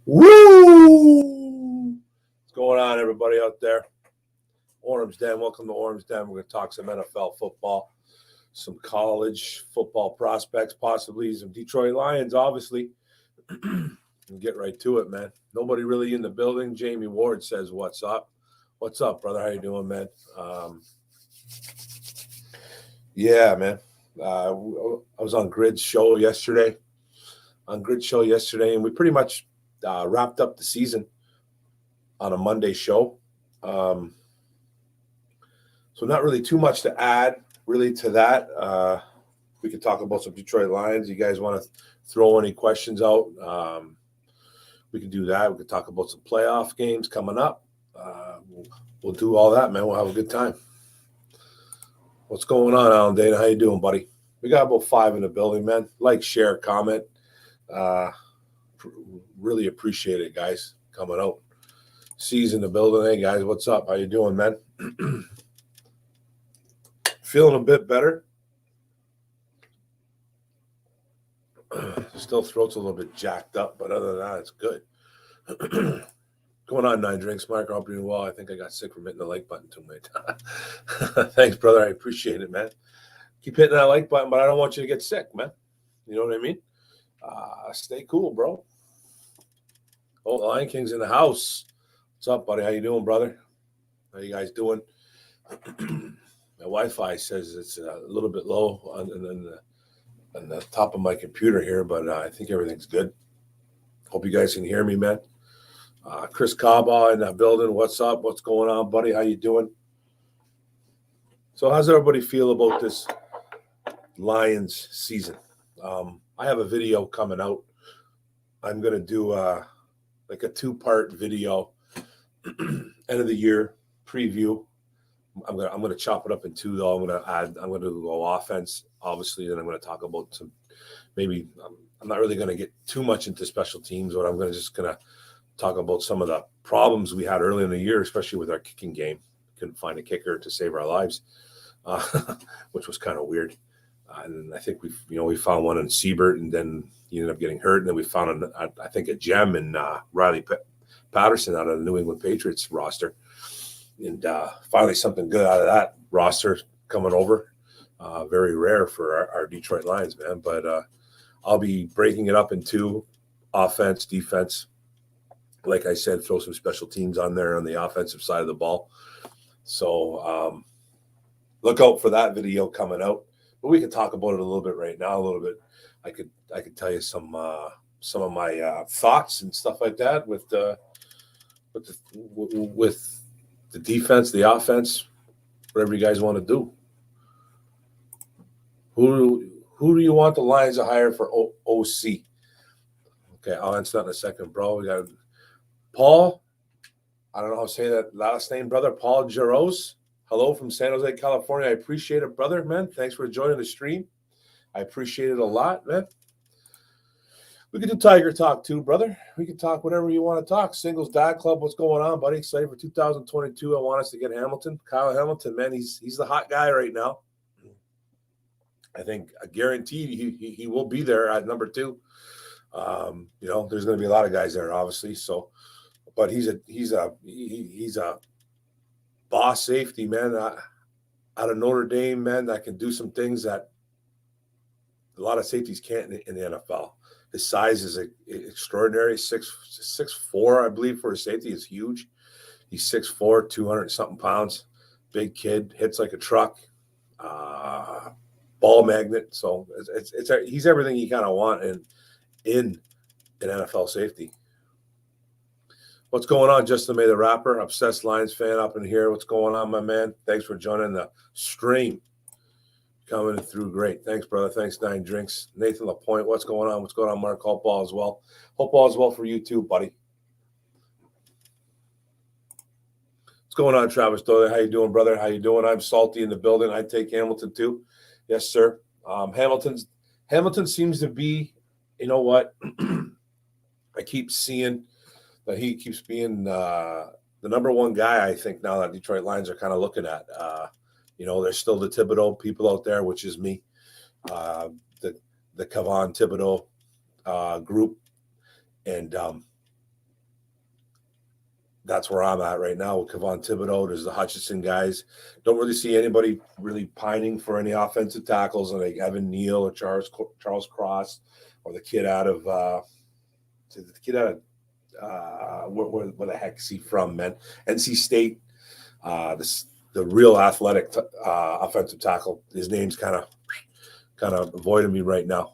Woo! What's going on, everybody out there? Orum'S Den. Welcome to Orum'S Den. We're going to talk some NFL football, some college football prospects, possibly some Detroit Lions, obviously. And get right to it, man. Nobody really in the building. Jamie Ward says, "What's up? What's up, brother? How you doing, man?" Yeah, man. I was on Grid's show yesterday. And we pretty much wrapped up the season on a Monday show. So not really too much to add really to that. We could talk about some Detroit Lions. You guys want to throw any questions out? We could do that. We could talk about some playoff games coming up. We'll do all that, man. We'll have a good time. What's going on, Alan Dana? How you doing, buddy? We got about 5 in the building, man. Like, share, comment. Really appreciate it, guys, coming out. C's in the building. Hey, guys, what's up? How you doing, man? Feeling a bit better. Still throat's a little bit jacked up, but other than that, it's good. Going on, 9 Drinks. Mark, I'm doing well. I think I got sick from hitting the like button too many times. Thanks, brother. I appreciate it, man. Keep hitting that like button, but I don't want you to get sick, man. You know what I mean? Stay cool, bro. Oh, Lion King's in the house. What's up, buddy? How you doing, brother? How you guys doing? My Wi-Fi says it's a little bit low on the top of my computer here, but I think everything's good. Hope you guys can hear me, man. Chris Caba in the building. What's up? What's going on, buddy? How you doing? So how's everybody feel about this Lions season? I have a video coming out. I'm going to do like a 2-part video, end of the year preview. I'm gonna chop it up in 2 though. I'm going to go offense, obviously, and I'm going to talk about some maybe. I'm not really going to get too much into special teams, but I'm just going to talk about some of the problems we had early in the year, especially with our kicking game. Couldn't find a kicker to save our lives, which was kind of weird. And I think we found one in Siebert, and then he ended up getting hurt. And then we found, I think, a gem in Riley Patterson out of the New England Patriots roster. And finally something good out of that roster coming over. Very rare for our Detroit Lions, man. But I'll be breaking it up in 2, offense, defense. Like I said, throw some special teams on there on the offensive side of the ball. So look out for that video coming out. But we can talk about it a little bit right now. A little bit, I could tell you some of my thoughts and stuff like that with the defense, the offense, whatever you guys want to do. Who do you want the Lions to hire for OC? Okay, I'll answer that in a second, bro. We got Paul. I don't know how to say that last name, brother. Paul Jaros. Hello from San Jose, California. I appreciate it, brother, man. Thanks for joining the stream. I appreciate it a lot, man. We can do Tiger Talk too, brother. We can talk whatever you want to talk. Singles Dad Club, what's going on, buddy? Excited for 2022. I want us to get Hamilton. Kyle Hamilton, man, he's the hot guy right now. I think guaranteed he will be there at number 2. There's going to be a lot of guys there, obviously. So, but he's a boss safety, man, out of Notre Dame, man, that can do some things that a lot of safeties can't in the NFL. His size is extraordinary. 6'4", I believe, for a safety is huge. He's 6'4", 200-something pounds. Big kid, hits like a truck. Ball magnet. So he's everything you kind of want in an NFL safety. What's going on, Justin May the Rapper? Obsessed Lions fan up in here. What's going on, my man? Thanks for joining the stream. Coming through great. Thanks, brother. Thanks, 9 Drinks. Nathan LaPointe, what's going on? What's going on, Mark? Hope all is well. Hope all is well for you too, buddy. What's going on, Travis Doyle? How you doing, brother? How you doing? I'm Salty in the building. I take Hamilton too. Yes, sir. Hamilton seems to be, you know what? I keep seeing that he keeps being the number 1 guy, I think, now that Detroit Lions are kind of looking at. There's still the Thibodeau people out there, which is me, the Cavan Thibodeau group. And that's where I'm at right now with Kevon Thibodeau. There's the Hutchinson guys. Don't really see anybody really pining for any offensive tackles, like Evan Neal or Charles Cross, or the kid out of where the heck is he from, man? NC State. The real athletic offensive tackle. His name's kind of avoiding me right now.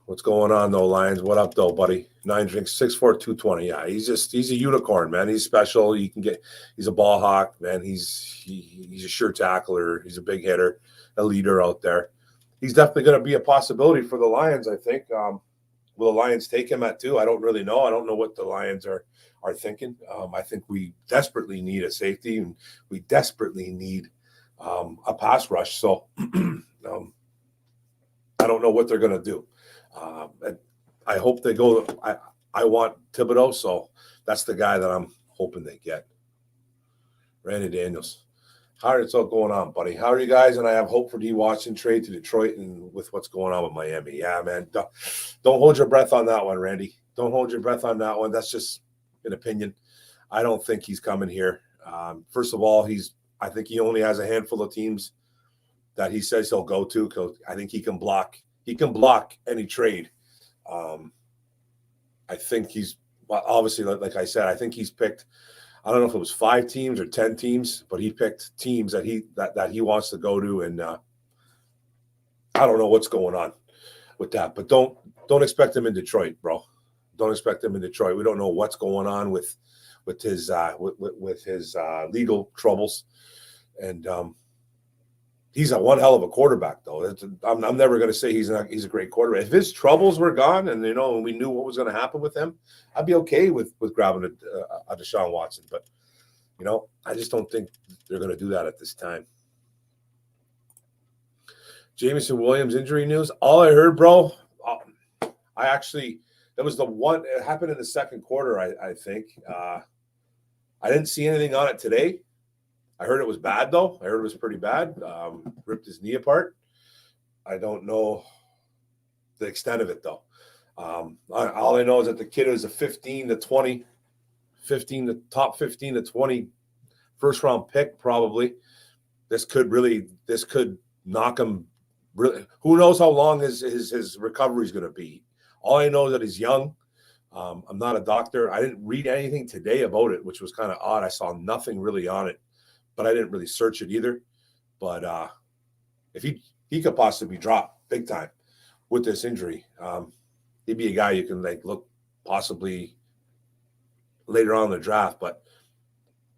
What's going on though, Lions? What up though, buddy? 9 drinks, 6'4", 220. Yeah, he's a unicorn, man. He's special. He's a ball hawk, man. He's a sure tackler. He's a big hitter, a leader out there. He's definitely going to be a possibility for the Lions, I think. Will the Lions take him at 2? I don't really know. I don't know what the Lions are thinking. I think we desperately need a safety, and we desperately need a pass rush. So I don't know what they're going to do. I hope they go. I want Thibodeau, so that's the guy that I'm hoping they get. Randy Daniels. How is it all going on, buddy? How are you guys? And I have hope for D. Watson trade to Detroit and with what's going on with Miami. Yeah, man. Don't hold your breath on that one, Randy. Don't hold your breath on that one. That's just an opinion. I don't think he's coming here. First of all, I think he only has a handful of teams that he says he'll go to, because I think he can block. He can block any trade. I think obviously, like I said, I think he's picked, I don't know if it was 5 teams or 10 teams, but he picked teams that he wants to go to, and I don't know what's going on with that. But don't expect him in Detroit, bro. Don't expect him in Detroit. We don't know what's going on with his legal troubles, and he's one hell of a quarterback, though. I'm never going to say he's a great quarterback. If his troubles were gone, and and we knew what was going to happen with him, I'd be okay with grabbing a Deshaun Watson. But I just don't think they're going to do that at this time. Jamison Williams injury news. All I heard, bro. That was the one. It happened in the second quarter, I think. I didn't see anything on it today. I heard it was bad, though. I heard it was pretty bad. Ripped his knee apart. I don't know the extent of it, though. All I know is that the kid is a top 15 to 20 first-round pick, probably. This could knock him. Really, who knows how long his recovery is going to be? All I know is that he's young. I'm not a doctor. I didn't read anything today about it, which was kind of odd. I saw nothing really on it, but I didn't really search it either. But if he could possibly drop big time with this injury, he'd be a guy you can look possibly later on in the draft. But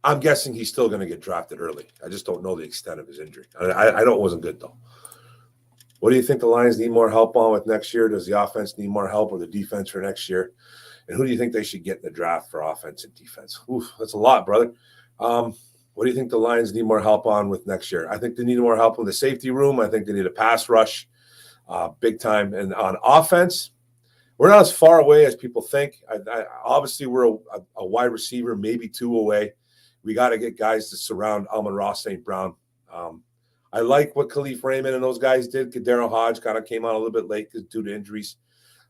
I'm guessing he's still going to get drafted early. I just don't know the extent of his injury. I know it wasn't good, though. What do you think the Lions need more help on with next year? Does the offense need more help, or the defense for next year? And who do you think they should get in the draft for offense and defense? Oof, that's a lot, brother. What do you think the Lions need more help on with next year? I think they need more help in the safety room. I think they need a pass rush big time. And on offense, we're not as far away as people think. Obviously, we're a wide receiver, maybe 2 away. We got to get guys to surround Amon-Ra St. Brown. I like what Khalif Raymond and those guys did. Daryl Hodge kind of came on a little bit late due to injuries.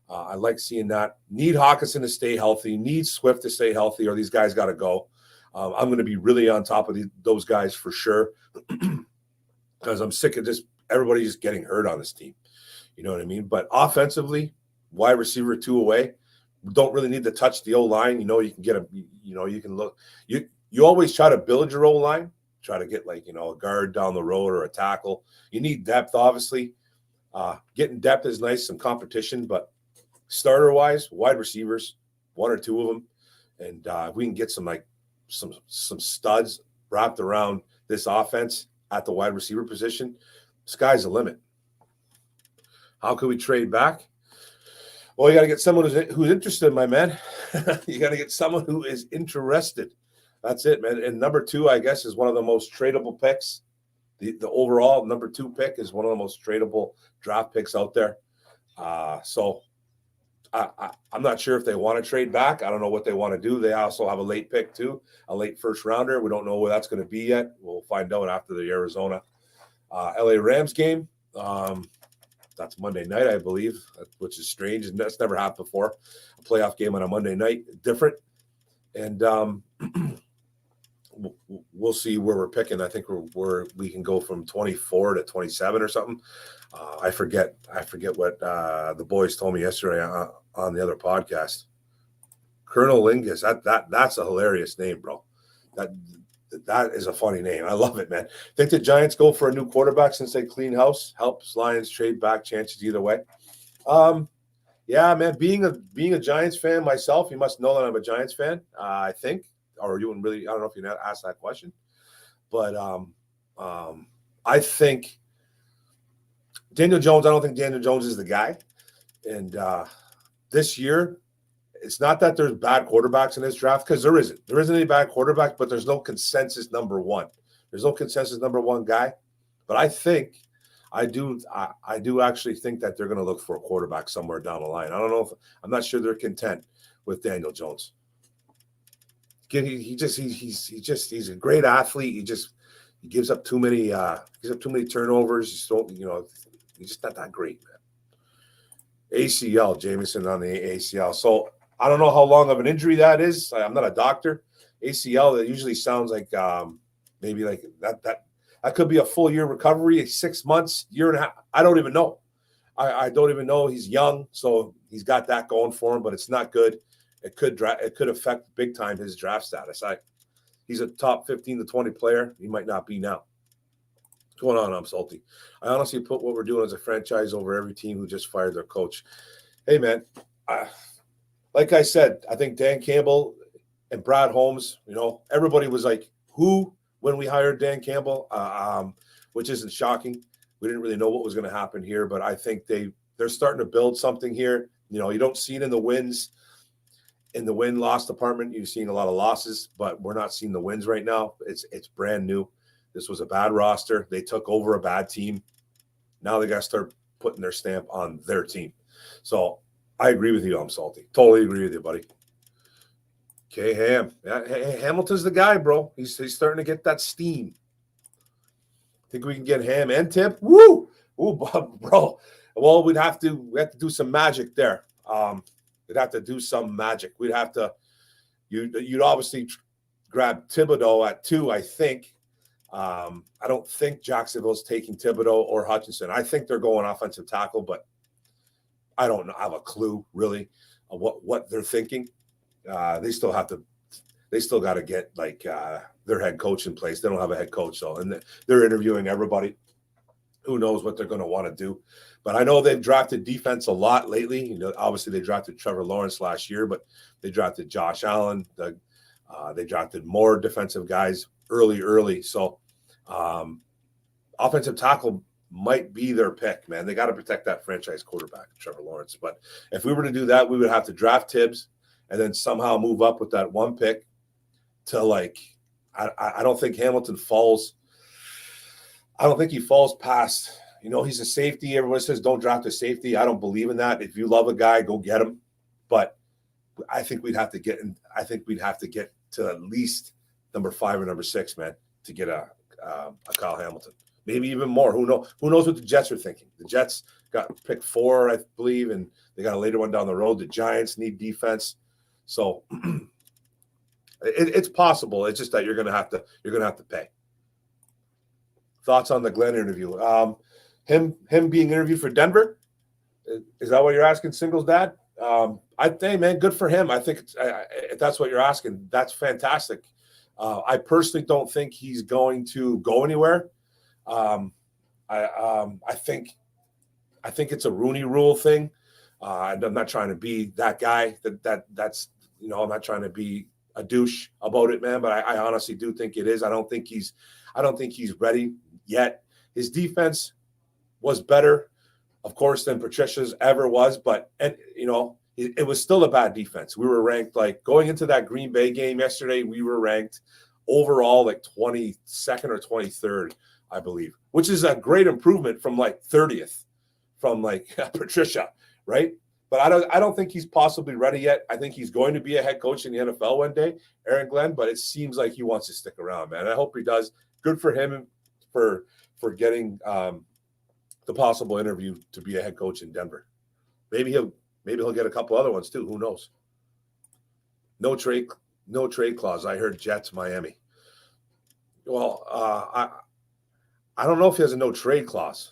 I like seeing that. Need Hawkinson to stay healthy. Need Swift to stay healthy, or these guys got to go. I'm going to be really on top of those guys for sure, because I'm sick of just everybody just getting hurt on this team. You know what I mean? But offensively, wide receiver 2 away. We don't really need to touch the O-line. You can get you can look. You always try to build your O-line. Try to get a guard down the road or a tackle. You need depth, obviously. Getting depth is nice, some competition, but starter-wise, wide receivers, 1 or 2 of them, and if we can get some studs wrapped around this offense at the wide receiver position, sky's the limit. How can we trade back? Well, you got to get someone who's interested, my man. You got to get someone who is interested. That's it, man. And number 2, I guess, is one of the most tradable picks. The overall number 2 pick is one of the most tradable draft picks out there. So I'm not sure if they want to trade back. I don't know what they want to do. They also have a late pick, too, a late first rounder. We don't know where that's going to be yet. We'll find out after the Arizona LA Rams game. That's Monday night, I believe, which is strange. And that's never happened before. A playoff game on a Monday night, different. And we'll see where we're picking. I think we can go from 24 to 27 or something. I forget what the boys told me yesterday on the other podcast. Colonel Lingus, that's a hilarious name, bro. That is a funny name. I love it, man. Think the Giants go for a new quarterback since they clean house? Helps Lions trade back chances either way. Yeah, man. Being a Giants fan myself, you must know that I'm a Giants fan. I think, or you wouldn't really. I don't know if you asked that question, but I think Daniel Jones. I don't think Daniel Jones is the guy. And this year, it's not that there's bad quarterbacks in this draft, because there isn't. There isn't any bad quarterbacks, but there's no consensus number one. There's no consensus number one guy. But I do actually think that they're going to look for a quarterback somewhere down the line. I don't know I'm not sure they're content with Daniel Jones. He's a great athlete. He gives up too many turnovers. He's just not that great, man. ACL, Jamison on the ACL. So I don't know how long of an injury that is. I'm not a doctor. ACL, that usually sounds like maybe like that could be a full year recovery, 6 months, year and a half. I don't even know. I don't even know. He's young, so he's got that going for him, but it's not good. It could affect big time his draft status. He's a top 15 to 20 player. He might not be now. What's going on? I'm salty. I honestly put what we're doing as a franchise over every team who just fired their coach. Hey, man. Like I said, I think Dan Campbell and Brad Holmes, everybody was like, who, when we hired Dan Campbell, which isn't shocking. We didn't really know what was going to happen here, but I think they're starting to build something here. You don't see it in the wins. In the win-loss department, you're seeing a lot of losses, but we're not seeing the wins right now. It's brand new. This was a bad roster. They took over a bad team. Now they got to start putting their stamp on their team. So I agree with you. I'm salty. Totally agree with you, buddy. Okay, Ham. Yeah, Hamilton's the guy, bro. He's starting to get that steam. Think we can get Ham and Tip? Woo! Ooh, bro. Well, we have to do some magic there. We'd have to do some magic. We'd have to. You'd obviously grab Thibodeau at 2, I think. I don't think Jacksonville's taking Thibodeau or Hutchinson. I think they're going offensive tackle, but I don't have a clue really of what they're thinking. They still got to get their head coach in place. They don't have a head coach, and they're interviewing everybody. Who knows what they're going to want to do? But I know they've drafted defense a lot lately. Obviously they drafted Trevor Lawrence last year, but they drafted Josh Allen. They drafted more defensive guys early. So offensive tackle might be their pick, man. They got to protect that franchise quarterback, Trevor Lawrence. But if we were to do that, we would have to draft Tibbs and then somehow move up with that one pick to I don't think Hamilton falls. I don't think he falls past, he's a safety. Everyone says don't draft a safety. I don't believe in that. If you love a guy, go get him. But I think we'd have to get to at least number 5 or number 6, man, to get a Kyle Hamilton. Maybe even more. Who knows what the Jets are thinking? The Jets got pick 4, I believe, and they got a later one down the road. The Giants need defense. So it's possible. It's just that you're gonna have to pay. Thoughts on the Glenn interview? Him being interviewed for Denver? Is that what you're asking, Singles dad? I think, man, good for him. I think if that's what you're asking, that's fantastic. I personally don't think he's going to go anywhere. I think it's a Rooney Rule thing. I'm not trying to be that guy. That's I'm not trying to be a douche about it, man. But I honestly do think it is. I don't think he's ready yet. His defense was better, of course, than Patricia's ever was. But it was still a bad defense. We were ranked going into that Green Bay game yesterday. We were ranked overall 22nd or 23rd, I believe, which is a great improvement from 30th from Patricia, right? But I don't think he's possibly ready yet. I think he's going to be a head coach in the NFL one day, Aaron Glenn, but it seems like he wants to stick around, man. I hope he does. Good for him for getting the possible interview to be a head coach in Denver. Maybe he'll get a couple other ones too. Who knows? No trade No trade clause. I heard Jets, Miami. Well, I don't know if he has a no trade clause.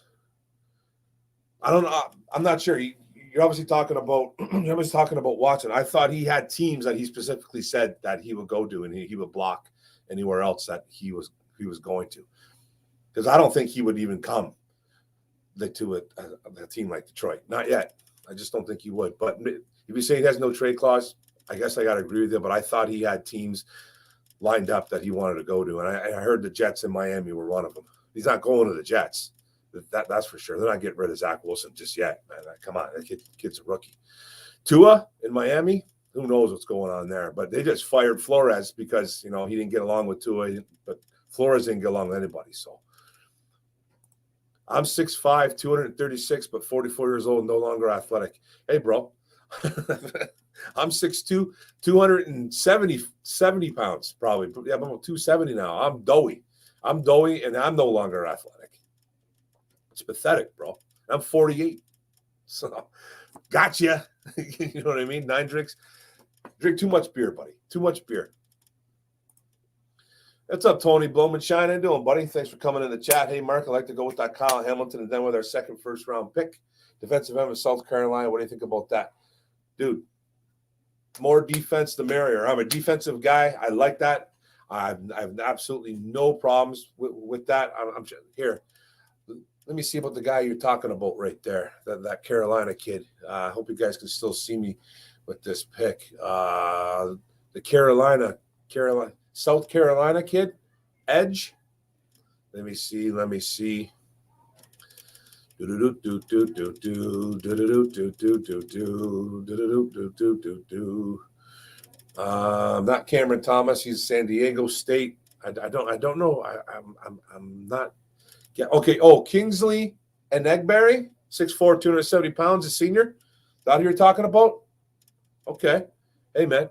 I don't know. I'm not sure. You're obviously talking about Watson. I thought he had teams that he specifically said that he would go to and he would block anywhere else that he was going to. Because I don't think he would even come to a team like Detroit. Not yet. I just don't think he would. But if you say he has no trade clause, I guess I got to agree with you. But I thought he had teams lined up that he wanted to go to. And I heard the Jets in Miami were one of them. He's not going to the Jets. That's for sure. They're not getting rid of Zach Wilson just yet, man. Come on, that kid's a rookie. Tua in Miami, who knows what's going on there? But they just fired Flores because he didn't get along with Tua, but Flores didn't get along with anybody. So I'm 6'5", 236, but 44 years old, no longer athletic. Hey, bro, I'm 6'2", 270 pounds, probably. Yeah, I'm about 270 now. I'm doughy, and I'm no longer athletic. It's pathetic, bro. I'm 48. So, gotcha. You know what I mean? 9 drinks. Drink too much beer, buddy. Too much beer. What's up, Tony Blomenshine? How you doing, buddy? Thanks for coming in the chat. Hey, Mark, I'd like to go with that Kyle Hamilton and then with our second first-round pick. Defensive end of South Carolina. What do you think about that? Dude, more defense, the merrier. I'm a defensive guy. I like that. I have absolutely no problems with that. I'm here. Let me see about the guy you're talking about right there, that Carolina kid. I hope you guys can still see me with this pick. The South Carolina kid, edge. Let me see. Not Cameron Thomas. He's San Diego State. I don't know. I'm not. Yeah. Okay. Oh, Kingsley and Eggberry, 6'4", 270 pounds, a senior. That who you're talking about? Okay. Hey, man.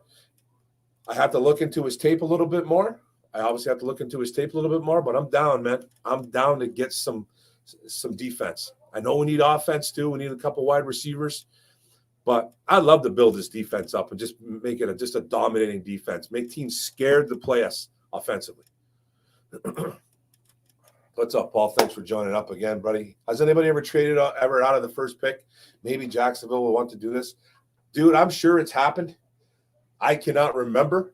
I have to look into his tape a little bit more. But I'm down, man. I'm down to get some defense. I know we need offense too. We need a couple wide receivers. But I'd love to build this defense up and just make it just a dominating defense. Make teams scared to play us offensively. What's up, Paul? Thanks for joining up again, buddy. Has anybody ever traded ever out of the first pick? Maybe Jacksonville will want to do this. Dude, I'm sure it's happened. I cannot remember.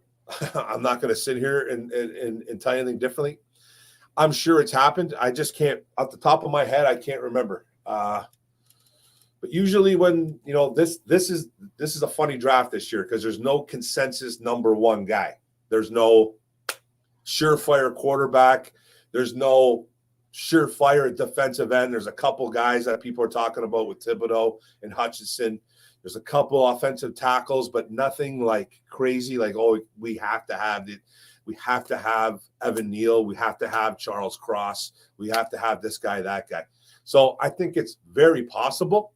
I'm not going to sit here and tell you anything differently. I'm sure it's happened. I just can't, off the top of my head, I can't remember. But usually when, this is a funny draft this year because there's no consensus number one guy. There's no surefire quarterback. There's no surefire defensive end. There's a couple guys that people are talking about with Thibodeau and Hutchinson. There's a couple offensive tackles, but nothing like crazy. Like, we have to have Evan Neal. We have to have Charles Cross. We have to have this guy, that guy. So I think it's very possible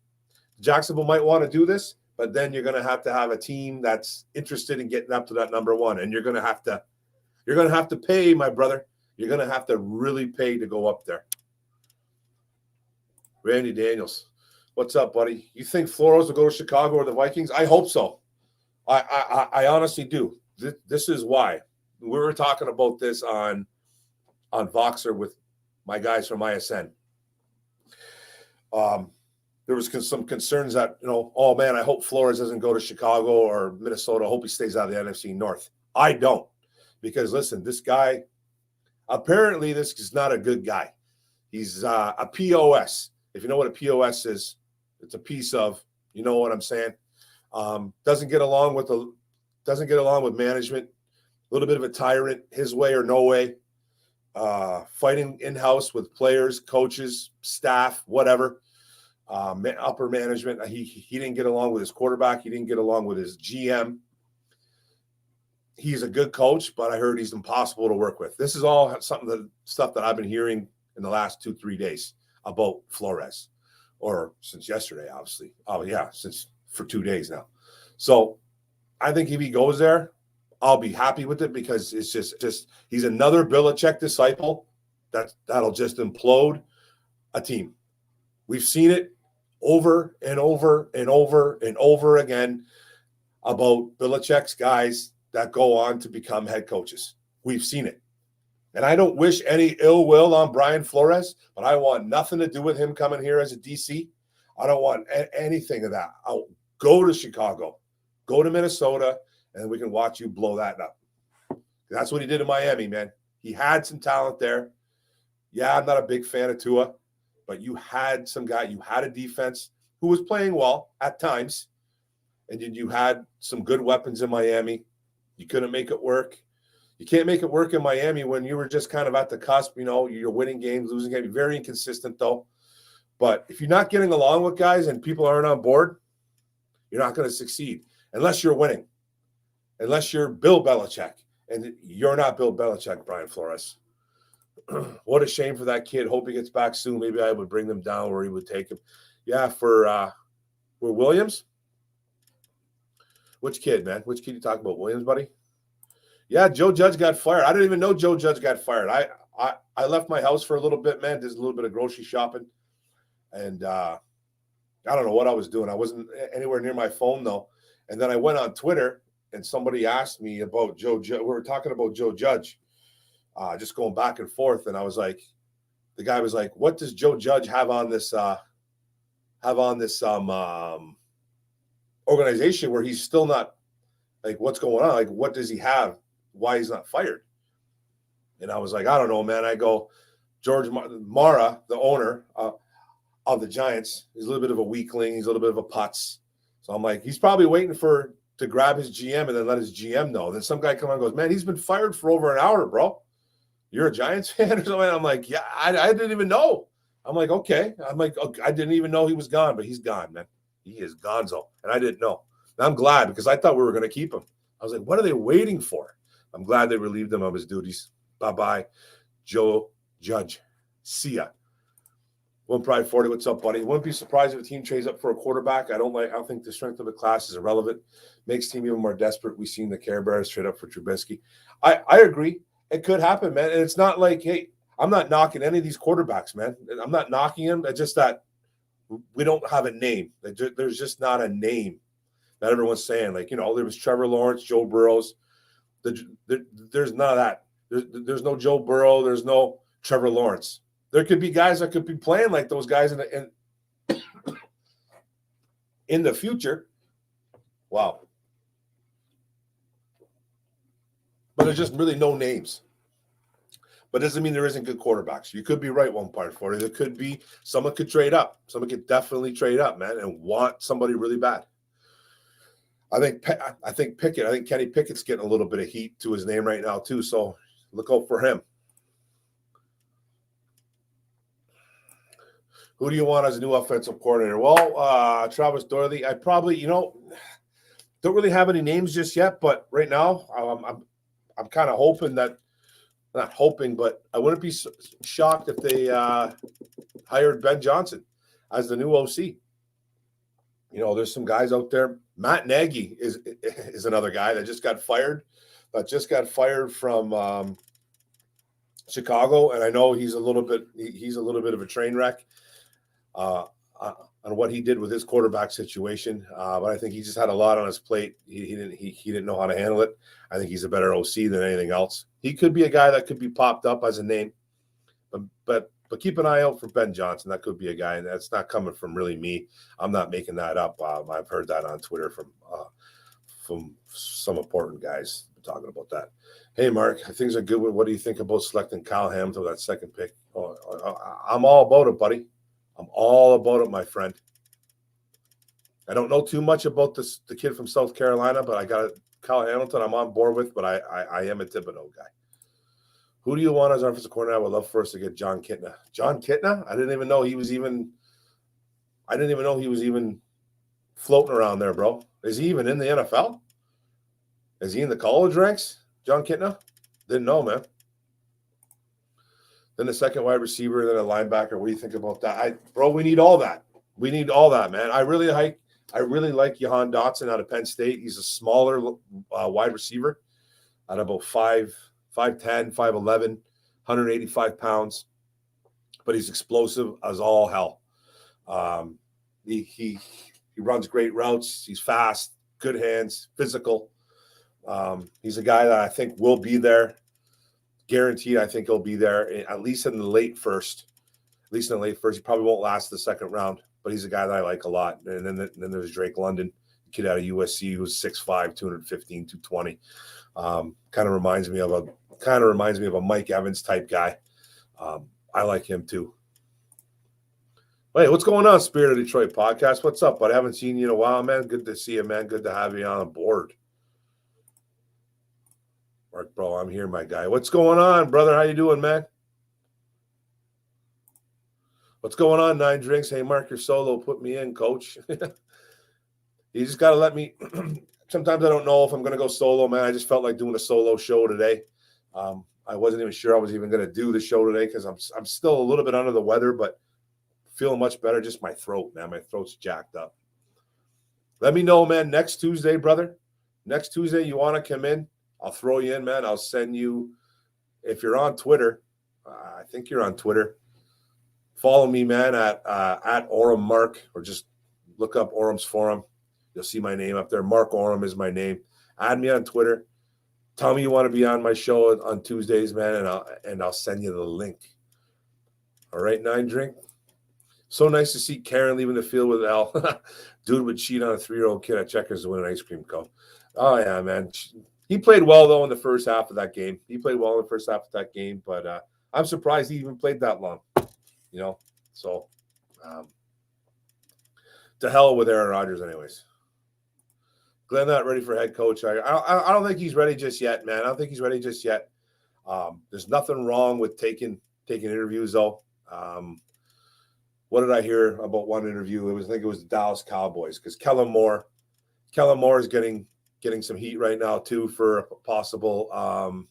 Jacksonville might want to do this, but then you're going to have a team that's interested in getting up to that number one, and you're going to have to pay, my brother. You're going to have to really pay to go up there. Randy Daniels, what's up, buddy? You think Flores will go to Chicago or the Vikings? I hope so. I honestly do. This is why. We were talking about this on Voxer with my guys from ISN. There was some concerns that, oh, man, I hope Flores doesn't go to Chicago or Minnesota. I hope he stays out of the NFC North. I don't. Because, listen, this guy, apparently this is not a good guy. He's a POS. If you know what a POS is, it's a piece of, you know what I'm saying? Doesn't get along with management. A little bit of a tyrant, his way or no way. Fighting in-house with players, coaches, staff, whatever. Upper management. He didn't get along with his quarterback. He didn't get along with his GM. He's a good coach, but I heard he's impossible to work with. This is all stuff that I've been hearing in the last 2-3 days about Flores, or since yesterday, obviously. Oh yeah, for 2 days now. So I think if he goes there, I'll be happy with it because it's just he's another Belichick disciple that'll just implode a team. We've seen it over and over and over and over again about Belichick's guys that go on to become head coaches. We've seen it. And I don't wish any ill will on Brian Flores, but I want nothing to do with him coming here as a DC. I don't want anything of that. I'll go to Chicago, go to Minnesota, and we can watch you blow that up. That's what he did in Miami, man. He had some talent there. Yeah, I'm not a big fan of Tua, but you had some guy, you had a defense who was playing well at times, and then you had some good weapons in Miami. You couldn't make it work. You can't make it work in Miami when you were just kind of at the cusp. You know, you're winning games, losing games. Very inconsistent, though. But if you're not getting along with guys and people aren't on board, you're not going to succeed unless you're winning, unless you're Bill Belichick. And you're not Bill Belichick, Brian Flores. What a shame for that kid. Hope he gets back soon. Maybe I would bring them down where he would take him. Yeah, for Williams? Which kid, man? Which kid you talking about? Williams, buddy? Yeah, Joe Judge got fired. I didn't even know Joe Judge got fired. I left my house for a little bit, man. Did a little bit of grocery shopping. And I don't know what I was doing. I wasn't anywhere near my phone, though. And then I went on Twitter, and somebody asked me about Joe Judge. We were talking about Joe Judge, just going back and forth. And I was like, the guy was like, what does Joe Judge have on this organization where he's still not, like, what's going on? Like, what does he have? Why he's not fired? And I was like, I don't know, man. I go, George Mara, the owner of the Giants, he's a little bit of a weakling. He's a little bit of a putz. So I'm like, he's probably waiting to grab his GM and then let his GM know. Then some guy come on and goes, man, he's been fired for over an hour, bro. You're a Giants fan or something? I'm like, yeah, I didn't even know. I'm like, okay. I'm like, okay, I didn't even know he was gone, but he's gone, man. He is gonzo. And I didn't know. And I'm glad because I thought we were going to keep him. I was like, what are they waiting for? I'm glad they relieved him of his duties. Bye-bye, Joe Judge. See ya. One Pride 40, what's up, buddy? Wouldn't be surprised if a team trades up for a quarterback. I don't think the strength of the class is irrelevant. Makes team even more desperate. We've seen the Care Bears trade up for Trubisky. I agree. It could happen, man. And it's not like, hey, I'm not knocking any of these quarterbacks, man. I'm not knocking them. It's just that we don't have a name. There's just not a name that everyone's saying. Like, you know, there was Trevor Lawrence, Joe Burrows. There's none of that. There's no Joe Burrow. There's no Trevor Lawrence. There could be guys that could be playing like those guys in the future. Wow. But there's just really no names. But it doesn't mean there isn't good quarterbacks. You could be right, one part for it. There could be someone could trade up. Someone could definitely trade up, man, and want somebody really bad. I think Pickett. I think Kenny Pickett's getting a little bit of heat to his name right now too. So look out for him. Who do you want as a new offensive coordinator? Well, Travis Doyley. I probably, don't really have any names just yet. But right now, I'm kind of hoping that. Not hoping, but I wouldn't be shocked if they hired Ben Johnson as the new OC. You know, there's some guys out there. Matt Nagy is another guy that just got fired. From Chicago, and I know he's a little bit of a train wreck on what he did with his quarterback situation. But I think he just had a lot on his plate. He didn't know how to handle it. I think he's a better OC than anything else. He could be a guy that could be popped up as a name, but keep an eye out for Ben Johnson. That could be a guy, and that's not coming from really me. I'm not making that up. I've heard that on Twitter from some important guys talking about that. Hey, Mark, things are good. What do you think about selecting Kyle Hamilton with that second pick? I'm all about it, buddy. I'm all about it, my friend. I don't know too much about the kid from South Carolina, but I got Kyle Hamilton I'm on board with, but I am a Thibodeau guy. Who do you want as our offensive coordinator? I would love for us to get John Kitna. John Kitna? I didn't even know he was even floating around there, bro. Is he even in the NFL? Is he in the college ranks? John Kitna? Didn't know, man. Then the second wide receiver, then a linebacker. What do you think about that? We need all that. We need all that, man. I really like Johan Dotson out of Penn State. He's a smaller wide receiver at about 5'10", 5'11", 185 pounds. But he's explosive as all hell. He runs great routes. He's fast, good hands, physical. He's a guy that I think will be there. Guaranteed, I think he'll be there at least in the late first. At least in the late first. He probably won't last the second round, but he's a guy that I like a lot. And then there's Drake London, kid out of USC who's 6'5", 215, 220. Kind of reminds me of a Mike Evans type guy. I like him too. Hey, what's going on, Spirit of Detroit podcast? What's up, bud? I haven't seen you in a while, man. Good to see you, man. Good to have you on board. Mark, bro, I'm here, my guy. What's going on, brother? How you doing, man? What's going on, Nine Drinks? Hey, Mark, you're solo. Put me in, coach. You just got to let me – sometimes I don't know if I'm going to go solo, man. I just felt like doing a solo show today. I wasn't even sure I was even going to do the show today because I'm still a little bit under the weather, but feeling much better. Just my throat, man. My throat's jacked up. Let me know, man, next Tuesday, brother. Next Tuesday, you want to come in? I'll throw you in, man. I'll send you – if you're on Twitter, I think you're on Twitter. Follow me, man, at Orem Mark, or just look up Orum's Forum. You'll see my name up there. Mark Orem is my name. Add me on Twitter. Tell me you want to be on my show on Tuesdays, man, and I'll send you the link. All right, Nine Drink. So nice to see Karen leaving the field with L. Dude would cheat on a 3-year-old kid at Checkers to win an ice cream cone. Oh, yeah, man. He played well, though, in the first half of that game. But I'm surprised he even played that long. You know, so to hell with Aaron Rodgers anyways. Glenn not ready for head coach. I don't think he's ready just yet, man. I don't think he's ready just yet. There's nothing wrong with taking interviews, though. What did I hear about one interview? I think it was the Dallas Cowboys, because Kellen Moore is getting some heat right now, too, for a possible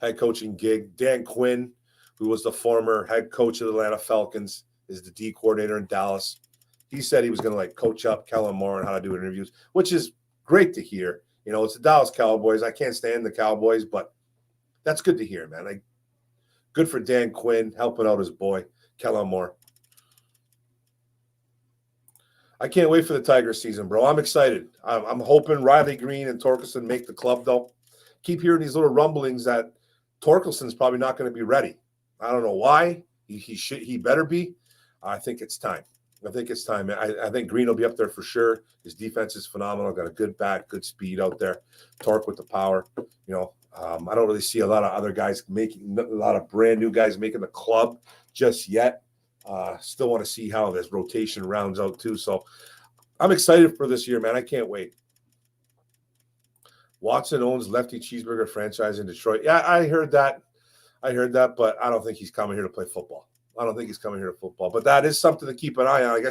head coaching gig. Dan Quinn, who was the former head coach of the Atlanta Falcons, is the D coordinator in Dallas. He said he was going to coach up Kellen Moore on how to do interviews, which is great to hear. You know, it's the Dallas Cowboys. I can't stand the Cowboys, but that's good to hear, man. Good for Dan Quinn helping out his boy, Kellen Moore. I can't wait for the Tigers season, bro. I'm excited. I'm hoping Riley Green and Torkelson make the club, though. Keep hearing these little rumblings that Torkelson's probably not going to be ready. I don't know why. He better be. I think it's time. I think Green will be up there for sure. His defense is phenomenal. Got a good bat, good speed out there. Torque with the power. You know, I don't really see a lot of other guys a lot of brand new guys making the club just yet. Still want to see how this rotation rounds out too. So I'm excited for this year, man. I can't wait. Watson owns Lefty Cheeseburger franchise in Detroit. Yeah, I heard that, but I don't think he's coming here to play football. But that is something to keep an eye on.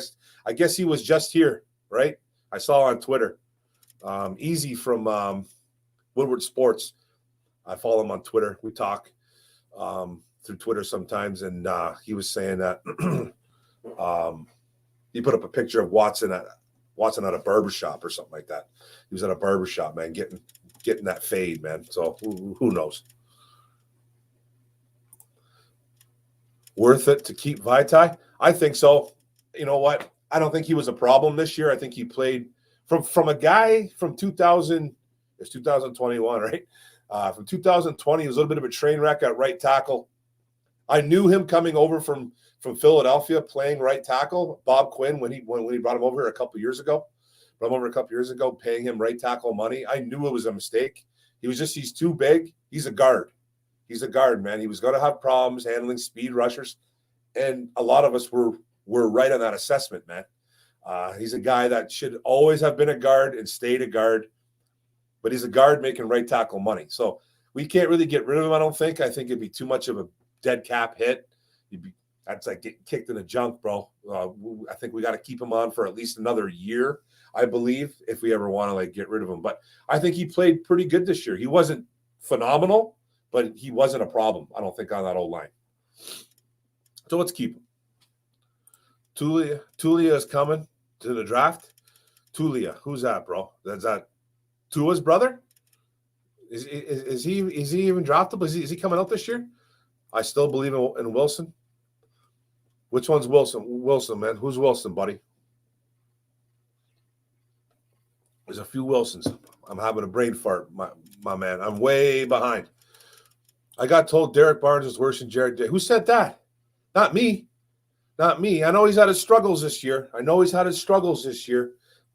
I guess he was just here, right? I saw on Twitter. Easy from Woodward Sports. I follow him on Twitter. We talk through Twitter sometimes, and he was saying that he put up a picture of Watson at a barbershop or something like that. He was at a barbershop, man, getting that fade, man. So who knows? Worth it to keep Vaitai? I think so. You know what? I don't think he was a problem this year. I think he played from a guy from 2000. It's 2021, right? From 2020, he was a little bit of a train wreck at right tackle. I knew him coming over from Philadelphia playing right tackle. Bob Quinn, when he brought him over here a couple years ago, paying him right tackle money. I knew it was a mistake. He's too big. He's a guard. He's a guard, man. He was going to have problems handling speed rushers, and a lot of us were right on that assessment, man. He's a guy that should always have been a guard and stayed a guard, but he's a guard making right tackle money. So we can't really get rid of him, I don't think. I think it'd be too much of a dead cap hit. That's like getting kicked in the junk, bro. I think we got to keep him on for at least another year, I believe, if we ever want to get rid of him. But I think he played pretty good this year. He wasn't phenomenal, but he wasn't a problem, I don't think, on that old line. So let's keep him. Tulia is coming to the draft. Tulia, who's that, bro? Is that Tua's brother? Is he even draftable? Is he coming out this year? I still believe in Wilson. Which one's Wilson? Wilson, man. Who's Wilson, buddy? There's a few Wilsons. I'm having a brain fart, my man. I'm way behind. I got told Derek Barnes is worse than Jared Davis. Who said that? Not me. Not me. I know he's had his struggles this year.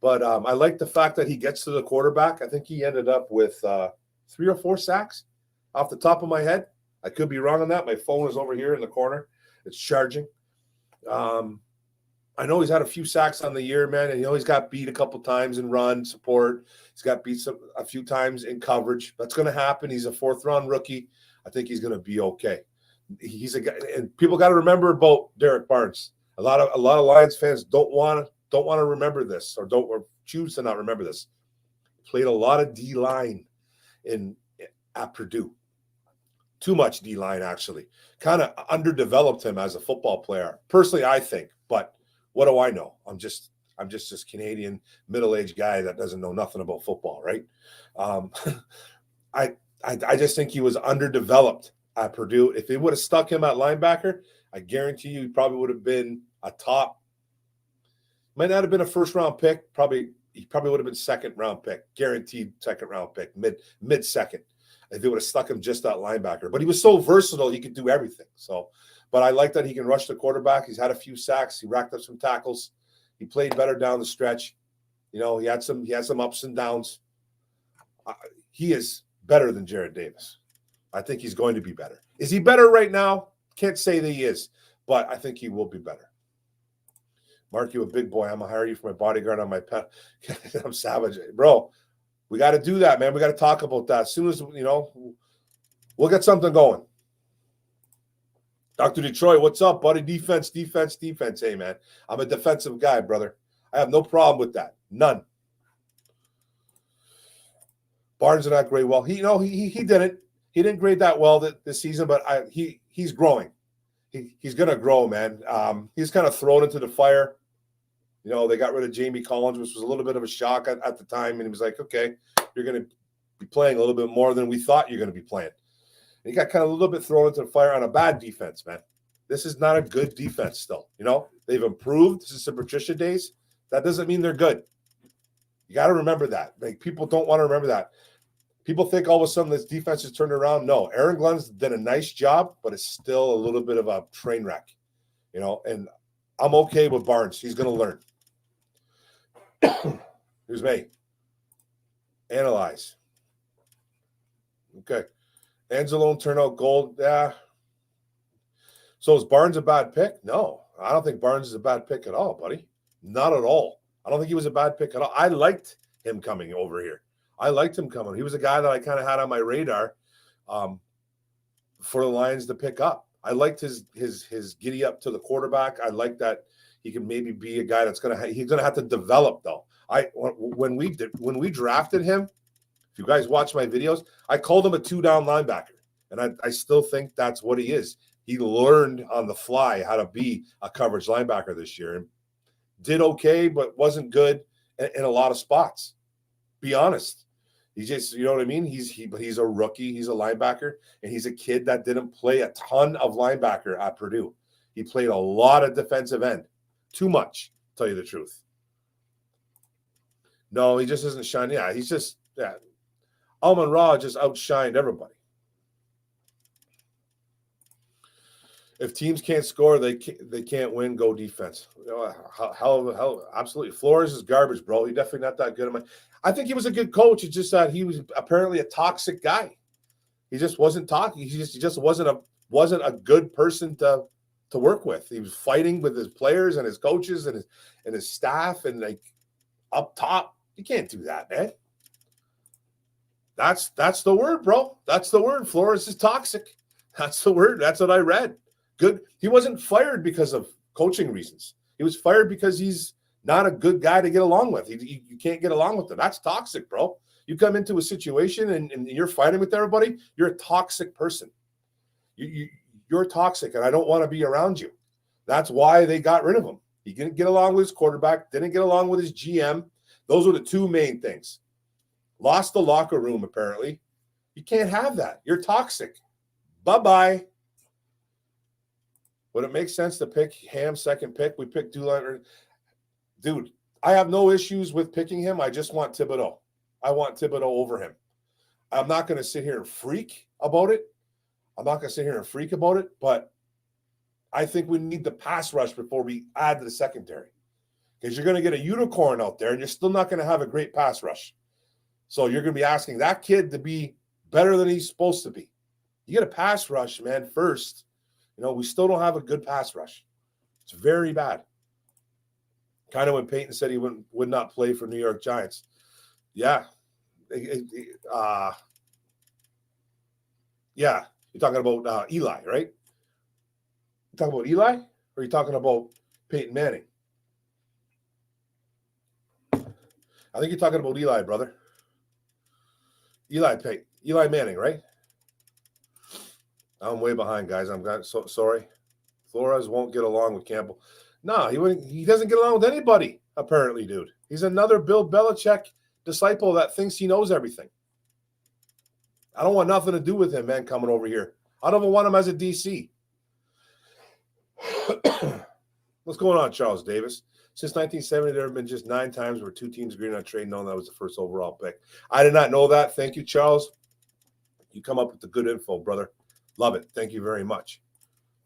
But I like the fact that he gets to the quarterback. I think he ended up with 3 or 4 sacks off the top of my head. I could be wrong on that. My phone is over here in the corner. It's charging. I know he's had a few sacks on the year, man, and he's got beat a couple times in run support. He's got beat a few times in coverage. That's going to happen. He's a 4th-round rookie. I think he's going to be okay. He's a guy, and people got to remember about Derek Barnes. A lot of Lions fans don't want to remember this, or choose to not remember this. Played a lot of D-line at Purdue. Too much D-line, actually. Kind of underdeveloped him as a football player. Personally, I think, but what do I know? I'm just this Canadian middle-aged guy that doesn't know nothing about football, right? I just think he was underdeveloped at Purdue. If they would have stuck him at linebacker, I guarantee you he probably would have been a top. Might not have been a 1st-round pick. He probably would have been 2nd-round pick, guaranteed 2nd-round pick, mid-second. If they would have stuck him just at linebacker. But he was so versatile, he could do everything. So, but I like that he can rush the quarterback. He's had a few sacks. He racked up some tackles. He played better down the stretch. He had some ups and downs. He is better than Jared Davis. I think he's going to be better. Is he better right now? Can't say that he is, but I think he will be better. Mark, you a big boy. I'm going to hire you for my bodyguard on my pet. I'm savage. Bro, we got to do that, man. We got to talk about that. As soon as, we'll get something going. Dr. Detroit, what's up, buddy? Defense. Hey, man. I'm a defensive guy, brother. I have no problem with that. None. Barnes did not grade well. He didn't. He didn't grade that well this season, but he's growing. He's going to grow, man. He's kind of thrown into the fire. They got rid of Jamie Collins, which was a little bit of a shock at the time. And he was like, okay, you're going to be playing a little bit more than we thought you're going to be playing. And he got kind of a little bit thrown into the fire on a bad defense, man. This is not a good defense still. They've improved since the Patricia days. That doesn't mean they're good. You got to remember that. Like, people don't want to remember that. People think all of a sudden this defense has turned around. No, Aaron Glenn's did a nice job, but it's still a little bit of a train wreck, and I'm okay with Barnes. He's going to learn. Here's me. Analyze. Okay. Anzalone turned out gold. Yeah. So is Barnes a bad pick? No, I don't think Barnes is a bad pick at all, buddy. Not at all. I don't think he was a bad pick at all. I liked him coming over here. He was a guy that I kind of had on my radar for the Lions to pick up. I liked his giddy up to the quarterback. I like that he can maybe be a guy he's going to have to develop, though. When we drafted him, if you guys watch my videos, I called him a 2-down linebacker, and I still think that's what he is. He learned on the fly how to be a coverage linebacker this year, and did okay, but wasn't good in a lot of spots. Be honest. He just, you know what I mean? But he's a rookie. He's a linebacker, and he's a kid that didn't play a ton of linebacker at Purdue. He played a lot of defensive end. Too much, to tell you the truth. No, he just isn't shining. Yeah, he's just, yeah. Amon-Ra just outshined everybody. If teams can't score, they can't win. Go defense. Hell, absolutely. Flores is garbage, bro. He's definitely not that good. I think he was a good coach. It's just that he was apparently a toxic guy. He just wasn't talking. He just wasn't a good person to work with. He was fighting with his players and his coaches and his staff, and like up top. You can't do that, man. That's the word, bro. That's the word. Flores is toxic. That's the word. That's what I read. Good. He wasn't fired because of coaching reasons. He was fired because he's not a good guy to get along with. You can't get along with him. That's toxic, bro. You come into a situation and you're fighting with everybody, you're a toxic person. You're toxic, and I don't want to be around you. That's why they got rid of him. He didn't get along with his quarterback, didn't get along with his GM. Those were the two main things. Lost the locker room, apparently. You can't have that. You're toxic. Bye-bye. Would it make sense to pick Ham second pick? We picked Dulander. Dude, I have no issues with picking him. I just want Thibodeau. I want Thibodeau over him. I'm not going to sit here and freak about it. But I think we need the pass rush before we add to the secondary. Because you're going to get a unicorn out there, and you're still not going to have a great pass rush. So you're going to be asking that kid to be better than he's supposed to be. You get a pass rush, man, first. We still don't have a good pass rush. It's very bad. Kind of when Peyton said he would not play for New York Giants. Yeah. Yeah. You're talking about Eli, right? You talking about Eli? Or are you talking about Peyton Manning? I think you're talking about Eli, brother. Eli Manning, right? I'm way behind, guys. So sorry. Flores won't get along with Campbell. No, he doesn't get along with anybody, apparently, dude. He's another Bill Belichick disciple that thinks he knows everything. I don't want nothing to do with him, man, coming over here. I don't even want him as a DC. What's going on, Charles Davis? Since 1970, there have been just 9 times where 2 teams agreed on trade, knowing that was the first overall pick. I did not know that. Thank you, Charles. You come up with the good info, brother. Love it. Thank you very much.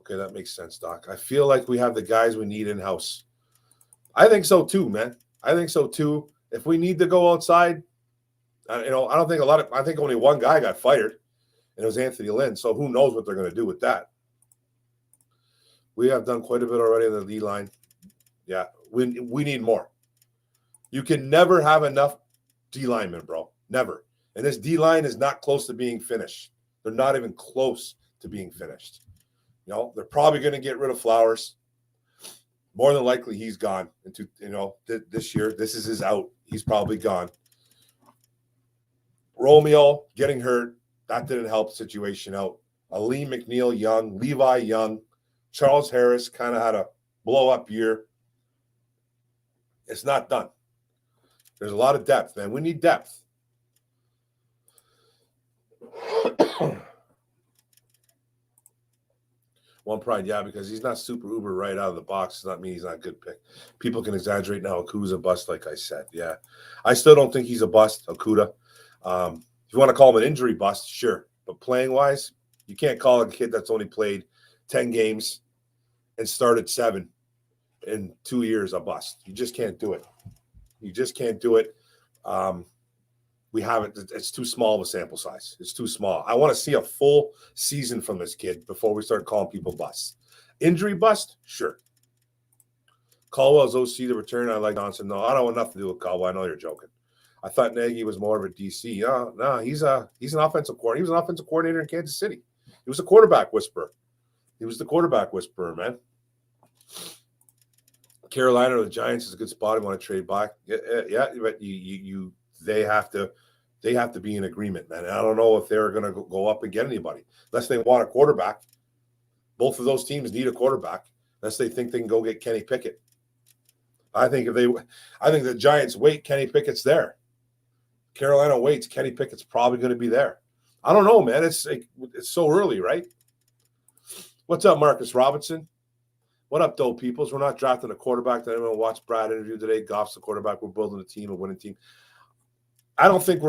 Okay, that makes sense, Doc. I feel like we have the guys we need in-house. I think so too, man. I think so too. If we need to go outside, I don't think I think only one guy got fired, and it was Anthony Lynn. So who knows what they're going to do with that? We have done quite a bit already on the D line. Yeah, we need more. You can never have enough D linemen, bro. Never. And this D line is not close to being finished. They're not even close to being finished. They're probably going to get rid of Flowers. More than likely, he's gone into this year. This is his out. He's probably gone. Romeo getting hurt, that didn't help the situation out. Ali McNeil young, Levi young, Charles Harris kind of had a blow-up year. It's not done. There's a lot of depth, man. We need depth. One pride, yeah, because he's not super uber right out of the box. Does not mean he's not a good pick. People can exaggerate now. Okuda's a bust, like I said. Yeah. I still don't think he's a bust, Okuda. If you want to call him an injury bust, sure. But playing-wise, you can't call a kid that's only played 10 games and started 7 in 2 years a bust. You just can't do it. We haven't. It's too small of a sample size. It's too small. I want to see a full season from this kid before we start calling people busts. Injury bust, sure. Caldwell's OC to return. I like Dotson. No, I don't want nothing to do with Caldwell. I know you're joking. I thought Nagy was more of a DC. No, he's an offensive coordinator. He was an offensive coordinator in Kansas City. He was a quarterback whisperer. He was the quarterback whisperer, man. Carolina or the Giants is a good spot. I want to trade back. Yeah, but they have to be in agreement, man. And I don't know if they're going to go up and get anybody unless they want a quarterback. Both of those teams need a quarterback unless they think they can go get Kenny Pickett. I think the Giants wait, Kenny Pickett's there. Carolina waits, Kenny Pickett's probably going to be there. I don't know, man. It's so early, right? What's up, Marcus Robinson? What up, dope peoples? We're not drafting a quarterback. That anyone watched Brad interview today. Goff's the quarterback. We're building a team, a winning team. I don't think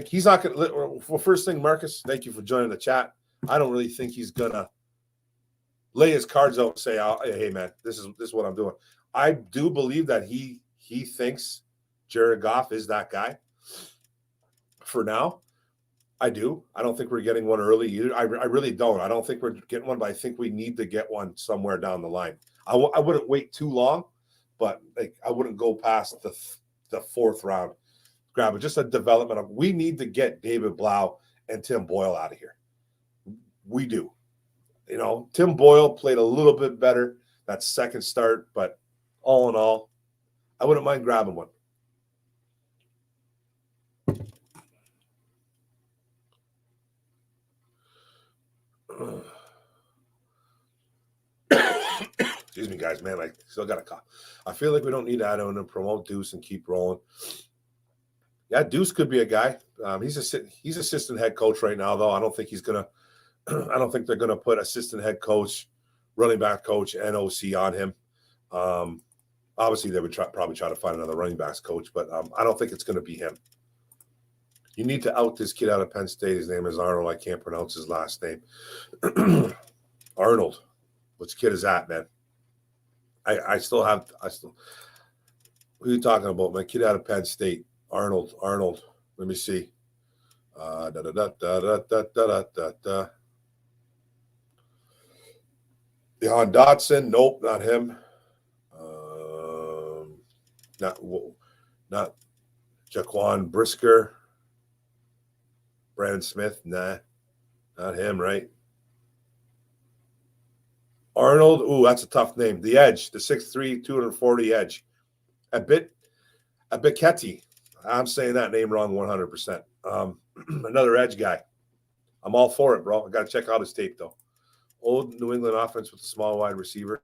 he's not going to. Well, first thing, Marcus, thank you for joining the chat. I don't really think he's going to lay his cards out and say, hey, man, this is what I'm doing. I do believe that he thinks Jared Goff is that guy. For now, I do. I don't think we're getting one early either. I really don't. I don't think we're getting one, but I think we need to get one somewhere down the line. I wouldn't wait too long, but I wouldn't go past the 4th round. Grab it. Just a development of. We need to get David Blau and Tim Boyle out of here. We do. Tim Boyle played a little bit better that second start, but all in all, I wouldn't mind grabbing one. Excuse me, guys, man. I still got a cough. I feel like we don't need to add on and promote Deuce and keep rolling. Yeah, Deuce could be a guy. He's assistant head coach right now, though. I don't think he's gonna. I don't think they're gonna put assistant head coach, running back coach, and OC on him. Obviously, they would probably try to find another running backs coach, but I don't think it's going to be him. You need to out this kid out of Penn State. His name is Arnold. I can't pronounce his last name. Arnold. Which kid is that, man? I still. Who are you talking about? My kid out of Penn State. Arnold. Let me see. Johan Dotson. Nope, not him. Not Jaquan Brisker. Brandon Smith. Nah, not him, right? Arnold. Ooh, that's a tough name. The Edge. The 6'3", 240 Edge. Abiketti. I'm saying that name wrong 100%. Another edge guy. I'm all for it, bro. I got to check out his tape, though. Old New England offense with a small wide receiver.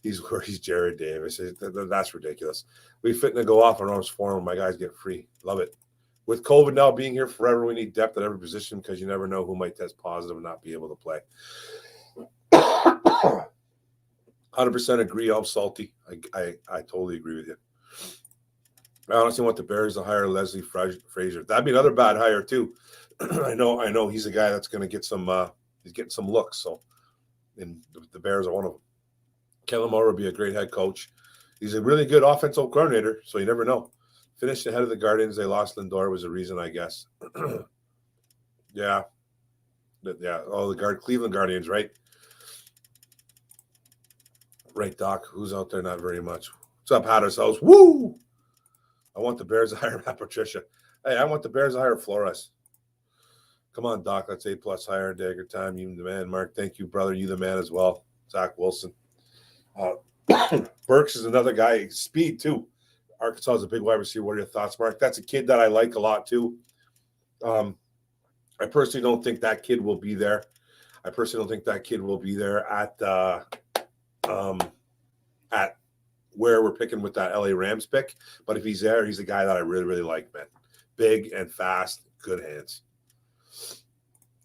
He's Jared Davis. That's ridiculous. We fit to go off on Orum's forum. My guys get free. Love it. With COVID now being here forever, we need depth at every position because you never know who might test positive and not be able to play. 100% agree. I'm salty. I totally agree with you. I honestly want the Bears to hire Leslie Frazier. That'd be another bad hire too. I know he's a guy that's going to get some. He's getting some looks. So, and the Bears are one of them. Kellen Moore would be a great head coach. He's a really good offensive coordinator. So you never know. Finished ahead of the Guardians. They lost Lindor was a reason, I guess. Yeah. Oh, the Cleveland Guardians, right? Right, Doc. Who's out there? Not very much. What's up, Hatter's House? Woo! I want the Bears to hire Matt Patricia. Hey, I want the Bears to hire Flores. Come on, Doc. That's A+ hire. Dagger time. You the man, Mark. Thank you, brother. You the man as well. Zach Wilson. Burks is another guy. Speed, too. Arkansas is a big wide receiver. What are your thoughts, Mark? That's a kid that I like a lot, too. I personally don't think that kid will be there. at where we're picking with that LA Rams pick. But if he's there, he's a guy that I really, really like, man. Big and fast, good hands.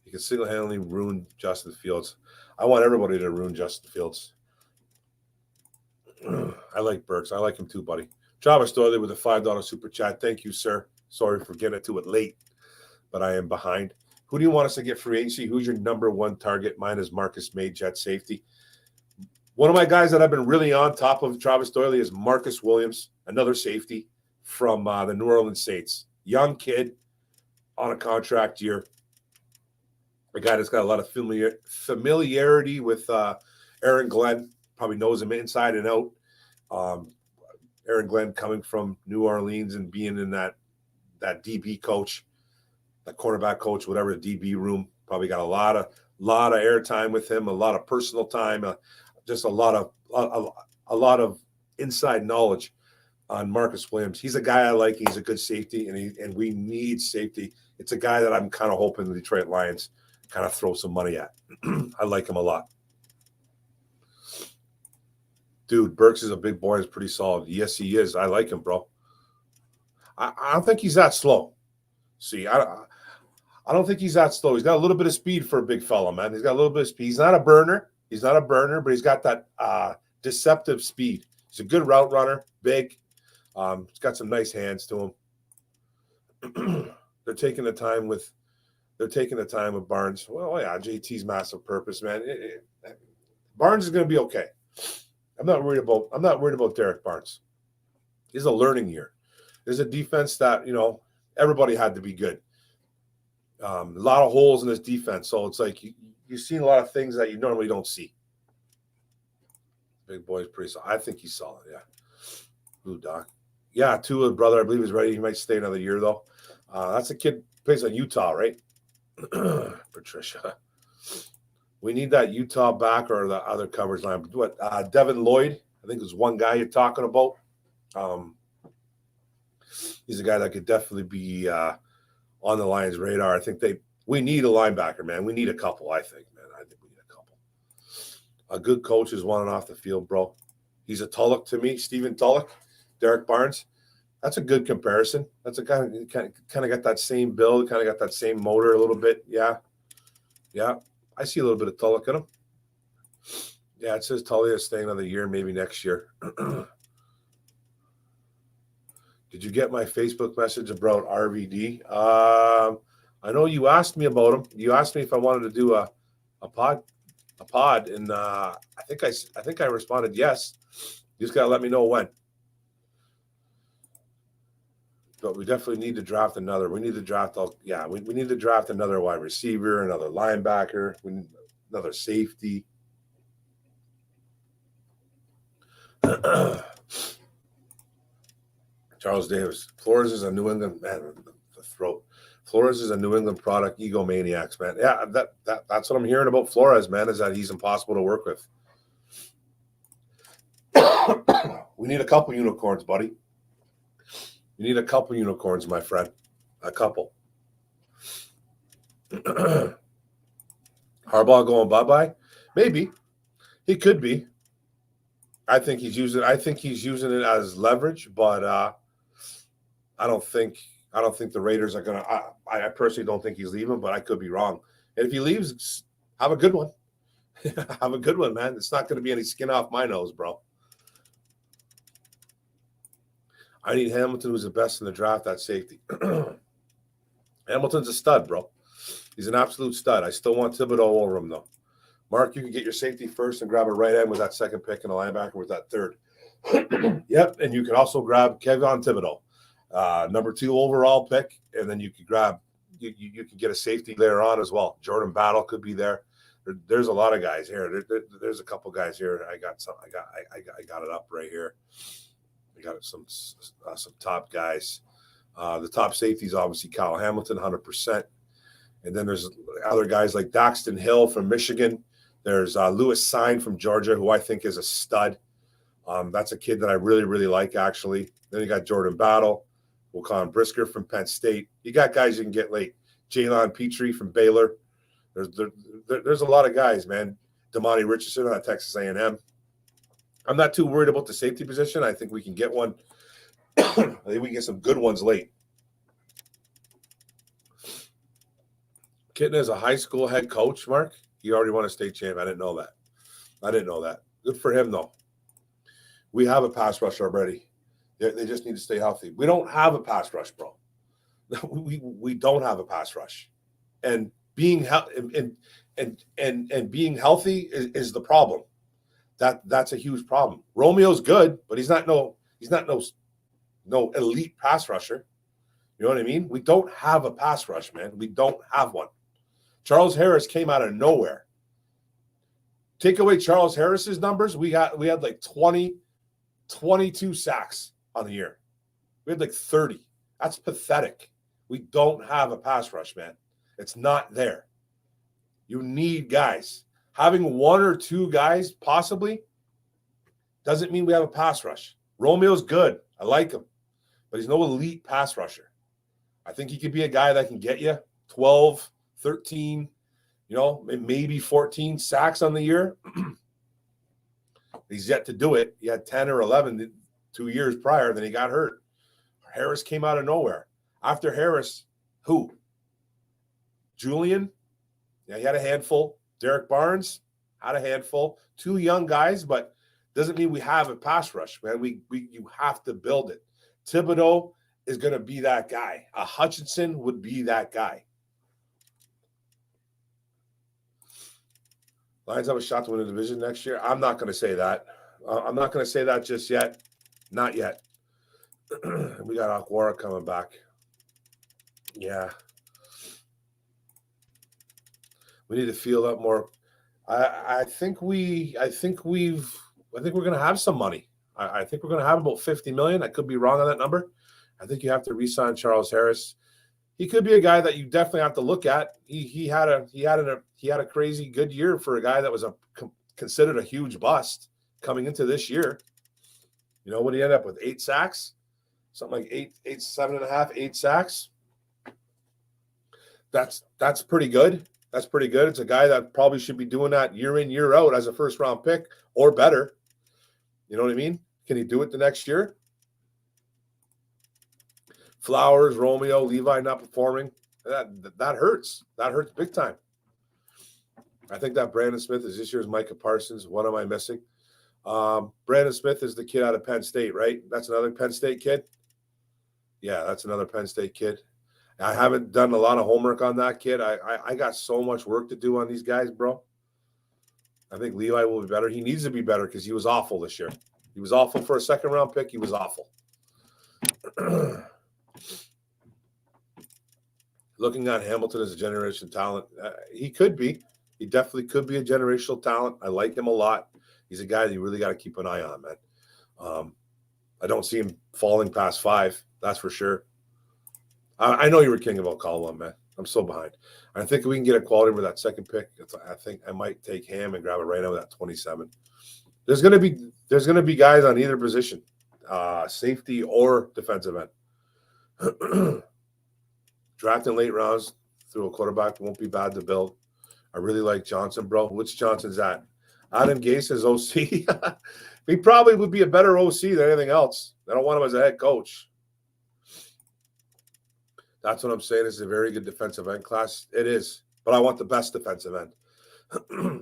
He can single-handedly ruin Justin Fields. I want everybody to ruin Justin Fields. I like Burks. I like him too, buddy. Travis Doyley with a $5 super chat. Thank you, sir. Sorry for getting to it late, but I am behind. Who do you want us to get free agency? Who's your number one target? Mine is Marcus May, Jet safety. One of my guys that I've been really on top of Travis Doyley is Marcus Williams, another safety from the New Orleans Saints. Young kid on a contract year. A guy that's got a lot of familiarity with Aaron Glenn. Probably knows him inside and out. Aaron Glenn coming from New Orleans and being in that DB coach, that cornerback coach, whatever, the DB room. Probably got a lot of airtime with him, a lot of personal time, just a lot of inside knowledge on Marcus Williams. He's a guy I like. He's a good safety, and we need safety. It's a guy that I'm kind of hoping the Detroit Lions kind of throw some money at. I like him a lot. Dude, Burks is a big boy. He's pretty solid. Yes, he is. I like him, bro. I don't think he's that slow. See, I don't think he's that slow. He's got a little bit of speed for a big fella, man. He's got a little bit of speed. He's not a burner, but he's got that deceptive speed. He's a good route runner, big. He's got some nice hands to him. They're taking the time with Barnes. Well, yeah, JT's massive purpose, man. Barnes is going to be okay. I'm not worried about Derek Barnes. It's a learning year. There's a defense that, everybody had to be good. A lot of holes in this defense. So it's like you've seen a lot of things that you normally don't see. Big boy's pretty solid. I think he's solid, yeah. Ooh, Doc. Yeah, Tua, brother, I believe he's ready. He might stay another year, though. That's a kid plays on Utah, right? Patricia. We need that Utah back or the other coverage line. What, Devin Lloyd, I think is one guy you're talking about. He's a guy that could definitely be on the Lions' radar. I think we need a linebacker, man. We need a couple, I think, man. I think we need a couple. A good coach is one off the field, bro. He's a Tulloch to me, Stephen Tulloch, Derek Barnes. That's a good comparison. That's a guy who kind of got that same build, kind of got that same motor a little bit. Yeah. I see a little bit of Tulloch in him. Yeah, it says Talia staying another year, maybe next year. Did you get my Facebook message about RVD? I know you asked me about him. You asked me if I wanted to do a pod, and I think I responded yes. You just gotta let me know when. But we definitely need to draft another. We need to draft we need to draft another wide receiver, another linebacker, we need another safety. Charles Davis. Flores is a New England man. The throat. Flores is a New England product. Egomaniacs, man. Yeah, that's what I'm hearing about Flores, man. Is that he's impossible to work with. We need a couple unicorns, buddy. You need a couple unicorns, my friend. A couple. Harbaugh going bye-bye? Maybe. He could be. I think he's using it as leverage, but I don't think the Raiders are gonna. I personally don't think he's leaving, but I could be wrong. And if he leaves, have a good one. Have a good one, man. It's not going to be any skin off my nose, bro. I need Hamilton, who's the best in the draft at safety. Hamilton's a stud, bro. He's an absolute stud. I still want Thibodeau over him, though. Mark, you can get your safety first and grab a right end with that second pick and a linebacker with that third. Yep, and you can also grab Kevin Thibodeau, number 2 overall pick, and then you can grab you can get a safety later on as well. Jordan Battle could be there. There's a lot of guys here. There's a couple guys here. I got it up right here. I got some top guys. The top safety is obviously Kyle Hamilton, 100%. And then there's other guys like Daxton Hill from Michigan. There's Lewis Sine from Georgia, who I think is a stud. That's a kid that I really, really like, actually. Then you got Jordan Battle, Waquan Brisker from Penn State. You got guys you can get late. Jalen Petrie from Baylor. There's a lot of guys, man. Damani Richardson at Texas A&M. I'm not too worried about the safety position. I think we can get one. I think we can get some good ones late. Kitten is a high school head coach, Mark. He already won a state champ. I didn't know that. Good for him, though. We have a pass rush already. They just need to stay healthy. We don't have a pass rush, bro. We don't have a pass rush, and being and being healthy is the problem. That's a huge problem. Romeo's good, but he's not no elite pass rusher. You know what I mean? We don't have a pass rush, man. We don't have one. Charles Harris came out of nowhere. Take away Charles Harris's numbers, we had like 22 sacks on the year. We had like 30. That's pathetic. We don't have a pass rush, man. It's not there. You need guys. Having 1 or 2 guys possibly doesn't mean we have a pass rush. Romeo's good. I like him. But he's no elite pass rusher. I think he could be a guy that can get you 12, 13, maybe 14 sacks on the year. He's yet to do it. He had 10 or 11 2 years prior, then he got hurt. Harris came out of nowhere. After Harris, who? Julian? Yeah, he had a handful. Derek Barnes had a handful. 2 young guys, but doesn't mean we have a pass rush, man. You have to build it. Thibodeau is going to be that guy. A Hutchinson would be that guy. Lions have a shot to win the division next year. I'm not going to say that. I'm not going to say that just yet. Not yet. We got Aquara coming back. Yeah. We need to field up more. I think we're going to have some money. I think we're going to have about $50 million. I could be wrong on that number. I think you have to re-sign Charles Harris. He could be a guy that you definitely have to look at. He had a crazy good year for a guy that was considered a huge bust coming into this year. You know what he ended up with? 8 sacks, something like 7.5, 8 sacks. That's pretty good. That's pretty good. It's a guy that probably should be doing that year in, year out as a first-round pick or better. You know what I mean? Can he do it the next year? Flowers, Romeo, Levi not performing. That hurts. That hurts big time. I think that Brandon Smith is this year's Micah Parsons. What am I missing? Brandon Smith is the kid out of Penn State, right? That's another Penn State kid. Yeah, that's another Penn State kid. I haven't done a lot of homework on that kid. I got so much work to do on these guys, bro. I think Levi will be better. He needs to be better because he was awful this year. He was awful for a second-round pick. He was awful. Looking at Hamilton as a generation talent, he could be. He definitely could be a generational talent. I like him a lot. He's a guy that you really got to keep an eye on, man. I don't see him falling past 5. That's for sure. I know you were king about Colwell, man. I'm so behind. I think we can get a quality with that second pick. I think I might take Ham and grab it right now with that 27. There's gonna be guys on either position, safety or defensive end. Drafting late rounds through a quarterback won't be bad to build. I really like Johnson, bro. Which Johnson's that? Adam Gase is OC. He probably would be a better OC than anything else. I don't want him as a head coach. That's what I'm saying. It's a very good defensive end class. It is. But I want the best defensive end.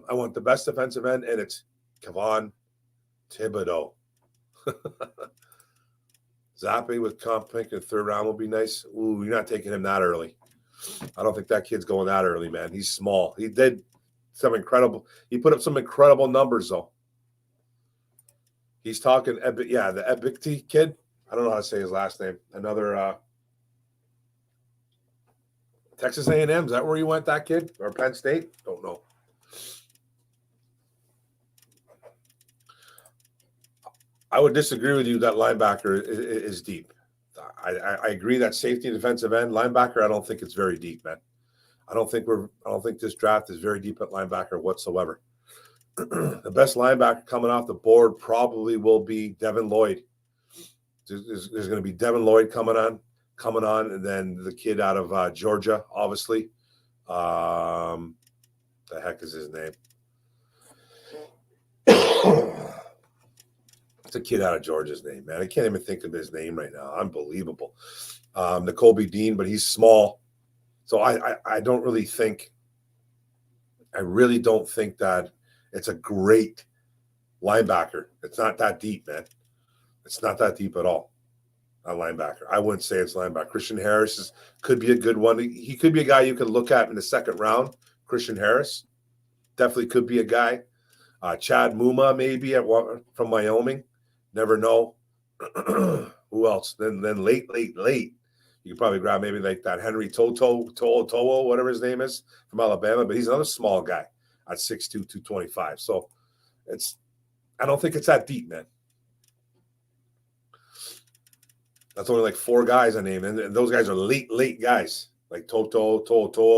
I want the best defensive end, and it's Kevon Thibodeau. Zappe with comp pick in the 3rd round will be nice. Ooh, you're not taking him that early. I don't think that kid's going that early, man. He's small. He did some incredible – he put up some incredible numbers, though. He's talking – the Ebikti kid. I don't know how to say his last name. Another Texas A&M. Is that where you went, that kid? Or Penn State? Don't know. I would disagree with you that linebacker is deep. I agree that safety and defensive end. Linebacker, I don't think it's very deep, man. I don't think this draft is very deep at linebacker whatsoever. The best linebacker coming off the board probably will be Devin Lloyd. There's going to be Devin Lloyd coming on, and then the kid out of Georgia, obviously. The heck is his name? It's a kid out of Georgia's name, man. I can't even think of his name right now. Unbelievable. N'Kobe Dean, but he's small. So I don't really think – I really don't think that it's a great linebacker. It's not that deep, man. It's not that deep at all. Not linebacker. I wouldn't say it's linebacker. Christian Harris could be a good one. He could be a guy you could look at in the 2nd round. Christian Harris definitely could be a guy. Chad Muma maybe from Wyoming. Never know. Who else? Then late. You could probably grab maybe like that Henry To'o, whatever his name is, from Alabama. But he's another small guy at 6'2", 225. So I don't think it's that deep, man. That's only like 4 guys I named, and those guys are late guys, like To'o,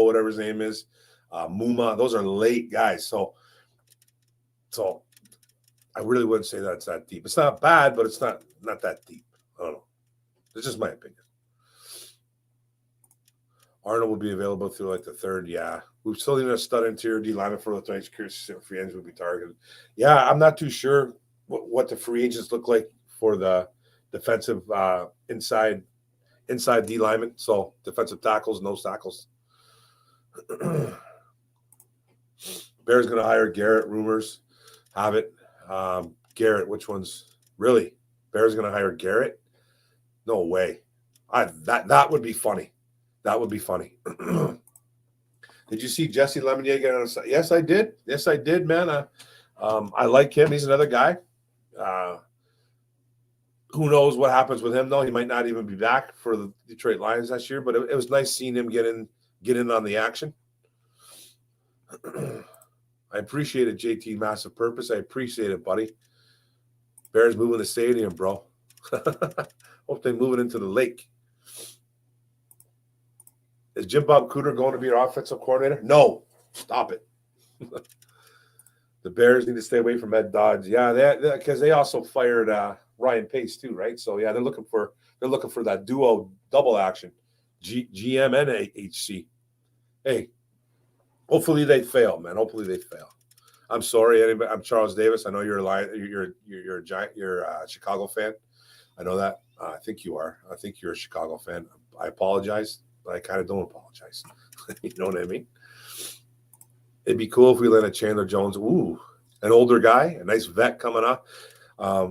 whatever his name is, Muma. Those are late guys. So I really wouldn't say that it's that deep. It's not bad, but it's not that deep. I don't know. It's just my opinion. Arnold will be available through like the 3rd. Yeah. We've still need a stud interior D lineman for the tonight's free agents will be targeted. Yeah, I'm not too sure what the free agents look like for the defensive inside D lineman. So defensive tackles, nose tackles. Bears going to hire Garrett. Rumors have it. Garrett, which one's really? Bears going to hire Garrett? No way. That would be funny. That would be funny. Did you see Jesse Lemonier get on a side? Yes, I did. Yes, I did, man. I like him. He's another guy. Who knows what happens with him, though? He might not even be back for the Detroit Lions this year, but it was nice seeing him get in on the action. I appreciate it, JT Massive Purpose. I appreciate it, buddy. Bears moving the stadium, bro. Hope they move it into the lake. Is Jim Bob Cooter going to be our offensive coordinator? No. Stop it. The Bears need to stay away from Ed Dodds. Yeah, because they also fired Ryan Pace too, right? So yeah, they're looking for that duo double action, GM and HC. Hey, hopefully they fail, man. Hopefully they fail. I'm sorry, anybody. I'm Charles Davis. I know you're a Lion. You're a Giant. You're a Chicago fan. I know that. I think you are. I think you're a Chicago fan. I apologize, but I kind of don't apologize. You know what I mean? It'd be cool if we landed Chandler Jones. Ooh, an older guy, a nice vet coming up. I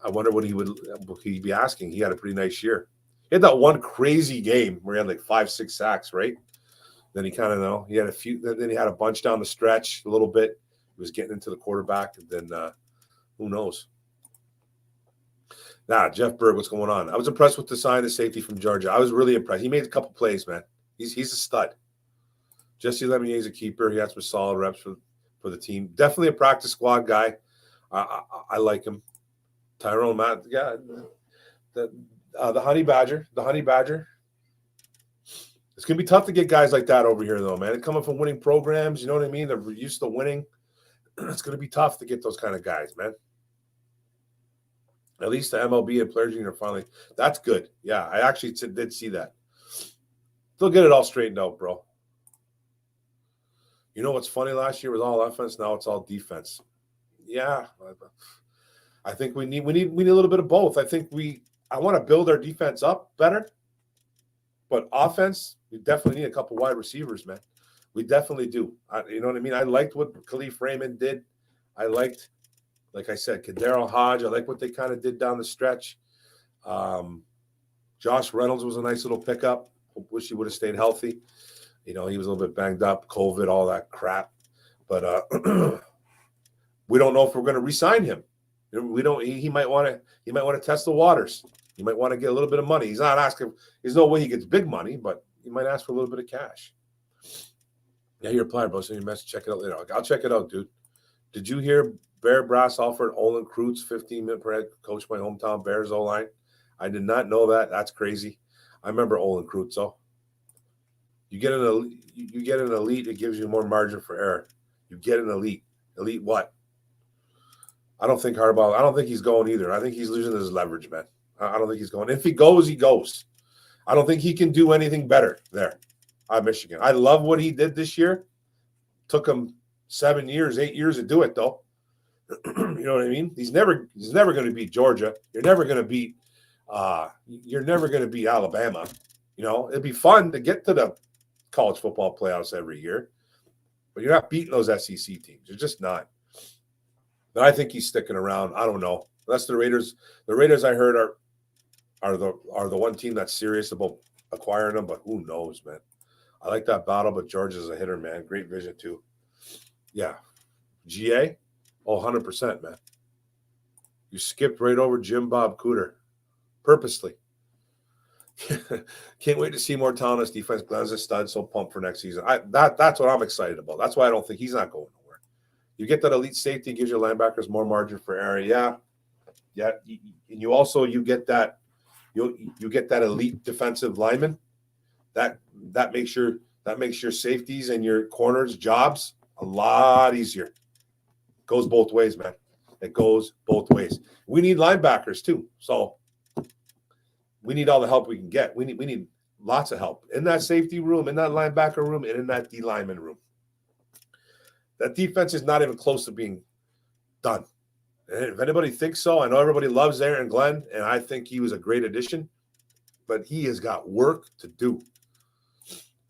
wonder what he'd be asking. He had a pretty nice year. He had that one crazy game where he had like 5-6 sacks, right? Then he kind of he had a few. Then he had a bunch down the stretch a little bit. He was getting into the quarterback, and then who knows? Jeff Berg, what's going on? I was impressed with the sign of safety from Georgia. I was really impressed. He made a couple plays, man. He's a stud. Jesse Lemier's a keeper. He had some solid reps for the team. Definitely a practice squad guy. I like him. Tyrone Matt, yeah, the Honey Badger. The Honey Badger. It's going to be tough to get guys like that over here, though, man. Coming from winning programs, you know what I mean? They're used to winning. It's going to be tough to get those kind of guys, man. At least the MLB and Players Union are finally – that's good. Yeah, I actually did see that. They'll get it all straightened out, bro. You know what's funny? Last year was all offense. Now it's all defense. Yeah, I think we need a little bit of both. I want to build our defense up better, but offense, we definitely need a couple wide receivers, man. We definitely do. You know what I mean? I liked what Khalif Raymond did. I liked, like I said, Kadero Hodge. I like what they kind of did down the stretch. Josh Reynolds was a nice little pickup. Wish he would have stayed healthy. You know, he was a little bit banged up, COVID, all that crap. But we don't know if we're going to re-sign him. We don't. He might want to test the waters. He might want to get a little bit of money. He's not asking. There's no way he gets big money, but he might ask for a little bit of cash. Yeah, you replied, bro. Send your message. Check it out later. I'll check it out, dude. Did you hear Bear Brass offered Olin Kreutz 15-minute per head coach my hometown Bears O-line? I did not know that. That's crazy. I remember Olin Kreutz, though. You get an elite, it gives you more margin for error. You get an elite. Elite what? I don't think Harbaugh. I don't think he's going either. I think he's losing his leverage, man. I don't think he's going. If he goes, he goes. I don't think he can do anything better there at Michigan. I love what he did this year. Took him 8 years to do it, though. You know what I mean? He's never going to beat Georgia. You're never going to beat Alabama. You know, it'd be fun to get to the college football playoffs every year, but you're not beating those SEC teams. You're just not. But I think he's sticking around. I don't know. Unless the Raiders I heard are the one team that's serious about acquiring them, but who knows, man. I like that battle, but Georgia's a hitter, man. Great vision too. Yeah. GA? Oh, 100%, man. You skipped right over Jim Bob Cooter. Purposely. Can't wait to see more talent on this defense. Glenn's a stud, so pumped for next season. That's what I'm excited about. That's why I don't think he's not going nowhere. You get that elite safety, gives your linebackers more margin for error. Yeah. And you get that elite defensive lineman. That makes your safeties and your corners jobs a lot easier. Goes both ways, man. It goes both ways. We need linebackers too. So we need all the help we can get. We need lots of help in that safety room, in that linebacker room, and in that D lineman room. That defense is not even close to being done. And if anybody thinks so, I know everybody loves Aaron Glenn, and I think he was a great addition, but he has got work to do.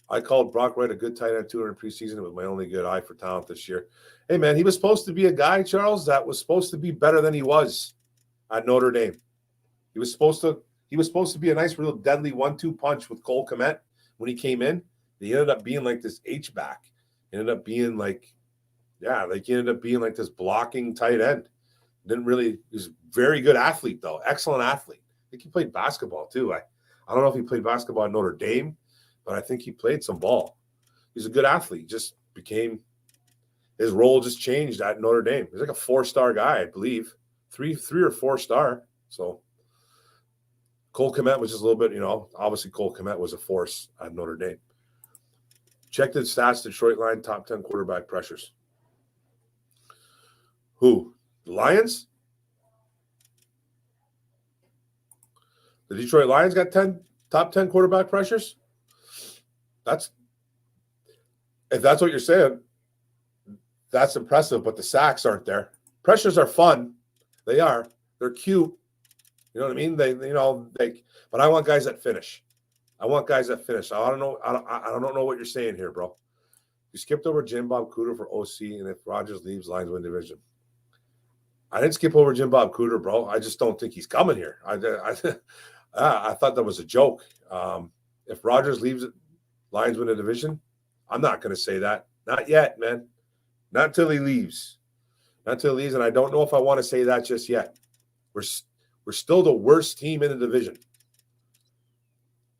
I called Brock Wright a good tight end 200 preseason. It was my only good eye for talent this year. Hey, man, he was supposed to be a guy, Charles, that was supposed to be better than he was at Notre Dame. He was supposed to be a nice, real deadly 1-2 punch with Cole Kmet when he came in. He ended up being like this H-back. He ended up being like this blocking tight end. He was a very good athlete, though. Excellent athlete. I think he played basketball, too. I don't know if he played basketball at Notre Dame, but I think he played some ball. He's a good athlete. His role just changed at Notre Dame. He's like a 4-star guy, I believe. Three or 4-star. So Cole Kmet was just a little bit, obviously Cole Kmet was a force at Notre Dame. Check the stats, Detroit line, top 10 quarterback pressures. Who? The Lions? The Detroit Lions got top 10 quarterback pressures? If that's what you're saying, that's impressive, but the sacks aren't there. Pressures are fun. They are. They're cute. You know what I mean? But I want guys that finish. I don't know what you're saying here, bro. You skipped over Jim Bob Cooter for OC, and if Rodgers leaves, Lions win division. I didn't skip over Jim Bob Cooter, bro. I just don't think he's coming here. I thought that was a joke. If Rodgers leaves, Lions win a division. I'm not going to say that. Not yet, man. Not until he leaves. Not until he leaves, and I don't know if I want to say that just yet. We're still the worst team in the division.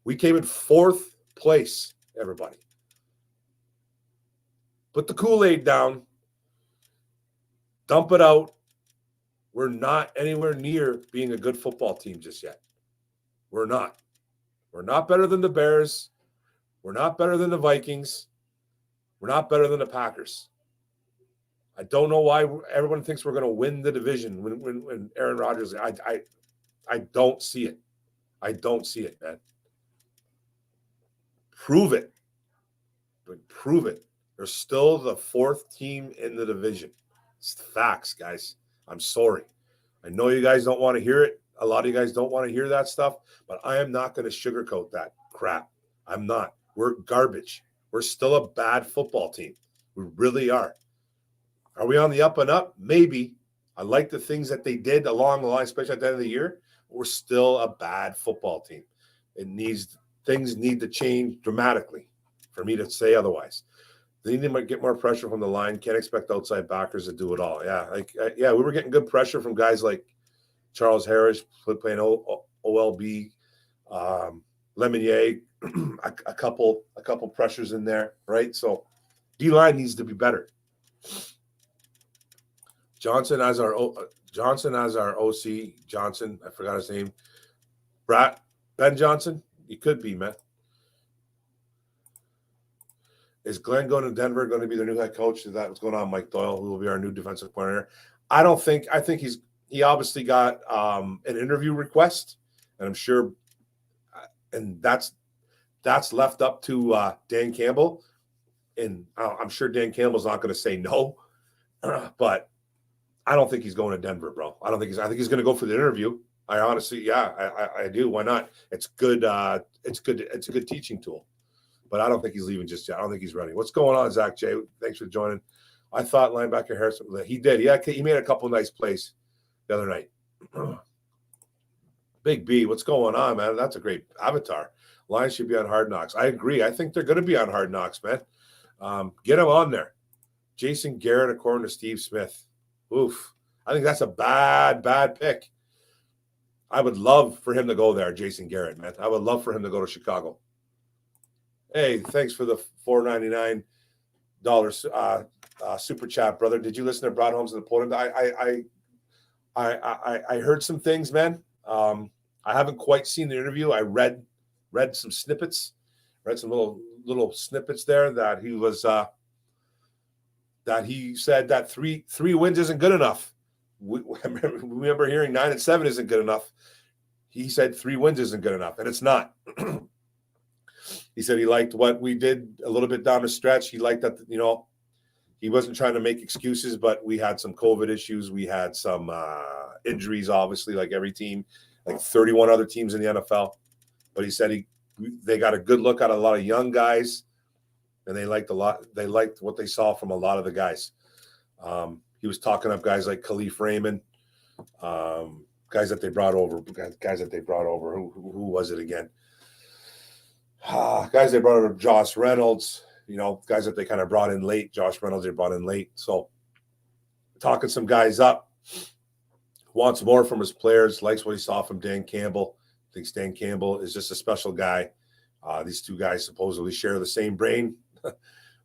We came in 4th place, everybody. Put the Kool-Aid down. Dump it out. We're not anywhere near being a good football team just yet. We're not. We're not better than the Bears. We're not better than the Vikings. We're not better than the Packers. I don't know why everyone thinks we're going to win the division when Aaron Rodgers. I don't see it. I don't see it, man. Prove it. Prove it. They're still the 4th team in the division. It's the facts, guys. I'm sorry. I know you guys don't want to hear it. A lot of you guys don't want to hear that stuff, but I am not going to sugarcoat that crap. I'm not. We're garbage. We're still a bad football team. We really are. Are we on the up and up? Maybe. I like the things that they did along the line, especially at the end of the year. We're still a bad football team. Things need to change dramatically for me to say otherwise. They need to get more pressure from the line. Can't expect outside backers to do it all. Yeah, we were getting good pressure from guys like Charles Harris playing OLB, Lemonnier, a couple pressures in there, right? So D-line needs to be better. Johnson as our OC. Johnson, I forgot his name. Ben Johnson. He could be, man. Is Glenn going to Denver going to be their new head coach? Is that what's going on? Mike Doyle, who will be our new defensive coordinator. I think he obviously got an interview request, and I'm sure, and that's left up to Dan Campbell, and I'm sure Dan Campbell's not going to say no, but I don't think he's going to Denver, bro. I think he's going to go for the interview. I honestly, I do. Why not? It's good. It's a good teaching tool. But I don't think he's leaving just yet. I don't think he's ready. What's going on, Zach J? Thanks for joining. I thought linebacker Harrison, he did. Yeah, he made a couple nice plays the other night. Big B, what's going on, man? That's a great avatar. Lions should be on Hard Knocks. I agree. I think they're going to be on Hard Knocks, man. Get them on there. Jason Garrett, according to Steve Smith. Oof. I think that's a bad pick. I would love for him to go there, Jason Garrett, man. I would love for him to go to Chicago. Hey, thanks for the $4.99 super chat, brother. Did you listen to Broad Holmes and the Podium? I heard some things, man. I haven't quite seen the interview. I read some snippets, read some little snippets there that he was that he said that three wins isn't good enough. We remember hearing 9-7 isn't good enough. He said 3 wins isn't good enough, and it's not. He said he liked what we did a little bit down the stretch. He liked that, he wasn't trying to make excuses, but we had some COVID issues. We had some injuries, obviously, like every team, like 31 other teams in the NFL. But he said they got a good look at a lot of young guys, and they liked what they saw from a lot of the guys. He was talking up guys like Khalif Raymond, guys that they brought over. Who was it again? Guys they brought over, Josh Reynolds, guys that they kind of brought in late. Josh Reynolds they brought in late. So talking some guys up, wants more from his players, likes what he saw from Dan Campbell, thinks Dan Campbell is just a special guy. These two guys supposedly share the same brain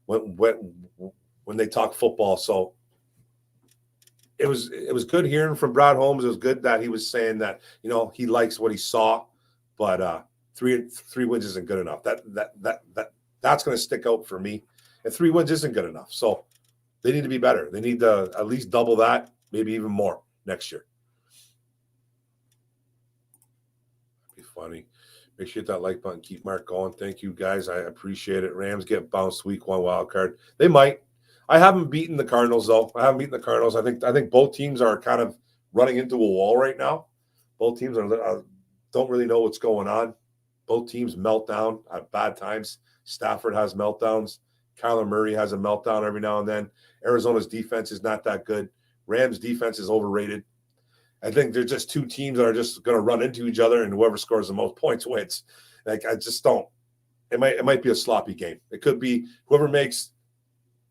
when they talk football. So it was good hearing from Brad Holmes. It was good that he was saying that, he likes what he saw, but three wins isn't good enough. That's going to stick out for me. And 3 wins isn't good enough. So they need to be better. They need to at least double that, maybe even more next year. That'd be funny. Make sure you hit that like button. Keep Mark going. Thank you, guys. I appreciate it. Rams get bounced week 1 wild card. They might. I haven't beaten the Cardinals, though. I think both teams are kind of running into a wall right now. Both teams don't really know what's going on. Both teams melt down at bad times. Stafford has meltdowns. Kyler Murray has a meltdown every now and then. Arizona's defense is not that good. Rams' defense is overrated. I think they're just two teams that are just going to run into each other, and whoever scores the most points wins. Like, I just don't. It might be a sloppy game. It could be whoever makes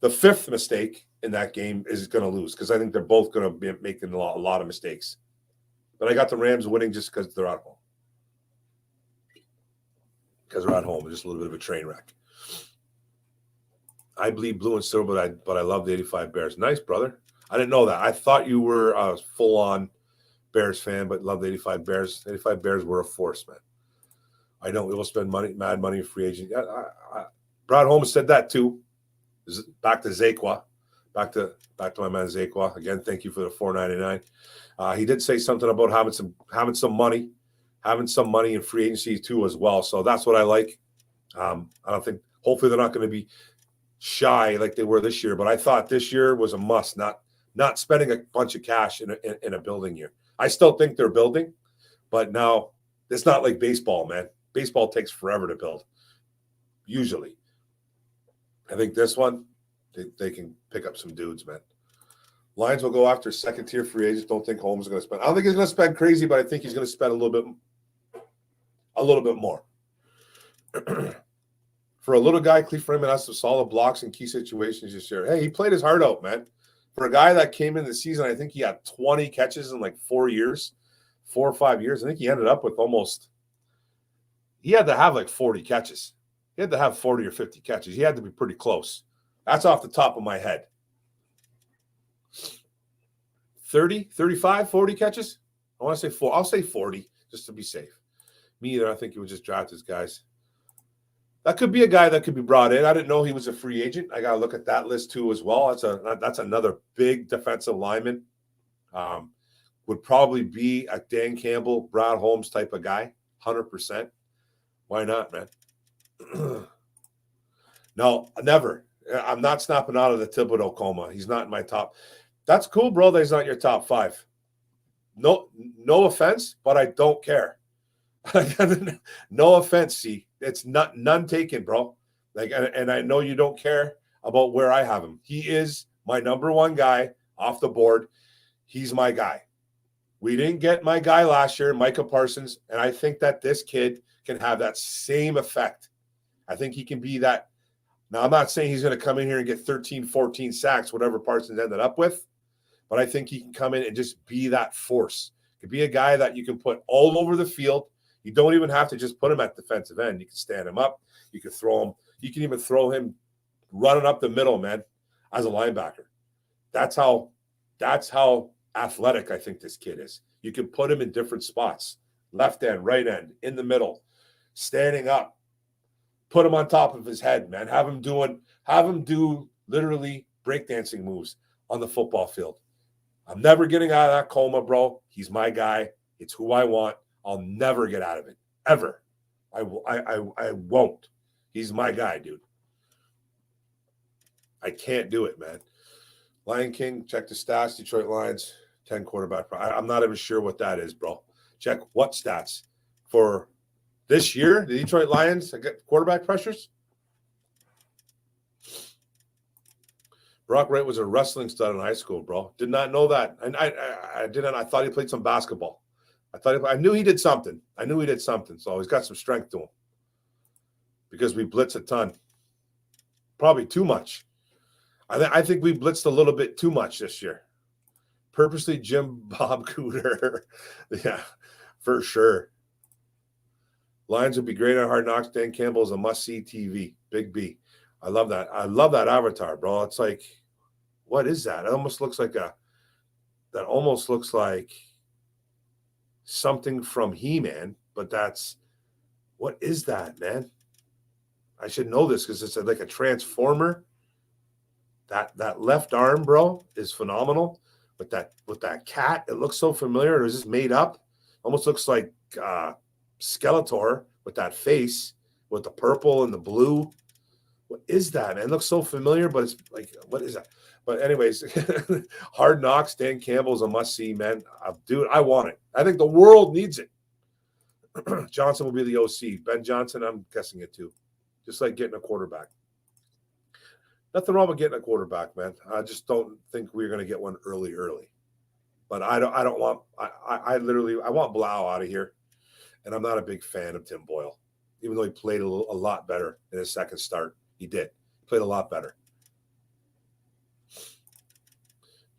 the fifth mistake in that game is going to lose, because I think they're both going to be making a lot of mistakes. But I got the Rams winning just because they're at home. Because they're at home. It's just a little bit of a train wreck. I bleed blue and silver, but I love the 85 Bears. Nice, brother. I didn't know that. I thought you were a full-on Bears fan, but love the 85 Bears. 85 Bears were a force, man. I know we will spend mad money in free agent. Brad Holmes said that too. Back to Zakwa. Back to my man Zakwa. Again, thank you for the $4.99. He did say something about having some money in free agency too as well. So that's what I like. I don't think. Hopefully they're not going to be shy like they were this year. But I thought this year was a must. Not spending a bunch of cash in a building year. I still think they're building, but now it's not like baseball, man. Baseball takes forever to build. Usually, I think this one they can pick up some dudes, man. Lions will go after second-tier free agents. Don't think Holmes is going to spend. I don't think he's going to spend crazy, but I think he's going to spend a little bit more. For a little guy, Cleve Freeman has some solid blocks in key situations this year. Hey, he played his heart out, man. For a guy that came in the season, I think he had 20 catches in like 4 or 5 years. I think he ended up with he had to have like 40 catches. He had to have 40 or 50 catches. He had to be pretty close. That's off the top of my head. 30, 35, 40 catches? I want to say 4. I'll say 40 just to be safe. Me either. I think he would just draft his guys. That could be a guy that could be brought in. I didn't know he was a free agent. I got to look at that list too as well. That's another big defensive lineman. Would probably be a Dan Campbell, Brad Holmes type of guy, 100%. Why not, man? No, never. I'm not snapping out of the Thibodeau coma. He's not in my top. That's cool, bro, that he's not your top 5. No offense, but I don't care. No offense, see. It's none taken, bro. Like, and I know you don't care about where I have him. He is my number one guy off the board. He's my guy. We didn't get my guy last year, Micah Parsons, and I think that this kid can have that same effect. I think he can be that. Now, I'm not saying he's going to come in here and get 13, 14 sacks, whatever Parsons ended up with, but I think he can come in and just be that force. He could be a guy that you can put all over the field. You don't even have to just put him at defensive end. You can stand him up. You can throw him. You can even throw him running up the middle, man, as a linebacker. That's how athletic I think this kid is. You can put him in different spots. Left end, right end, in the middle, standing up. Put him on top of his head, man. Have him do literally breakdancing moves on the football field. I'm never getting out of that coma, bro. He's my guy. It's who I want. I'll never get out of it, ever. I won't. He's my guy, dude. I can't do it, man. Lion King, check the stats. Detroit Lions, 10 quarterback. I'm not even sure what that is, bro. Check what stats for this year. The Detroit Lions get quarterback pressures. Brock Wright was a wrestling stud in high school, bro. Did not know that. And I didn't. I thought he played some basketball. I knew he did something. So he's got some strength to him. Because we blitz a ton. Probably too much. I think we blitzed a little bit too much this year. Purposely Jim Bob Cooter. Yeah, for sure. Lions would be great on Hard Knocks. Dan Campbell is a must-see TV. Big B. I love that. I love that avatar, bro. It's like, what is that? It almost looks like something from He-Man, but what is that, man? I should know this because it's like a transformer. That left arm, bro, is phenomenal. With that cat, it looks so familiar. Or is this made up? Almost looks like Skeletor with that face, with the purple and the blue. What is that, man? It looks so familiar, but it's like, what is that? But anyways, Hard Knocks, Dan Campbell's a must-see, man. Dude, I want it. I think the world needs it. Johnson will be the OC. Ben Johnson, I'm guessing it too. Just like getting a quarterback. Nothing wrong with getting a quarterback, man. I just don't think we're going to get one early. But I don't want. I want Blau out of here, and I'm not a big fan of Tim Boyle, even though he played a lot better in his second start. He did. Played a lot better.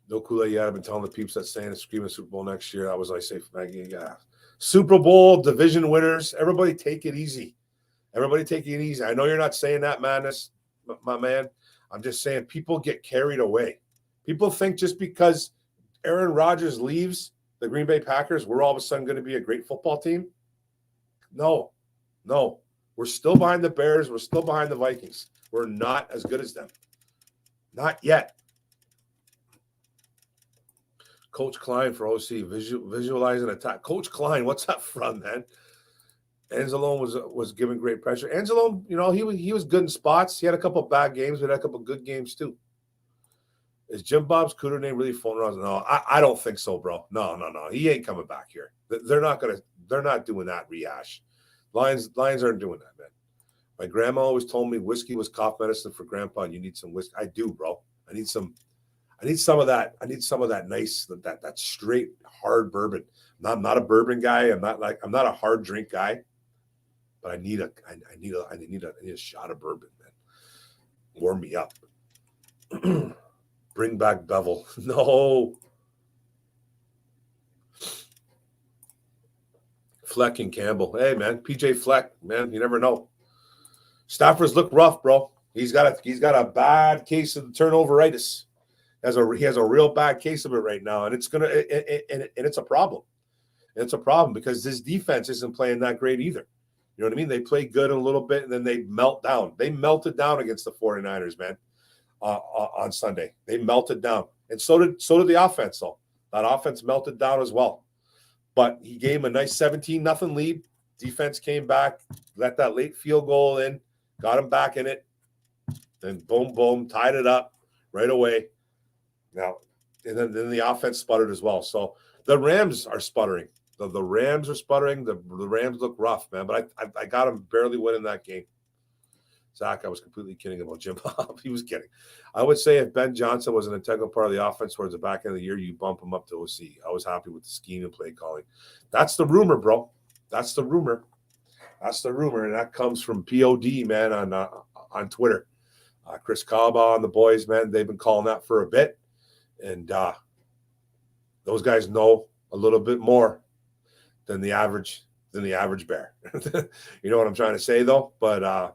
No Kool-Aid yet. I've been telling the peeps that saying screaming Super Bowl next year. That was I say, yeah. Super Bowl division winners. Everybody take it easy. Everybody take it easy. I know you're not saying that, Madness, my man. I'm just saying people get carried away. People think just because Aaron Rodgers leaves the Green Bay Packers, we're all of a sudden going to be a great football team. No. We're still behind the Bears. We're still behind the Vikings. We're not as good as them. Not yet. Coach Klein for OC, visualizing attack. Coach Klein, what's that from, man? Anzalone was giving great pressure. Anzalone, he was good in spots. He had a couple of bad games, but had a couple of good games too. Is Jim Bob's cooter name really floating around? No, I don't think so, bro. No. He ain't coming back here. They're not doing that rehash. Lions aren't doing that, man. My grandma always told me whiskey was cough medicine for grandpa, and you need some whiskey. I do, bro. I need some of that. I need some of that nice, that straight hard bourbon. I'm not a bourbon guy. I'm not a hard drink guy, but I need a shot of bourbon, man. Warm me up. Bring back Bevel. No. Fleck and Campbell. Hey, man, PJ Fleck, man, you never know. Stafford's look rough, bro. He's got a bad case of the turnoveritis. He has a real bad case of it right now, and it's a problem. It's a problem because this defense isn't playing that great either. You know what I mean? They play good a little bit, and then they melt down. They melted down against the 49ers, man, on Sunday. They melted down, and so did the offense, though. That offense melted down as well. But he gave him a nice 17-0 lead. Defense came back, let that late field goal in, got him back in it, then boom, tied it up right away. Now, and then the offense sputtered as well. So the Rams are sputtering. The Rams are sputtering. The Rams look rough, man. But I got them barely winning that game. Zach, I was completely kidding about Jim Bob. He was kidding. I would say if Ben Johnson was an integral part of the offense towards the back end of the year, you bump him up to OC. I was happy with the scheme and play calling. That's the rumor, bro. That's the rumor. And that comes from POD, man, on Twitter. Chris Kaba and the boys, man, they've been calling that for a bit. And those guys know a little bit more than the average bear. You know what I'm trying to say, though? But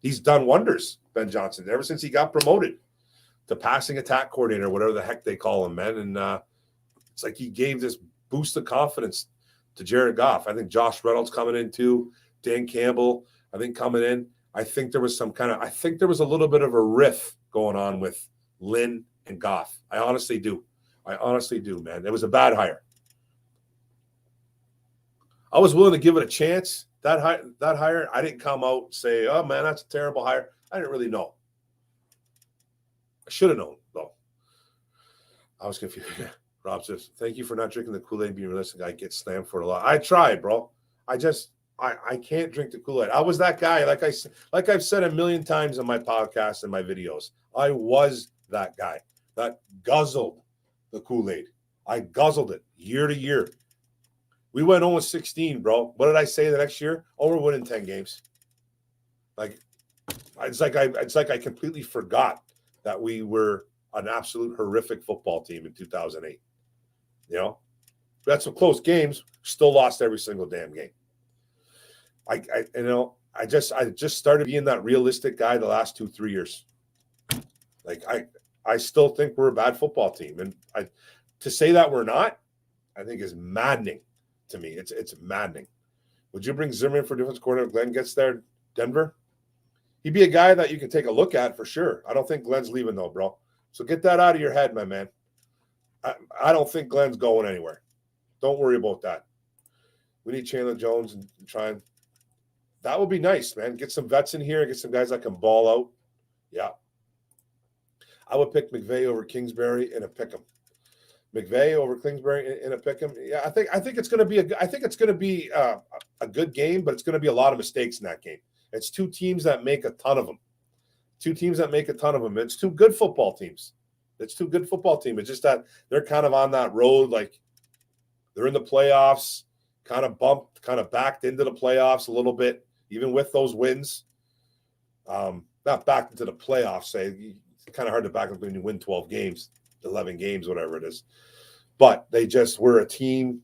he's done wonders, Ben Johnson, ever since he got promoted to passing attack coordinator, whatever the heck they call him, man. And it's like he gave this boost of confidence to Jared Goff. I think Josh Reynolds coming in too, Dan Campbell, I think coming in. I think there was a little bit of a riff going on with Lynn and Goff. I honestly do, man. It was a bad hire. I was willing to give it a chance. That hire, I didn't come out and say, oh, man, that's a terrible hire. I didn't really know. I should have known, though. I was confused. Rob says, thank you for not drinking the Kool-Aid, being realistic. I get slammed for it a lot. I tried, bro. I can't drink the Kool-Aid. I was that guy, like I've said a million times in my podcast and my videos. I was that guy that guzzled the Kool-Aid. I guzzled it year to year. We went 0-16, bro. What did I say the next year? Oh, we're winning 10 games. It's like I completely forgot that we were an absolute horrific football team in 2008. You know, we had some close games. Still lost every single damn game. I just started being that realistic guy the last 2-3 years. I still think we're a bad football team, and to say that we're not, I think is maddening. To me, it's maddening. Would you bring Zimmerman for defense coordinator if Glenn gets there, Denver? He'd be a guy that you can take a look at for sure. I don't think Glenn's leaving though, bro. So get that out of your head, my man. I don't think Glenn's going anywhere. Don't worry about that. We need Chandler Jones and try and – that would be nice, man. Get some vets in here. Get some guys that can ball out. Yeah. I would pick McVay over Kingsbury in a pick 'em. McVay over Kingsbury in a pick 'em. Yeah, I think it's going to be a good game, but it's going to be a lot of mistakes in that game. It's two teams that make a ton of them. two teams that make a ton of them. It's two good football teams. It's two good football teams. It's just that they're kind of on that road, like they're in the playoffs, kind of backed into the playoffs a little bit, even with those wins. Not backed into the playoffs, say. It's kind of hard to back up when you win 12 games, 11 games, whatever it is. But they just were a team,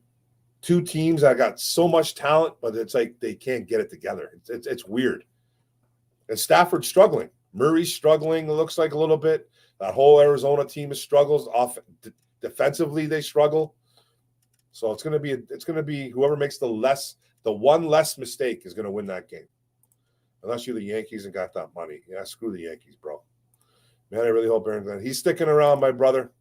two teams that got so much talent, but it's like they can't get it together. It's weird. And Stafford's struggling. Murray's struggling, it looks like a little bit. That whole Arizona team struggles. Defensively, they struggle. So it's going to be whoever makes the one less mistake is going to win that game. Unless you're the Yankees and got that money. Yeah, screw the Yankees, bro. Man, I really hope Aaron Glenn. He's sticking around, my brother.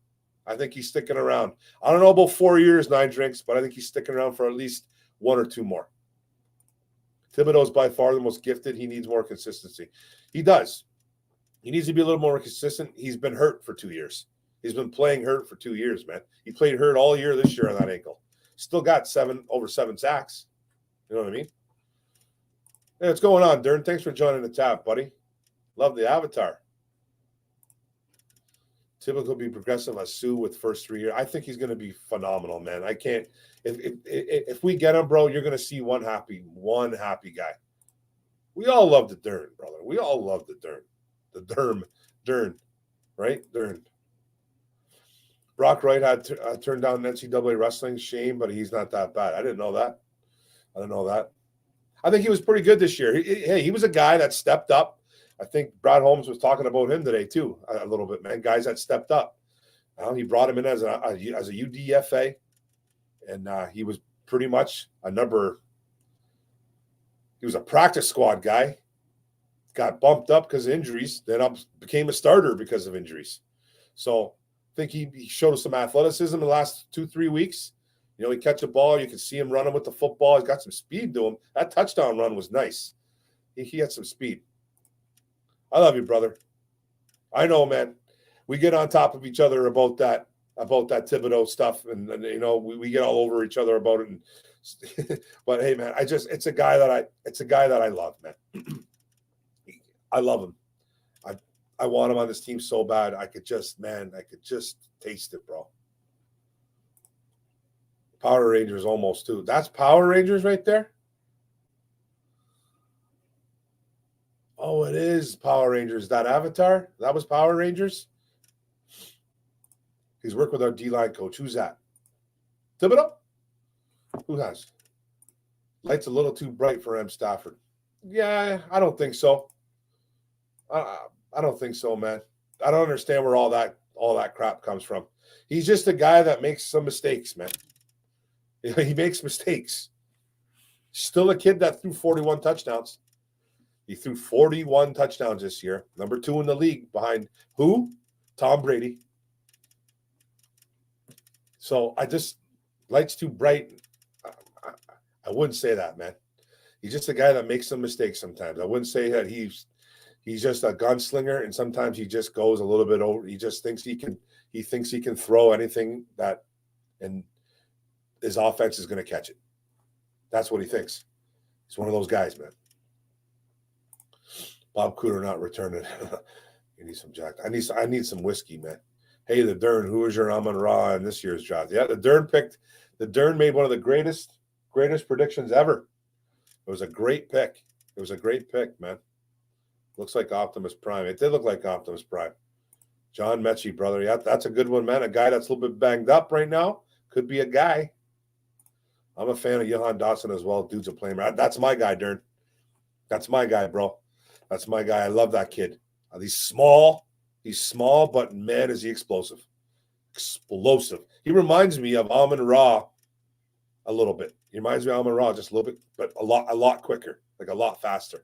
I think he's sticking around. I don't know about 4 years, 9 drinks, but I think he's sticking around for at least 1 or 2 more. Thibodeau is by far the most gifted. He needs more consistency. He does. He needs to be a little more consistent. He's been hurt for 2 years. He's been playing hurt for 2 years, man. He played hurt all year this year on that ankle. Still got over 7 sacks. You know what I mean? Hey, what's going on, Dern? Thanks for joining the tab, buddy. Love the avatar. Typically be progressive as Sue with first 3 years. I think he's going to be phenomenal, man. I can't. If we get him, bro, you're going to see one happy guy. We all love the Dern, brother. We all love the Dern. The Dern, right? Dern. Brock Wright had turned down NCAA wrestling. Shame, but he's not that bad. I didn't know that. I think he was pretty good this year. He was a guy that stepped up. I think Brad Holmes was talking about him today too, a little bit, man. Guys that stepped up. He brought him in as a UDFA, and he was pretty much a number. He was a practice squad guy. Got bumped up because of injuries. Then became a starter because of injuries. So I think he showed us some athleticism in the last 2-3 weeks. You know, he catch a ball. You can see him running with the football. He's got some speed to him. That touchdown run was nice. He had some speed. I love you, brother. I know, man. We get on top of each other about that Thibodeau stuff, and you know, we get all over each other about it. And, but hey, man, it's a guy that I love, man. I love him. I want him on this team so bad. I could just taste it, bro. Power Rangers almost too. That's Power Rangers right there. Oh, it is Power Rangers. That avatar? That was Power Rangers? He's worked with our D-line coach. Who's that? Thibodeau? Who has? Light's a little too bright for M. Stafford. Yeah, I don't think so. I don't think so, man. I don't understand where all that crap comes from. He's just a guy that makes some mistakes, man. He makes mistakes. Still a kid that threw 41 touchdowns. He threw 41 touchdowns this year. Number 2 in the league behind who? Tom Brady. So light's too bright. I wouldn't say that, man. He's just a guy that makes some mistakes sometimes. I wouldn't say that he's just a gunslinger, and sometimes he just goes a little bit over. He just thinks he can throw anything that, and his offense is going to catch it. That's what he thinks. He's one of those guys, man. Bob Cooter not returning. You need some Jack. I need some whiskey, man. Hey, the Dern, who is your Amon-Ra in this year's draft? Yeah, the Dern made one of the greatest predictions ever. It was a great pick. It was a great pick, man. Looks like Optimus Prime. It did look like Optimus Prime. John Mechie, brother. Yeah, that's a good one, man. A guy that's a little bit banged up right now. Could be a guy. I'm a fan of Johan Dotson as well. Dude's a playmaker. That's my guy, Dern. That's my guy, bro. That's my guy. I love that kid. He's small, but man, is he explosive. Explosive. He reminds me of Amon-Ra a little bit. He reminds me of Amon-Ra just a little bit, but a lot quicker, like a lot faster.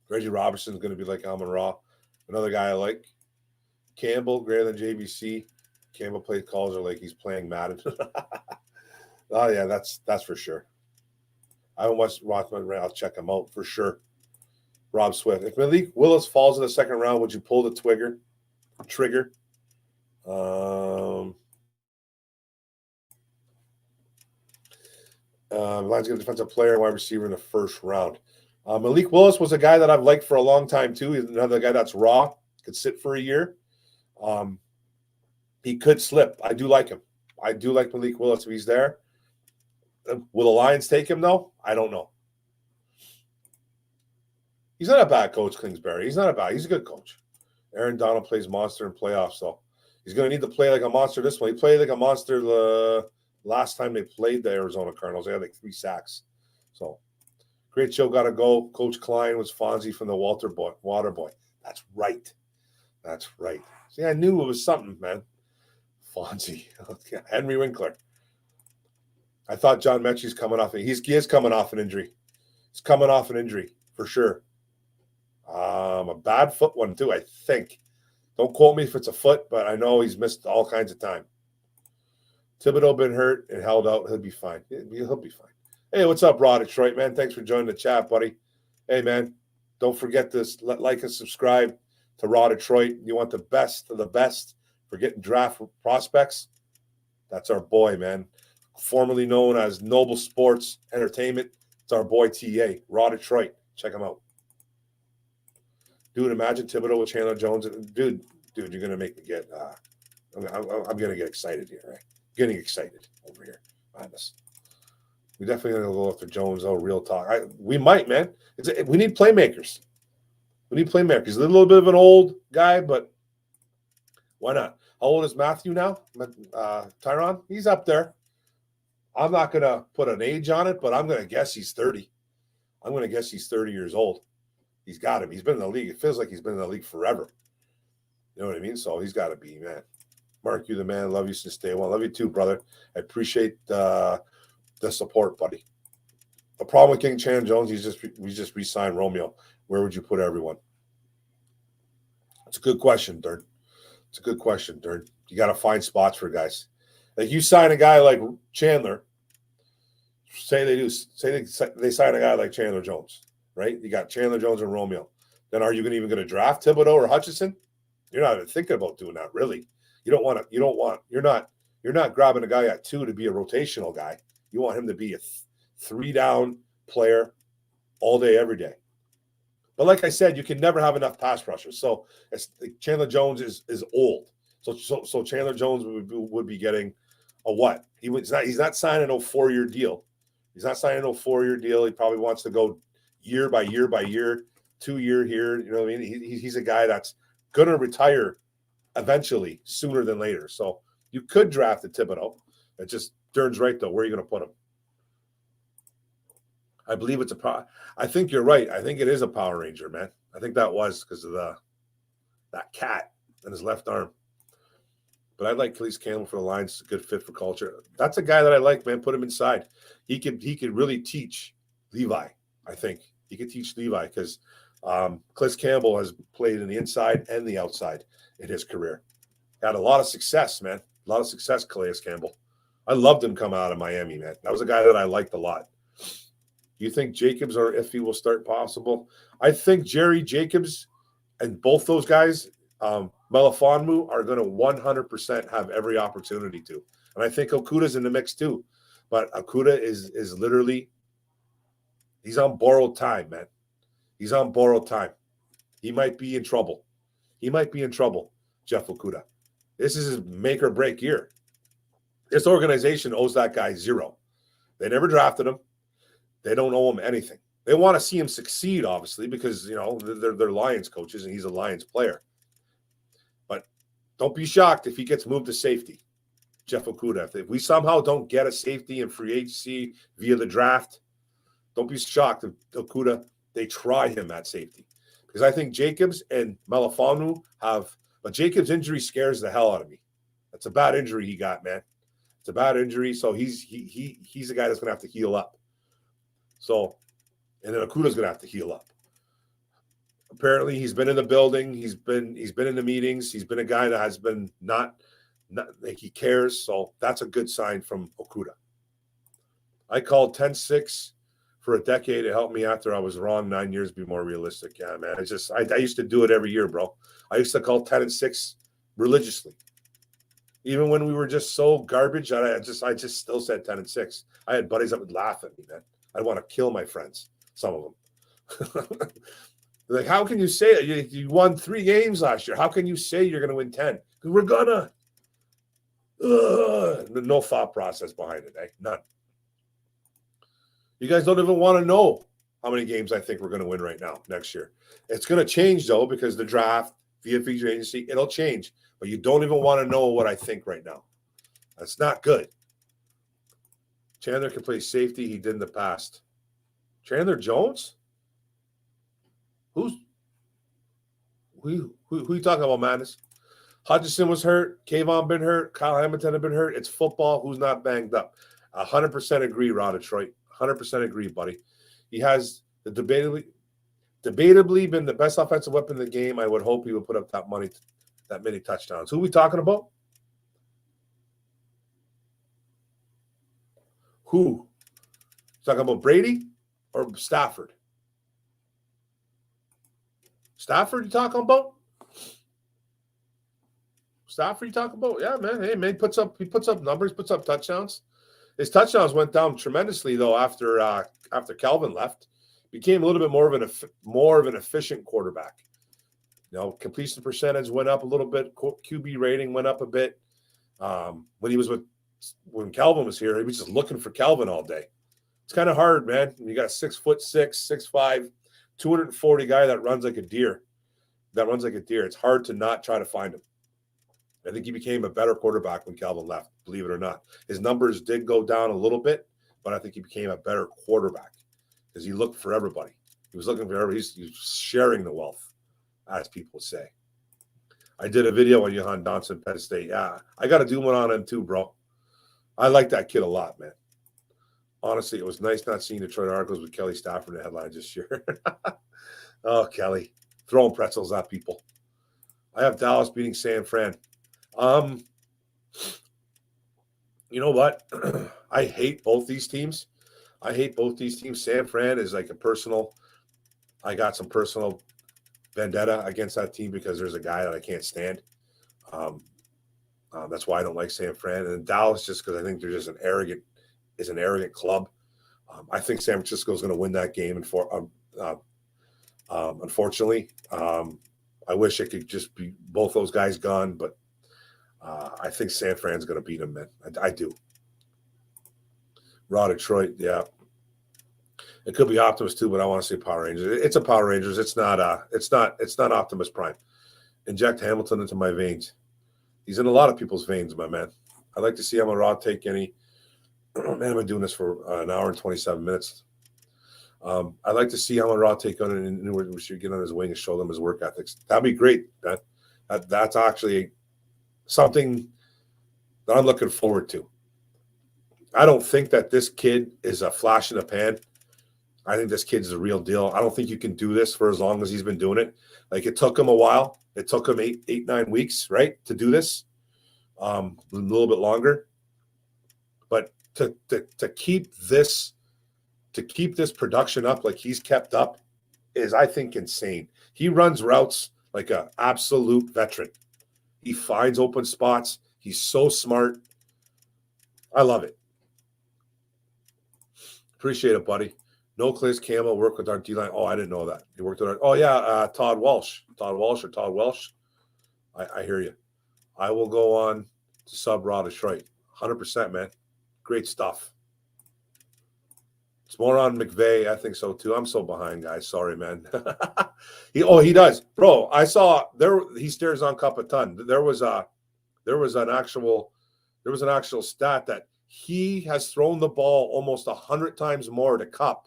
Reggie Robertson's going to be like Amon-Ra. Another guy I like. Campbell, greater than JVC. Campbell plays calls are like he's playing Madden. Oh, yeah, that's for sure. I haven't watched Rothman. I'll check him out for sure. Rob Swift. If Malik Willis falls in the second round, would you pull the trigger? Lions get a defensive player, wide receiver in the first round. Malik Willis was a guy that I've liked for a long time too. He's another guy that's raw, could sit for a year. He could slip. I do like him. I do like Malik Willis if he's there. Will the Lions take him, though? I don't know. He's not a bad coach, Kingsbury. He's a good coach. Aaron Donald plays monster in playoffs, so he's going to need to play like a monster this one. He played like a monster the last time they played the Arizona Cardinals. They had like 3 sacks. So, great show, got to go. Coach Klein was Fonzie from the Water Boy. That's right. See, I knew it was something, man. Fonzie. Henry Winkler. I thought John Mechie's coming off. He is coming off an injury. He's coming off an injury for sure. A bad foot one too, I think. Don't quote me if it's a foot, but I know he's missed all kinds of time. Thibodeau been hurt and held out. He'll be fine. He'll be fine. Hey, what's up, Raw Detroit, man? Thanks for joining the chat, buddy. Hey, man, don't forget to like and subscribe to Raw Detroit. You want the best of the best for getting draft prospects? That's our boy, man. Formerly known as Noble Sports Entertainment. It's our boy TA, Raw Detroit. Check him out. Dude, imagine Thibodeau with Chandler Jones. Dude, you're going to make me get I'm going to get excited here, right? Getting excited over here. Honest. We definitely going to go after Jones. Oh, real talk. We might, man. We need playmakers. He's a little bit of an old guy, but why not? How old is Matthew now? Tyron? He's up there. I'm not going to put an age on it, but I'm going to guess he's 30. I'm going to guess he's 30 years old. He's got to be. He's been in the league. It feels like he's been in the league forever. You know what I mean? So he's got to be, man. Mark, you the man. Love you since day one. Love you too, brother. I appreciate the support, buddy. The problem with King Chan Jones, we just re-signed Romeo. Where would you put everyone? It's a good question, Dern. You got to find spots for guys. Like you sign a guy like Chandler. Say they sign a guy like Chandler Jones, right? You got Chandler Jones and Romeo. Then are you even going to draft Thibodeau or Hutchinson? You're not even thinking about doing that, really. You're not grabbing a guy at 2 to be a rotational guy. You want him to be a 3-down player all day, every day. But like I said, you can never have enough pass rushers. So Chandler Jones is old. So Chandler Jones would be getting a what? He's not signing a 4-year deal. He's not signing a 4-year deal. He probably wants to go year by year by year, 2-year here. You know what I mean? He's a guy that's going to retire eventually, sooner than later. So you could draft a Thibodeau. It just Dern's right, though. Where are you going to put him? I believe it's I think you're right. I think it is a Power Ranger, man. I think that was because of that cat and his left arm. But I like Khalees Campbell for the Lions. It's a good fit for culture. That's a guy that I like, man. Put him inside. He could really teach Levi. I think he could teach Levi because Khalees Campbell has played in the inside and the outside in his career. Had a lot of success, man. A lot of success, Khalees Campbell. I loved him coming out of Miami, man. That was a guy that I liked a lot. Do you think Jacobs or Iffy will start possible? I think Jerry Jacobs and both those guys, Melifonwu, are going to 100% have every opportunity to. And I think Okuda's in the mix too. But Okuda is literally, he's on borrowed time, man. He's on borrowed time. He might be in trouble. Jeff Okuda. This is his make or break year. This organization owes that guy 0. They never drafted him. They don't owe him anything. They want to see him succeed, obviously, because, you know, they're Lions coaches and he's a Lions player. But don't be shocked if he gets moved to safety, Jeff Okuda. If we somehow don't get a safety in free agency via the draft, don't be shocked if Okuda, they try him at safety. Because I think Jacobs and Melifonwu but Jacobs' injury scares the hell out of me. That's a bad injury he got, man. It's a bad injury, so he's a guy that's going to have to heal up. So, and then Okuda's going to have to heal up. Apparently, he's been in the building. He's been in the meetings. He's been a guy that has been not like he cares. So that's a good sign from Okuda. I called 10-6 for a decade. It helped me after I was wrong. 9 years, be more realistic. Yeah, man. I used to do it every year, bro. I used to call 10-6 religiously. Even when we were just so garbage, I just still said 10-6. I had buddies that would laugh at me, man. I'd want to kill my friends, some of them. Like, how can you say it? You won 3 games last year. How can you say you're going to win 10? Because we're gonna. No thought process behind it, eh? None. You guys don't even want to know how many games I think we're going to win right now next year. It's going to change, though, because the draft, via free agency, it'll change. But you don't even want to know what I think right now. That's not good. Chandler can play safety. He did in the past. Chandler Jones? Who you talking about, Madness? Hutchinson was hurt. Kayvon been hurt. Kyle Hamilton have been hurt. It's football. Who's not banged up? 100% agree, Rod Detroit. 100% agree, buddy. He has the debatably been the best offensive weapon in the game. I would hope he would put up that many touchdowns. Who are we talking about? Who? Talking about Brady or Stafford? Stafford you talking about? Stafford you talking about? Yeah, man. Hey, man, he puts up numbers, puts up touchdowns. His touchdowns went down tremendously though after Calvin left. Became a little bit more of an efficient quarterback. You know, completion percentage went up a little bit. QB rating went up a bit. When Calvin was here, he was just looking for Calvin all day. It's kind of hard, man. You got a 6'6", 6'5", 240 guy that runs like a deer. It's hard to not try to find him. I think he became a better quarterback when Calvin left, believe it or not. His numbers did go down a little bit, but I think he became a better quarterback because he looked for everybody. He was looking for everybody. He was sharing the wealth, as people say. I did a video on Johan Dotson, Penn State. Yeah, I got to do one on him too, bro. I like that kid a lot, man. Honestly, it was nice not seeing Detroit articles with Kelly Stafford in the headlines this year. Oh, Kelly, throwing pretzels at people. I have Dallas beating San Fran. You know what? I hate both these teams. San Fran is like I got some personal vendetta against that team because there's a guy that I can't stand. That's why I don't like San Fran. And Dallas just because I think they're just an arrogant club. I think San Francisco is going to win that game. Unfortunately, I wish it could just be both those guys gone, but I think San Fran's going to beat them, man. I do. Raw Detroit, yeah. It could be Optimus too, but I want to say Power Rangers. It's a Power Rangers. It's not Optimus Prime. Inject Hamilton into my veins. He's in a lot of people's veins, my man. I'd like to see him on Raw take any. Man, I've been doing this for an hour and 27 minutes. I'd like to see him on Raw take on it, and we should get on his wing and show them his work ethics. That'd be great, man. That's actually something that I'm looking forward to. I don't think that this kid is a flash in the pan. I think this kid's a real deal. I don't think you can do this for as long as he's been doing it. Like, it took him a while. It took him 9 weeks, right, to do this. A little bit longer. But to keep this production up like he's kept up is, I think, insane. He runs routes like an absolute veteran. He finds open spots. He's so smart. I love it. Appreciate it, buddy. No Clis Camel worked with our D-line. Oh, I didn't know that. He worked with our – oh, yeah, Todd Welsh. Todd Welsh. I hear you. I will go on to sub Raw Detroit. 100%, man. Great stuff. It's more on McVay. I think so, too. I'm so behind, guys. Sorry, man. He does. Bro, I saw – he stares on Cup a ton. There was an actual stat that he has thrown the ball almost 100 times more to Cup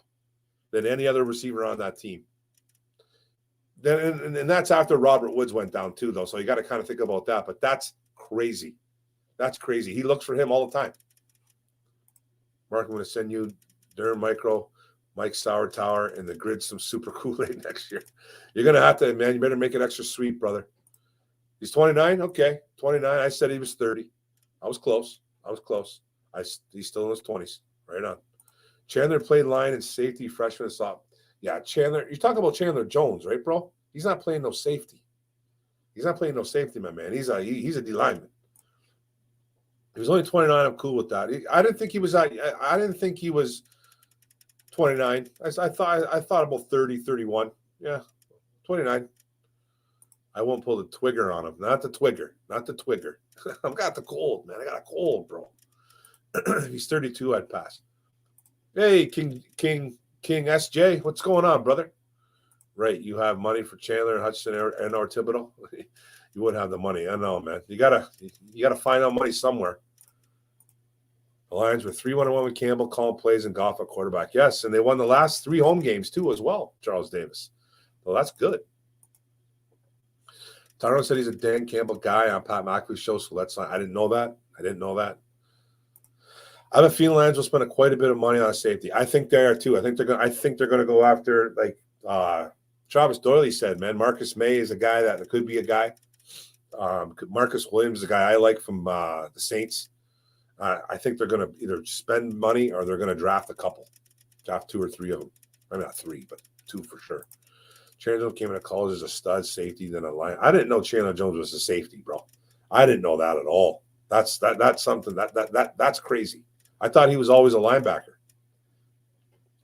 than any other receiver on that team. Then, and that's after Robert Woods went down too, though. So you got to kind of think about that. But that's crazy. That's crazy. He looks for him all the time. Mark, I'm going to send you Durham Micro, Mike Sour Tower, and the Grid some super Kool-Aid next year. You're going to have to, man. You better make it extra sweet, brother. He's 29? Okay. 29. I said he was 30. I was close. He's still in his 20s. Right on. Chandler played line and safety freshman and sophomore. Yeah, Chandler. You're talking about Chandler Jones, right, bro? He's not playing no safety. My man. He's a D lineman. He was only 29. I'm cool with that. I didn't think he was 29. I thought about 30, 31. Yeah, 29. I won't pull the twigger on him. Not the twigger. I've got the cold, man. I got a cold, bro. If he's 32, I'd pass. Hey, King SJ, what's going on, brother? Right, you have money for Chandler and Hutchinson and or Thibodeau. You wouldn't have the money. I know, man. You gotta find out money somewhere. The Lions were 3-1 with Campbell, calling plays, and Goff at quarterback. Yes, and they won the last 3 home games too, as well. Charles Davis. Well, that's good. Tyrone said he's a Dan Campbell guy on Pat McAfee's show, so let's not. I didn't know that. I have a feeling Lions will spend quite a bit of money on a safety. I think they are too. I think they're gonna go after, like Travis Doyley said, man. Marcus May is a guy that could be a guy. Marcus Williams is a guy I like from the Saints. I think they're going to either spend money or they're going to draft a couple. Draft 2 or 3 of them. I mean, not 3, but 2 for sure. Chandler came into college as a stud safety, then a line. I didn't know Chandler Jones was a safety, bro. I didn't know that at all. That's something that's crazy. I thought he was always a linebacker.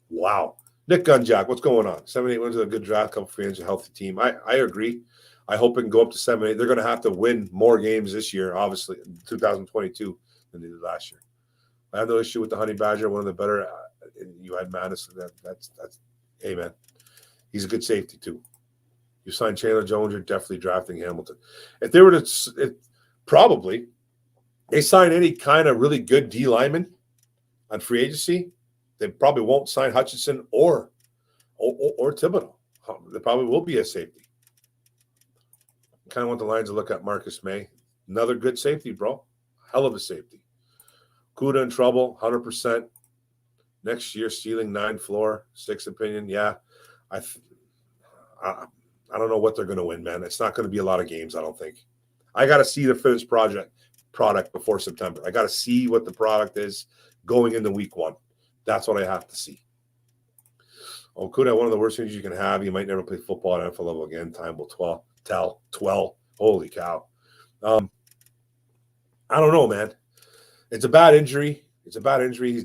Wow. Nick Gunjack, what's going on? 7-8 wins with a good draft, couple fans, a healthy team. I agree. I hope it can go up to 7-8. They're going to have to win more games this year, obviously, in 2022 than they did last year. I have no issue with the Honey Badger, one of the better. You had Madison. That's hey, man. He's a good safety, too. You sign Chandler Jones, you're definitely drafting Hamilton. If they were to probably, they sign any kind of really good D lineman on free agency, they probably won't sign Hutchinson or Thibodeau. There probably will be a safety. Kind of want the Lions to look at Marcus May. Another good safety, bro. Hell of a safety. Kuda in trouble, 100%. Next year, stealing 9 floor, 6 opinion. Yeah, I don't know what they're going to win, man. It's not going to be a lot of games, I don't think. I got to see the finished product before September. I got to see what the product is going into week 1. That's what I have to see. Oh, Kuda, one of the worst things you can have. You might never play football at NFL level again. Time will tell. Holy cow. I don't know, man. It's a bad injury. He's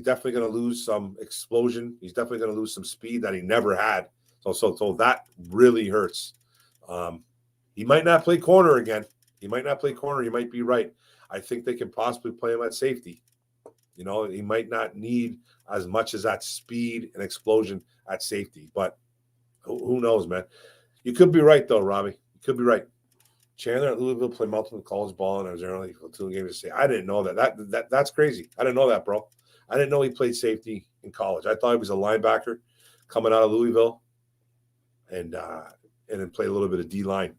definitely going to lose some explosion. He's definitely going to lose some speed that he never had. So that really hurts. He might not play corner again. You might be right. I think they can possibly play him at safety. You know, he might not need as much as that speed and explosion at safety. But who knows, man? You could be right, though, Robbie. You could be right. Chandler at Louisville played multiple college ball, and I was only for 2 games to say. I didn't know that. That's crazy. I didn't know that, bro. I didn't know he played safety in college. I thought he was a linebacker coming out of Louisville, and then played a little bit of D line.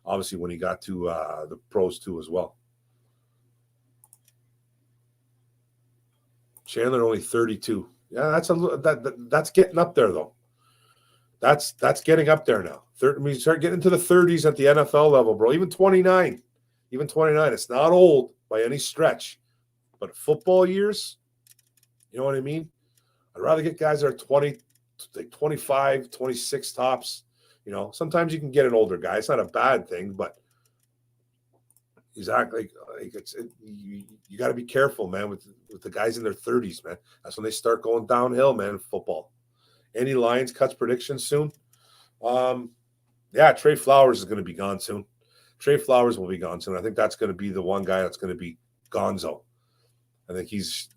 Obviously, when he got to the pros too, as well. Chandler only 32. Yeah, that's getting up there though. That's getting up there now. You start getting into the 30s at the NFL level, bro. Even 29. It's not old by any stretch. But football years, you know what I mean? I'd rather get guys that are 20, like 25, 26 tops. You know, sometimes you can get an older guy. It's not a bad thing, but exactly, you got to be careful, man, with the guys in their 30s, man. That's when they start going downhill, man, in football. Any Lions cuts predictions soon? Yeah, Trey Flowers is going to be gone soon. Trey Flowers will be gone soon. I think that's going to be the one guy that's going to be gonzo. I think he's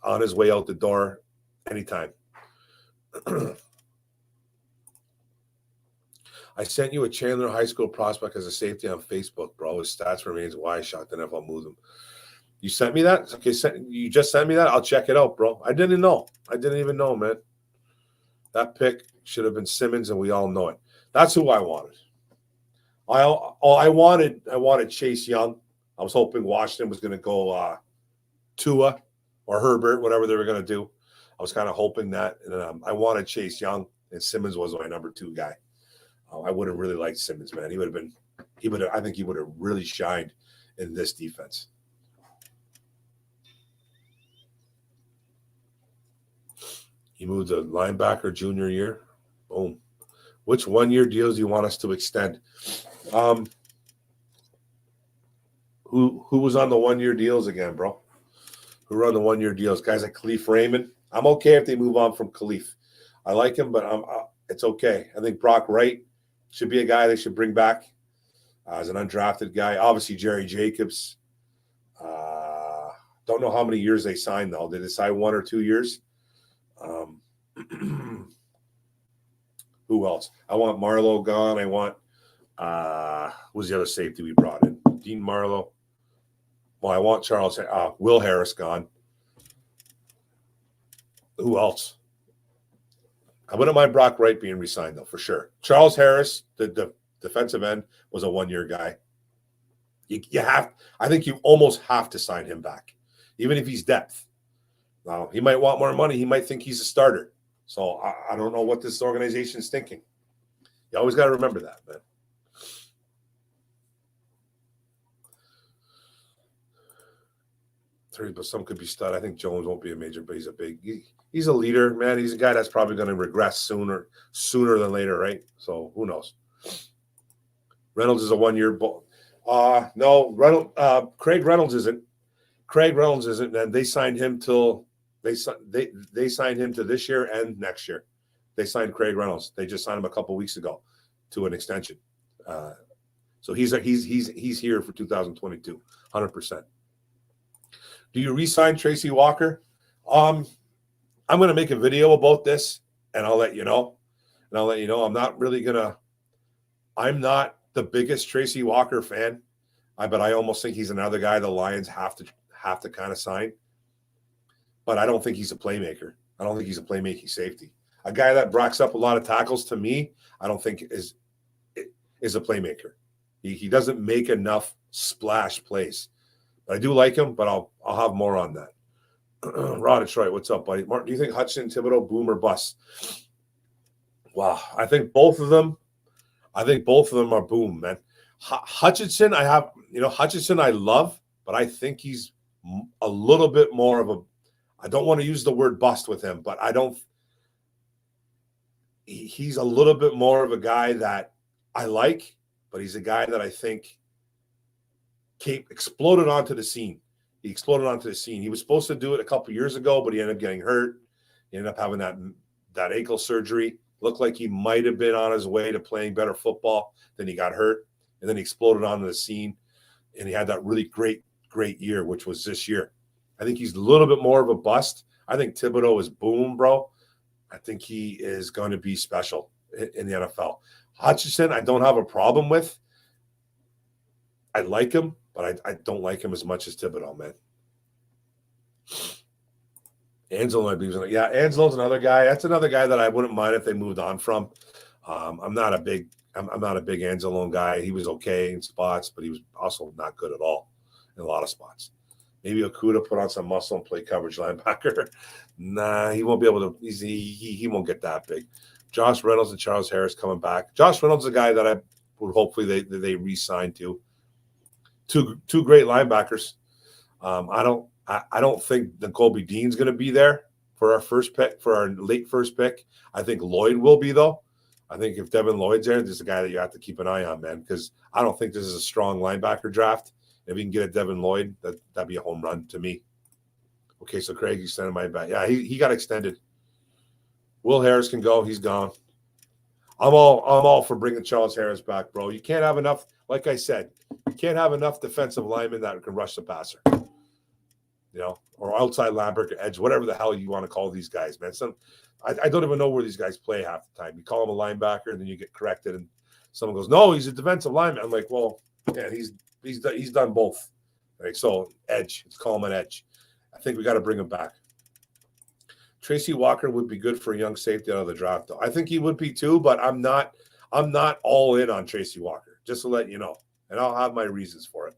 on his way out the door anytime. I sent you a Chandler High School prospect as a safety on Facebook, bro. His stats remains why I shot the NFL moves him. You sent me that? Okay, you just sent me that? I'll check it out, bro. I didn't even know, man. That pick should have been Simmons, and we all know it. That's who I wanted. I wanted Chase Young. I was hoping Washington was going to go Tua or Herbert, whatever they were going to do. I was kind of hoping that. And I wanted Chase Young, and Simmons was my number 2 guy. I would have really liked Simmons, man. I think he would have really shined in this defense. He moved to linebacker junior year. Boom. Which 1-year deals do you want us to extend? Who was on the 1-year deals again, bro? Who were on the 1-year deals? Guys like Khalif Raymond. I'm okay if they move on from Khalif. I like him, but it's okay. I think Brock Wright should be a guy they should bring back as an undrafted guy. Obviously, Jerry Jacobs. Don't know how many years they signed, though. Did they sign 1 or 2 years? Who else? I want Marlowe gone. I want who's the other safety we brought in? Dean Marlowe. Well, I want Will Harris gone. Who else? I wouldn't mind Brock Wright being re-signed, though, for sure. Charles Harris, the defensive end, was a 1-year guy. I think you almost have to sign him back, even if he's depth. Now, he might want more money. He might think he's a starter. So I don't know what this organization is thinking. You always got to remember that, man. But some could be stud. I think Jones won't be a major, but he's a leader, man. He's a guy that's probably going to regress sooner than later, right? So who knows? Reynolds is a 1-year. No, Craig Reynolds isn't. And they signed him till they signed him to this year and next year. They signed Craig Reynolds. They just signed him a couple weeks ago to an extension. So he's here for 2022, 100%. Do you re-sign Tracy Walker? I'm going to make a video about this, and I'll let you know. I'm not the biggest Tracy Walker fan, but I almost think he's another guy the Lions have to kind of sign. But I don't think he's a playmaker. I don't think he's a playmaking safety. A guy that racks up a lot of tackles, to me, I don't think is a playmaker. He doesn't make enough splash plays. I do like him, but I'll have more on that. Rod Detroit, what's up, buddy? Mark, do you think Hutchinson, Thibodeau, boom or bust? Wow, I think both of them are boom, man. Hutchinson, Hutchinson I love, but I think he's a little bit more of I don't want to use the word bust with him, but he's a little bit more of a guy that I like, but he's a guy that I think exploded onto the scene. He exploded onto the scene. He was supposed to do it a couple years ago, but he ended up getting hurt. He ended up having that ankle surgery. Looked like he might have been on his way to playing better football. Then he got hurt, and then he exploded onto the scene, and he had that really great year, which was this year. I think he's a little bit more of a bust. I think Thibodeau is boom, bro. I think he is going to be special in the NFL. Hutchinson, I don't have a problem with. I like him, but I don't like him as much as Thibodeau, man. Anzelo, I believe. Yeah, Anzelo's another guy. That's another guy that I wouldn't mind if they moved on from. I'm not a big Anzelo guy. He was okay in spots, but he was also not good at all in a lot of spots. Maybe Okuda put on some muscle and play coverage linebacker. Nah, he won't be able to. He won't get that big. Josh Reynolds and Charles Harris coming back. Josh Reynolds is a guy that I would hopefully they re-sign to. Two great linebackers. I don't think N'Kobe Dean's going to be there for our late first pick. I think Lloyd will be, though. I think if Devin Lloyd's there, there's a guy that you have to keep an eye on, man, because I don't think this is a strong linebacker draft. If you can get a Devin Lloyd, that'd be a home run to me. Okay, so Craig extended my back. Yeah, he got extended. Will Harris can go. He's gone. I'm all for bringing Charles Harris back, bro. You can't have enough, like I said, you can't have enough defensive linemen that can rush the passer. Or outside linebacker, edge, whatever the hell you want to call these guys, man. I don't even know where these guys play half the time. You call him a linebacker, and then you get corrected, and someone goes, "No, he's a defensive lineman." I'm like, "Well, yeah, he's done both." Right? So edge, let's call him an edge. I think we got to bring him back. Tracy Walker would be good for a young safety out of the draft, though. I think he would be too, but I'm not all in on Tracy Walker. Just to let you know, and I'll have my reasons for it.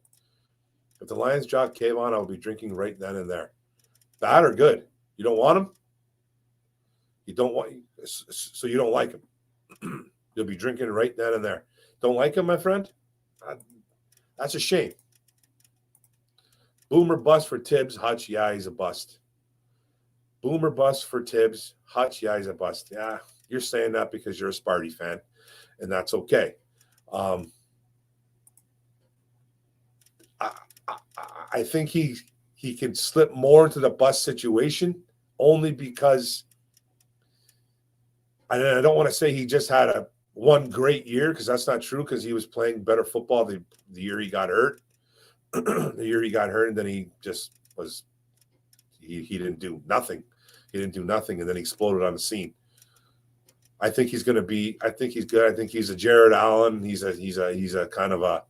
If the Lions drop Kayvon, I'll be drinking right then and there. Bad or good? You don't want him? You don't want, so you don't like him. You'll be drinking right then and there. Don't like him, my friend? That's a shame. Boomer bust for Tibbs. Hutch, yeah, he's a bust. Boomer bust for Tibbs. Hutch, yeah, he's a bust. Yeah, you're saying that because you're a Sparty fan, and that's okay. I think he can slip more into the bust situation only because I don't want to say he just had one great year, because that's not true, because he was playing better football the year he got hurt. The year he got hurt, and then he just was he didn't do nothing. He didn't do nothing, and then he exploded on the scene. I think he's going to be. I think he's good. I think he's a Jared Allen. He's a kind of a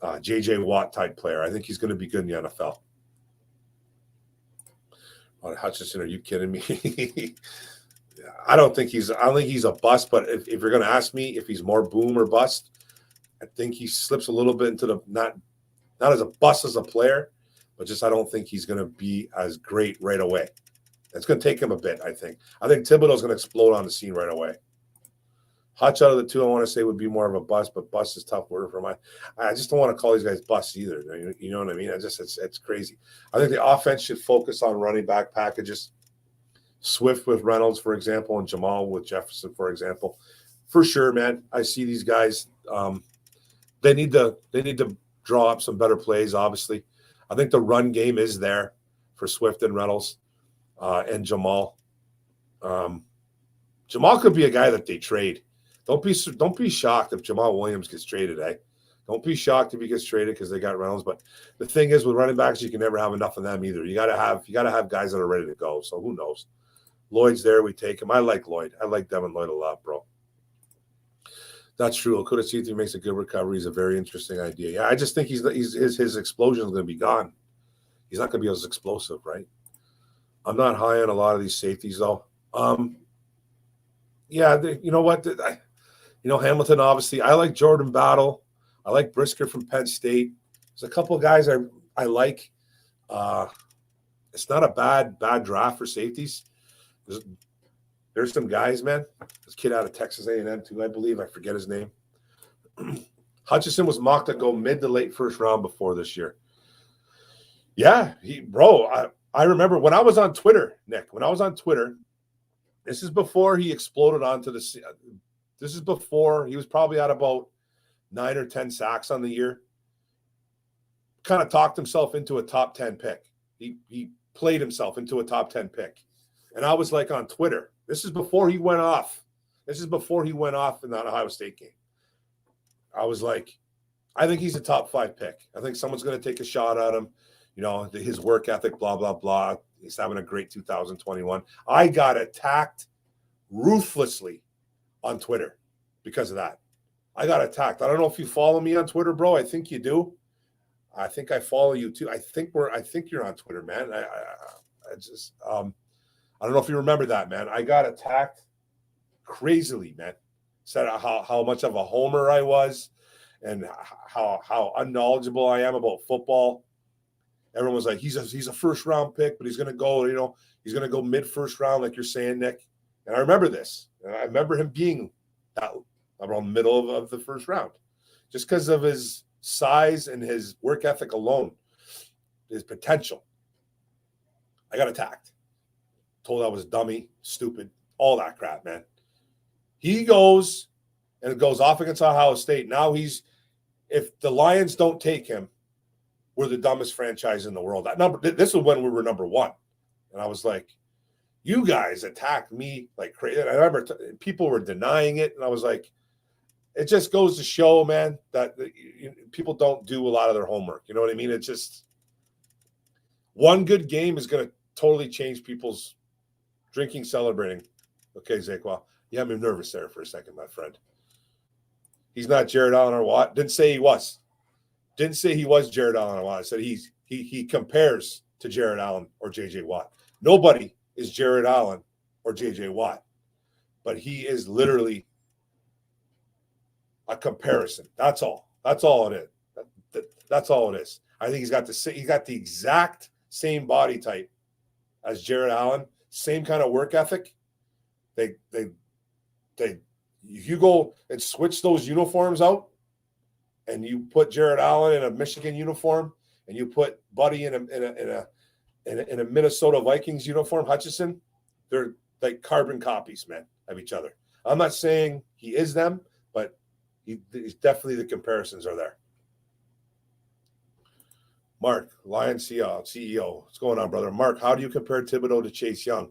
JJ Watt type player. I think he's going to be good in the NFL. Oh, Hutchinson, are you kidding me? I don't think he's a bust. But if you're going to ask me if he's more boom or bust, I think he slips a little bit into the not as a bust as a player, but just I don't think he's going to be as great right away. It's going to take him a bit, I think. I think Thibodeau's going to explode on the scene right away. Hutch out of the two, I want to say, would be more of a bust, but bust is a tough word for I just don't want to call these guys busts either. You know what I mean? It's crazy. I think the offense should focus on running back packages. Swift with Reynolds, for example, and Jamal with Jefferson, for example. For sure, man. I see these guys. They need to draw up some better plays, obviously. I think the run game is there for Swift and Reynolds. And Jamal. Jamal could be a guy that they trade. Don't be shocked if Jamal Williams gets traded, eh? Don't be shocked if he gets traded because they got Reynolds. But the thing is, with running backs, you can never have enough of them either. You gotta have guys that are ready to go. So who knows? Lloyd's there, we take him. I like Lloyd. I like Devin Lloyd a lot, bro. That's true. Could have seen if he makes a good recovery. He's a very interesting idea. Yeah, I just think his explosion is going to be gone. He's not going to be as explosive, right? I'm not high on a lot of these safeties, though. You know what? Hamilton, obviously. I like Jordan Battle. I like Brisker from Penn State. There's a couple of guys I like. It's not a bad draft for safeties. There's some guys, man. This kid out of Texas A&M, too, I believe. I forget his name. Hutchinson was mocked to go mid to late first round before this year. Yeah, I remember when I was on Twitter, Nick. When I was on Twitter, this is before he exploded onto the. This is before he was probably at about 9 or 10 sacks on the year. Kind of talked himself into a top 10 pick. He played himself into a top 10 pick, and I was like on Twitter. This is before he went off. This is before he went off in that Ohio State game. I was like, I think he's a top 5 pick. I think someone's going to take a shot at him. His work ethic, blah, blah, blah. He's having a great 2021. I got attacked ruthlessly on Twitter because of that. I got attacked. I don't know if you follow me on Twitter, bro. I think you do. I think I follow you too. I think you're on Twitter, man. I don't know if you remember that, man. I got attacked crazily, man. Said how much of a homer I was and how unknowledgeable I am about football. Everyone was like, he's a first round pick, but he's going to go, he's going to go mid first round, like you're saying, Nick. And I remember this. And I remember him being around the middle of the first round, just because of his size and his work ethic alone, his potential. I got attacked. Told I was dummy, stupid, all that crap, man. He goes and it goes off against Ohio State. Now if the Lions don't take him, we're the dumbest franchise in the world. This was when we were number 1. And I was like, you guys attacked me like crazy. And I remember people were denying it. And I was like, it just goes to show, man, that people don't do a lot of their homework. You know what I mean? It's just one good game is going to totally change people's drinking, celebrating. Okay, Zakwa, you have me nervous there for a second, my friend. He's not Jared Allen or Watt. Didn't say he was. Didn't say he was Jared Allen or Watt. I said he compares to Jared Allen or J.J. Watt. Nobody is Jared Allen or J.J. Watt, but he is literally a comparison. That's all. That's all it is. That's all it is. I think he's got the exact same body type as Jared Allen, same kind of work ethic. They if you go and switch those uniforms out, and you put Jared Allen in a Michigan uniform, and you put Buddy in a Minnesota Vikings uniform, Hutchinson, they're like carbon copies, man, of each other. I'm not saying he is them, but he's definitely, the comparisons are there. Mark, Lion CEO. What's going on, brother? Mark, how do you compare Thibodeau to Chase Young?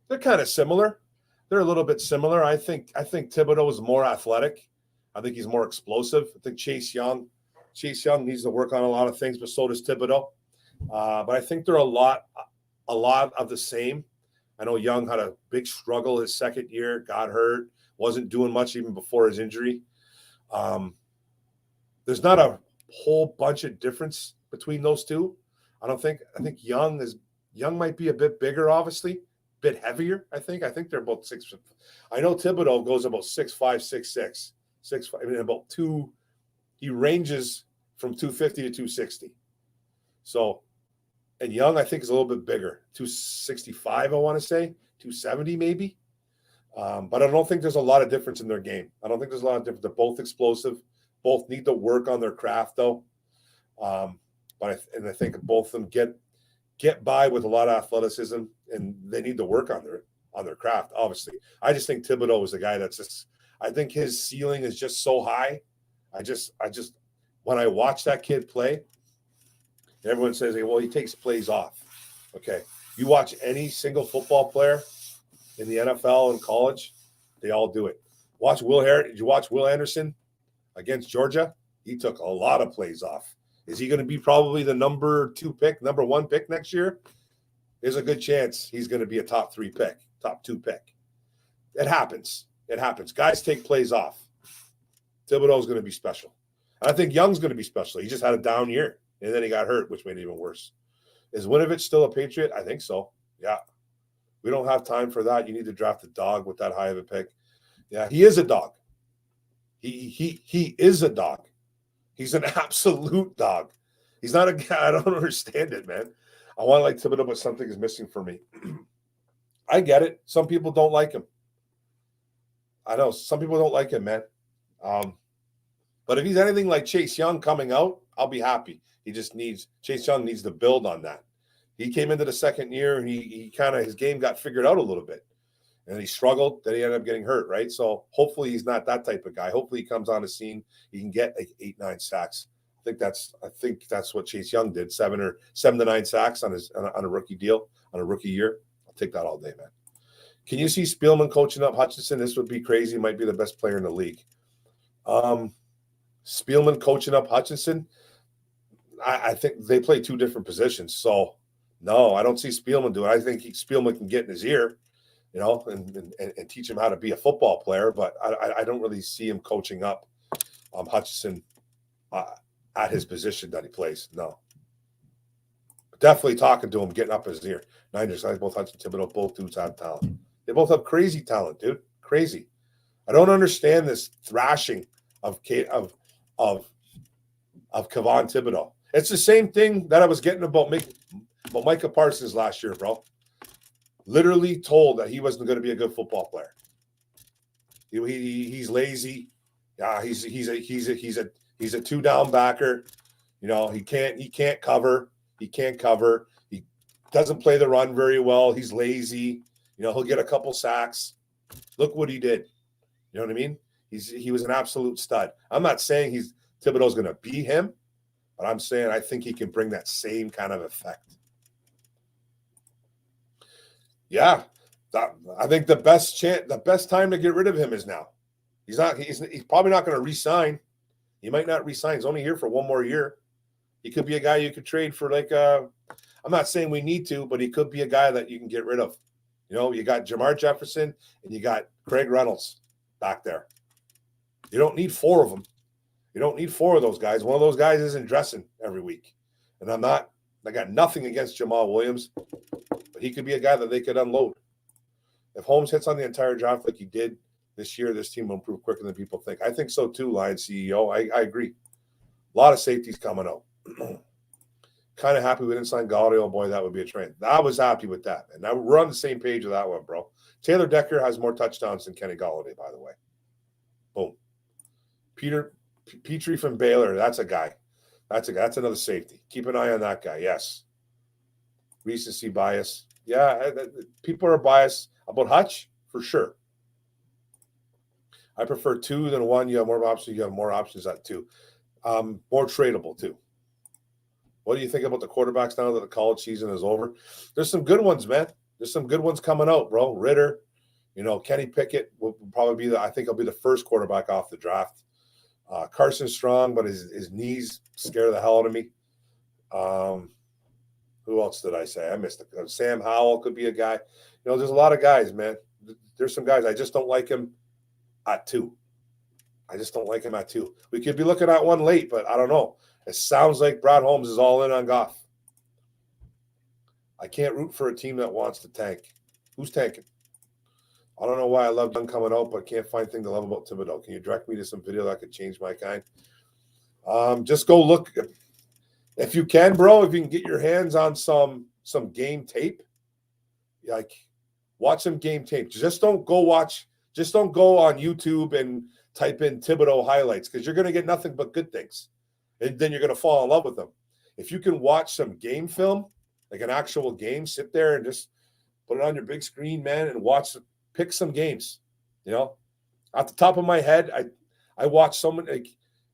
They're kind of similar. They're a little bit similar. I think Thibodeau is more athletic. I think he's more explosive. I think Chase Young needs to work on a lot of things, but so does Thibodeau. But I think they're a lot of the same. I know Young had a big struggle his second year, got hurt, wasn't doing much even before his injury. There's not a whole bunch of difference between those two. I think Young might be a bit bigger, obviously, bit heavier. I think they're both 6. I know Thibodeau goes about 6'5", 6'6", 6'5", I mean about 2. He ranges from 250 to 260. So, and Young I think is a little bit bigger, 265. I want to say 270 maybe. But I don't think there's a lot of difference in their game. I don't think there's a lot of difference. They're both explosive. Both need to work on their craft though. But I think both of them get by with a lot of athleticism, and they need to work on their craft. Obviously, I just think Thibodeau is the guy that's just. I think his ceiling is just so high. I just when I watch that kid play, everyone says, "Hey, well, he takes plays off." Okay, you watch any single football player in the NFL and college, they all do it. Watch Will Harris. Did you watch Will Anderson against Georgia? He took a lot of plays off. Is he going to be probably the number 1 pick next year? There's a good chance he's going to be a top 2 pick. It happens. Guys take plays off. Thibodeau is going to be special. I think Young's going to be special. He just had a down year, and then he got hurt, which made it even worse. Is Winovich still a Patriot? I think so. Yeah. We don't have time for that. You need to draft a dog with that high of a pick. Yeah, he is a dog. He is a dog. He's an absolute dog. He's not a guy. I don't understand it, man. I want to like Thibodeau, but something is missing for me. I get it. Some people don't like him. I know some people don't like him, man. But if he's anything like Chase Young coming out, I'll be happy. Chase Young needs to build on that. He came into the second year and he kind of his game got figured out a little bit. And he struggled, then he ended up getting hurt, right? So hopefully he's not that type of guy. Hopefully he comes on the scene, he can get like 8-9 sacks. I think that's what Chase Young did, 7 to 9 sacks on a rookie deal, on a rookie year. I'll take that all day, man. Can you see Spielman coaching up Hutchinson? This would be crazy. He might be the best player in the league. Spielman coaching up Hutchinson, I think they play 2 different positions. So no, I don't see Spielman do it. I think Spielman can get in his ear, and teach him how to be a football player. But I don't really see him coaching up Hutchinson at his position that he plays. No. Definitely talking to him, getting up his ear. Niners, both Hutchinson, Thibodeau, both dudes have talent. They both have crazy talent, dude. Crazy. I don't understand this thrashing of Kevon Thibodeau. It's the same thing that I was getting about Micah Parsons last year, bro. Literally told that he wasn't going to be a good football player. He's lazy. Yeah, he's a 2-down backer. He can't cover. He can't cover. He doesn't play the run very well. He's lazy. He'll get a couple sacks. Look what he did. You know what I mean? He was an absolute stud. I'm not saying Thibodeau's going to be him, but I'm saying I think he can bring that same kind of effect. Yeah, I think the best time to get rid of him is now. He's probably not going to re-sign. He might not re-sign. He's only here for 1 more year. He could be a guy you could trade for I'm not saying we need to, but he could be a guy that you can get rid of. You got Jamar Jefferson and you got Craig Reynolds back there. You don't need 4 of them. You don't need 4 of those guys. One of those guys isn't dressing every week. And I got nothing against Jamal Williams, but he could be a guy that they could unload. If Holmes hits on the entire draft like he did this year, this team will improve quicker than people think. I think so too, Lions CEO. I agree. A lot of safeties coming out. Kind of happy we didn't sign Galladay. Oh, boy, that would be a train. I was happy with that. And now we're on the same page with that one, bro. Taylor Decker has more touchdowns than Kenny Galladay, by the way. Boom. Petrie from Baylor, that's a guy. That's another safety. Keep an eye on that guy, yes. Recency bias. Yeah, people are biased about Hutch, for sure. I prefer 2 than 1. You have more options. You have more options at 2. More tradable, too. What do you think about the quarterbacks now that the college season is over? There's some good ones, man. There's some good ones coming out, bro. Ritter, Kenny Pickett will probably be I think he'll be the first quarterback off the draft. Carson Strong, but his knees scare the hell out of me. Who else did I say? I missed it. Sam Howell could be a guy. There's a lot of guys, man. There's some guys. I just don't like him at 2. I just don't like him at 2. We could be looking at one late, but I don't know. It sounds like Brad Holmes is all in on Goff. I can't root for a team that wants to tank. Who's tanking? I don't know why I love Young coming out, but can't find anything to love about Thibodeau. Can you direct me to some video that could change my kind? Just go look. If you can, bro, if you can get your hands on some game tape, like watch some game tape. Just don't go on YouTube and type in Thibodeau highlights, because you're going to get nothing but good things. And then you're going to fall in love with them. If you can watch some game film, like an actual game, sit there and just put it on your big screen, man, and pick some games. At the top of my head, I watched someone, like,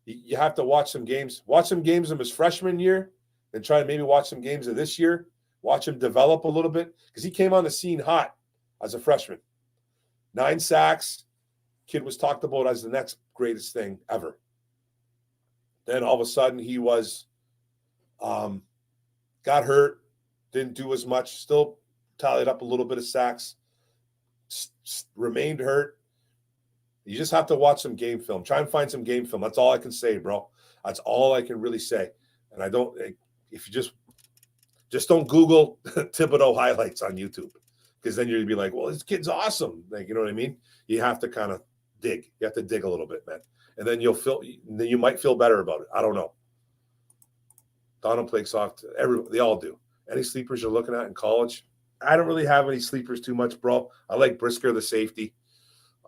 you have to watch some games. Watch some games of his freshman year, and try to maybe watch some games of this year. Watch him develop a little bit, because he came on the scene hot as a freshman. 9 sacks. Kid was talked about as the next greatest thing ever. Then all of a sudden he was got hurt, didn't do as much, still tallied up a little bit of sacks, remained hurt. You just have to watch some game film. Try and find some game film. That's all I can say, bro. That's all I can really say. And if you just don't Google Thibodeau highlights on YouTube, because then you'd be like, well, this kid's awesome. Like, you know what I mean? You have to kind of dig. You have to dig a little bit, man. And then you might feel better about it. I don't know. Donald plays soft. They all do. Any sleepers you're looking at in college? I don't really have any sleepers too much, bro. I like Brisker, the safety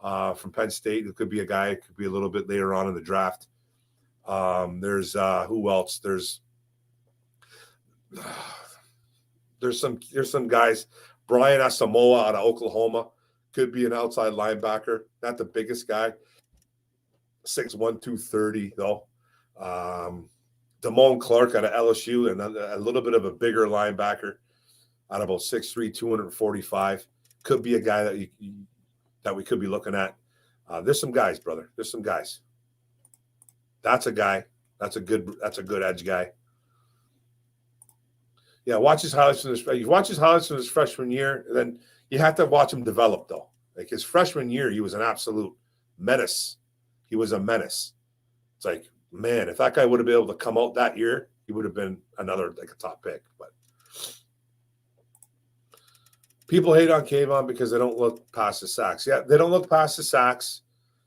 from Penn State. It could be a guy. It could be a little bit later on in the draft. There's who else? There's some guys. Brian Asamoah out of Oklahoma could be an outside linebacker. Not the biggest guy. 6'1", 230 though. Damone Clark out of LSU, and a little bit of a bigger linebacker at about 6'3", 245. Could be a guy that we could be looking at. There's some guys, brother. There's some guys. That's a guy. That's a good edge guy. Yeah, watch his highlights from his freshman year, and then you have to watch him develop, though. Like his freshman year, he was an absolute menace. He was a menace. It's like, man, if that guy would have been able to come out that year, he would have been a top pick. But people hate on Kayvon because they don't look past the sacks. Yeah, they don't look past the sacks.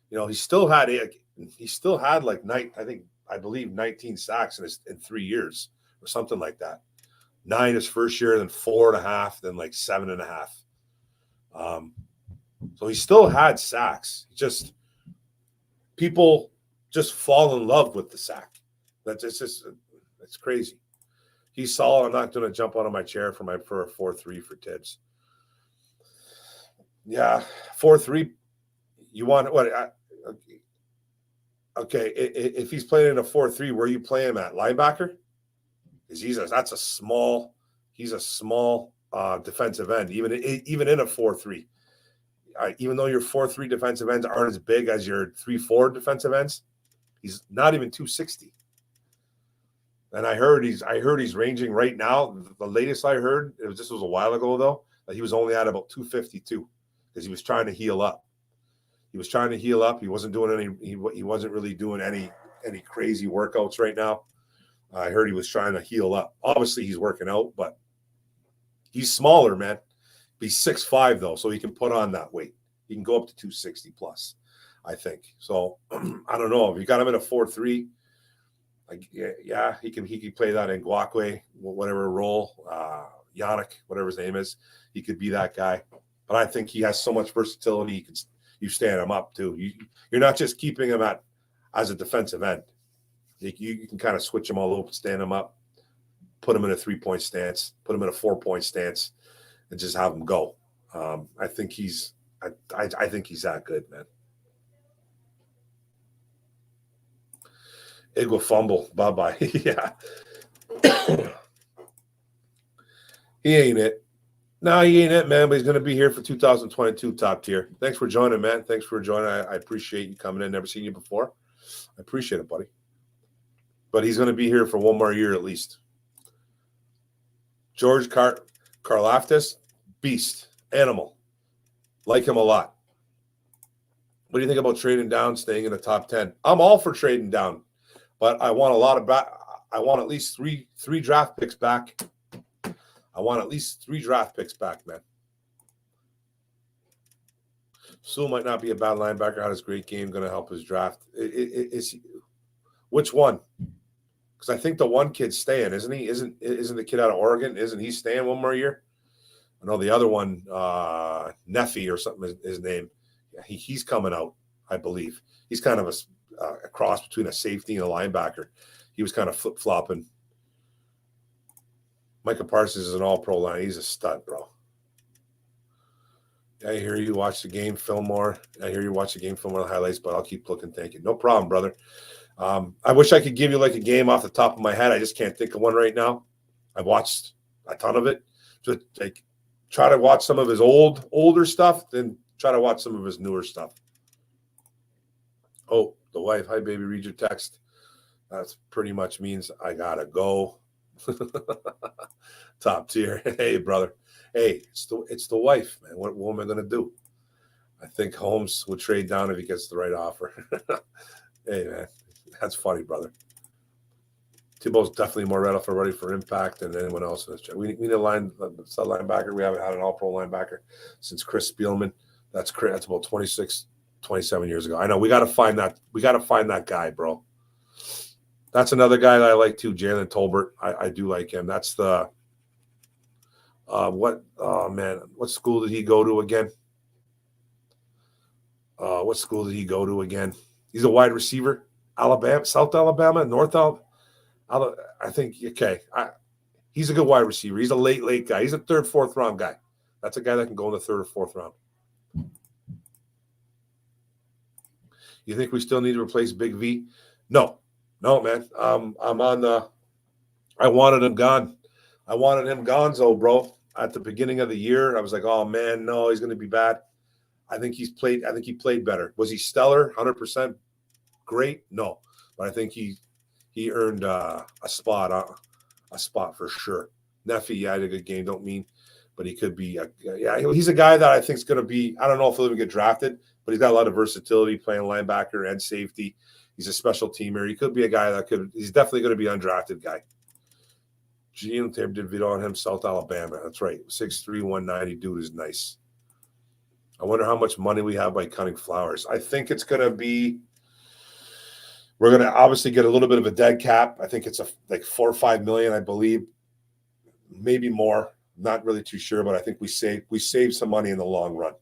He still had like I believe 19 sacks in 3 years or something like that. 9 his first year, then 4.5, then like 7.5. So he still had sacks. Just people just fall in love with the sack. It's crazy. He's solid. I'm not going to jump out of my chair for a 4-3 for Tibbs. Yeah, 4-3. You want what? Okay, if he's playing in a 4-3, where are you playing him at? Linebacker? Because he's a small defensive end, even in a 4-3. Even though your 4-3 defensive ends aren't as big as your 3-4 defensive ends, he's not even 260. And I heard he's ranging right now. The latest I heard, this was a while ago though, that he was only at about 252 because he was trying to heal up. He wasn't doing he wasn't really doing any crazy workouts right now. I heard he was trying to heal up. Obviously, he's working out, but he's smaller, man. He's 6'5", though, so he can put on that weight. He can go up to 260 plus, I think. So I don't know. If you got him in a 4-3, yeah, he can play that in Ngakwe, whatever role, Yannick, whatever his name is. He could be that guy. But I think he has so much versatility. You stand him up too. You're not just keeping him as a defensive end. You can kind of switch him all over, stand him up, put him in a 3-point stance, put him in a 4-point stance, and just have him go. I think he's that good, man. Igwa fumble, bye-bye. Yeah. He ain't it. No, he ain't it, man, but he's going to be here for 2022 top tier. Thanks for joining, man. Thanks for joining. I appreciate you coming in. Never seen you before. I appreciate it, buddy. But he's going to be here for one more year at least. George Karlaftis, beast, animal. Like him a lot. What do you think about trading down, staying in the top 10? I'm all for trading down, but I want I want at least three draft picks back. I want at least 3 draft picks back, man. Sewell might not be a bad linebacker. Had his great game, going to help his draft. Which one? Because I think the one kid's staying, isn't he? Isn't the kid out of Oregon? Isn't he staying one more year? I know the other one, Neffy or something is his name. He's coming out, I believe. He's kind of a cross between a safety and a linebacker. He was kind of flip-flopping. Micah Parsons is an all-pro line. He's a stud, bro. I hear you watch the game, film more. I hear you watch the game, film more highlights, but I'll keep looking. Thank you. No problem, brother. I wish I could give you like a game off the top of my head. I just can't think of one right now. I've watched a ton of it. Just like try to watch some of his older stuff, then try to watch some of his newer stuff. Oh, the wife. Hi, baby. Read your text. That pretty much means I gotta go. Top tier. Hey, brother. Hey, it's the wife, man. What am I gonna do? I think Holmes would trade down if he gets the right offer. Hey, man, that's funny, brother. Thibodeau's definitely more ready for impact than anyone else in this chat. We need a linebacker. We haven't had an all-pro linebacker since Chris Spielman. That's about 26, 27 years ago. I know we got to find that. We got to find that guy, bro. That's another guy that I like too, Jalen Tolbert. I do like him. That's the what school did he go to again? What school did he go to again? He's a wide receiver. Alabama, South Alabama, North Alabama. I think, okay. He's a good wide receiver. He's a late guy. He's a 3rd, 4th round guy. That's a guy that can go in the 3rd or 4th round. You think we still need to replace Big V? No, man. I'm on the. I wanted him gone. I wanted him gonzo, bro. At the beginning of the year, I was like, oh man, no, he's going to be bad. I think he played better. Was he stellar? 100% great? No, but I think he earned a spot for sure. Neffy, yeah, had a good game. Don't mean, but he could be. He's a guy that I think is going to be. I don't know if he'll even get drafted, but he's got a lot of versatility playing linebacker and safety. He's a special teamer. He could be a guy that could. He's definitely going to be an undrafted guy. Gene Tabor did video on him, South Alabama. That's right. 6'3", 190 dude is nice. I wonder how much money we have by cutting Flowers. I think it's going to be. We're going to obviously get a little bit of a dead cap. I think it's like $4 or $5 million, I believe, maybe more. Not really too sure, but I think we save some money in the long run.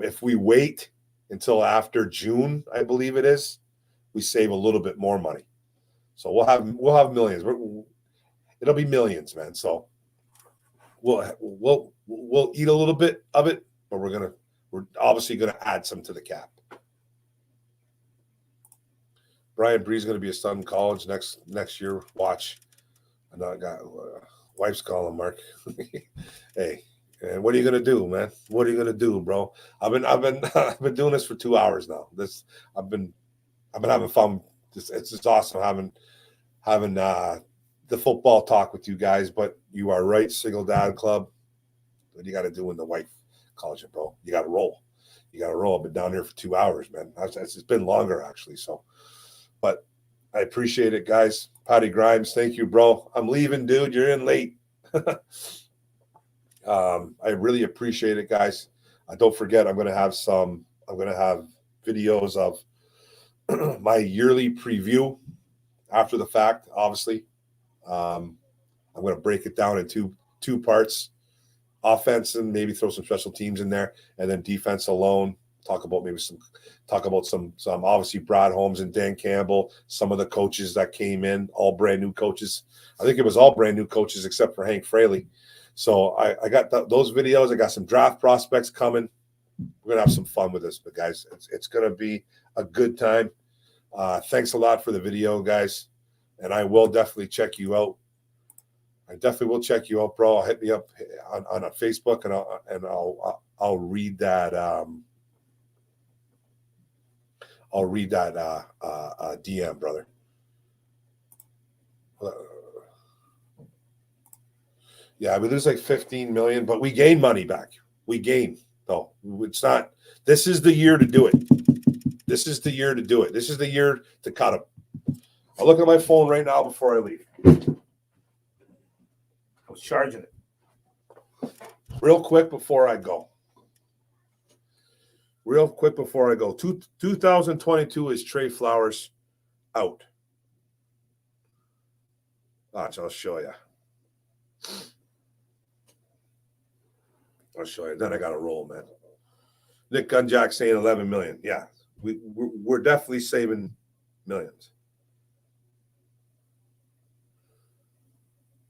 If we wait until after June, I believe it is, we save a little bit more money. So we'll have millions. It'll be millions, man. So we'll eat a little bit of it, but we're obviously gonna add some to the cap. Brian Bree's going to be a stud in college next year. Watch. I know I got wife's calling, Mark. Hey, and what are you going to do, man? What are you going to do, bro? I've been doing this for 2 hours now. I've been having fun. It's just awesome having the football talk with you guys. But you are right, single dad club. What you got to do when the wife calls you, bro? You got to roll. I've been down here for 2 hours, man. It's been longer actually. So. But I appreciate it, guys. Patty Grimes, thank you, bro. I'm leaving, dude. You're in late. I really appreciate it, guys. Don't forget, I'm going to have videos of my yearly preview after the fact, obviously. I'm going to break it down in two parts. Offense and maybe throw some special teams in there, and then defense alone. Talk about some obviously Brad Holmes and Dan Campbell, some of the coaches that came in, all brand new coaches. I think it was all brand new coaches except for Hank Fraley. So I got those videos. I got some draft prospects coming. We're gonna have some fun with this, but guys, it's gonna be a good time. Thanks a lot for the video, guys, and I will definitely check you out I definitely will check you out, bro. Hit me up on a Facebook, and I'll read that. I'll read that DM, brother. Yeah, we lose like 15 million, but we gain money back. We gain. No, it's not. This is the year to do it. This is the year to do it. This is the year to cut them. I'll look at my phone right now before I leave. I was charging it. Real quick before I go. 2022 is Trey Flowers out. Watch, I'll show you. Then I got to roll, man. Nick Gunjack saying 11 million. Yeah, we're definitely saving millions.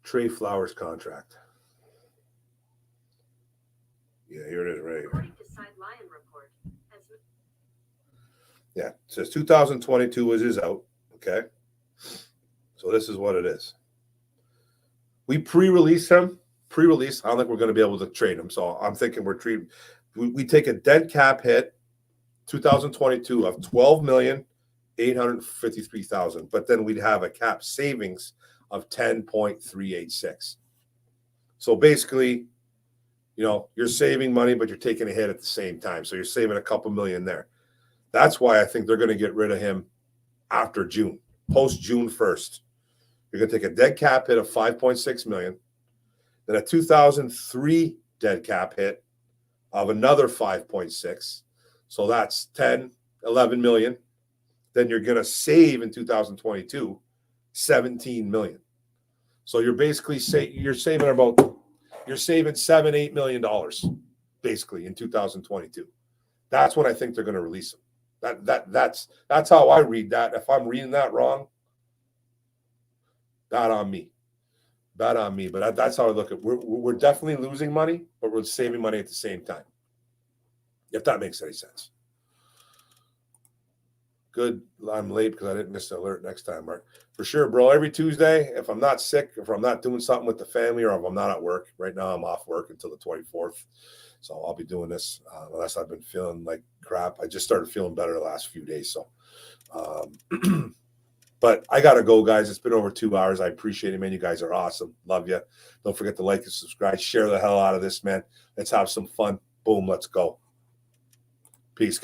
Trey Flowers contract. Yeah, here it is, right here. Yeah, it says 2022 is out. Okay, so this is what it is. We pre-release him. I don't think we're going to be able to trade him. So I'm thinking we take a dead cap hit, 2022 of 12,853,000, but then we'd have a cap savings of 10.386. So basically, you're saving money, but you're taking a hit at the same time. So you're saving a couple million there. That's why I think they're going to get rid of him after June, post June 1st. You're going to take a dead cap hit of 5.6 million. Then a 2003 dead cap hit of another 5.6. So that's 10, 11 million. Then you're going to save in 2022, 17 million. So you're basically you're saving $7-8 million basically in 2022. That's when I think they're going to release him. That's how I read that. If I'm reading that wrong, not on me. But that's how I look at it. We're definitely losing money, but we're saving money at the same time. If that makes any sense. Good. I'm late because I didn't miss the alert next time, Mark. For sure, bro. Every Tuesday, if I'm not sick, if I'm not doing something with the family, or if I'm not at work. Right now, I'm off work until the 24th. So I'll be doing this unless I've been feeling like crap. I just started feeling better the last few days. So, but I got to go, guys. It's been over 2 hours. I appreciate it, man. You guys are awesome. Love you. Don't forget to like and subscribe. Share the hell out of this, man. Let's have some fun. Boom. Let's go. Peace, guys.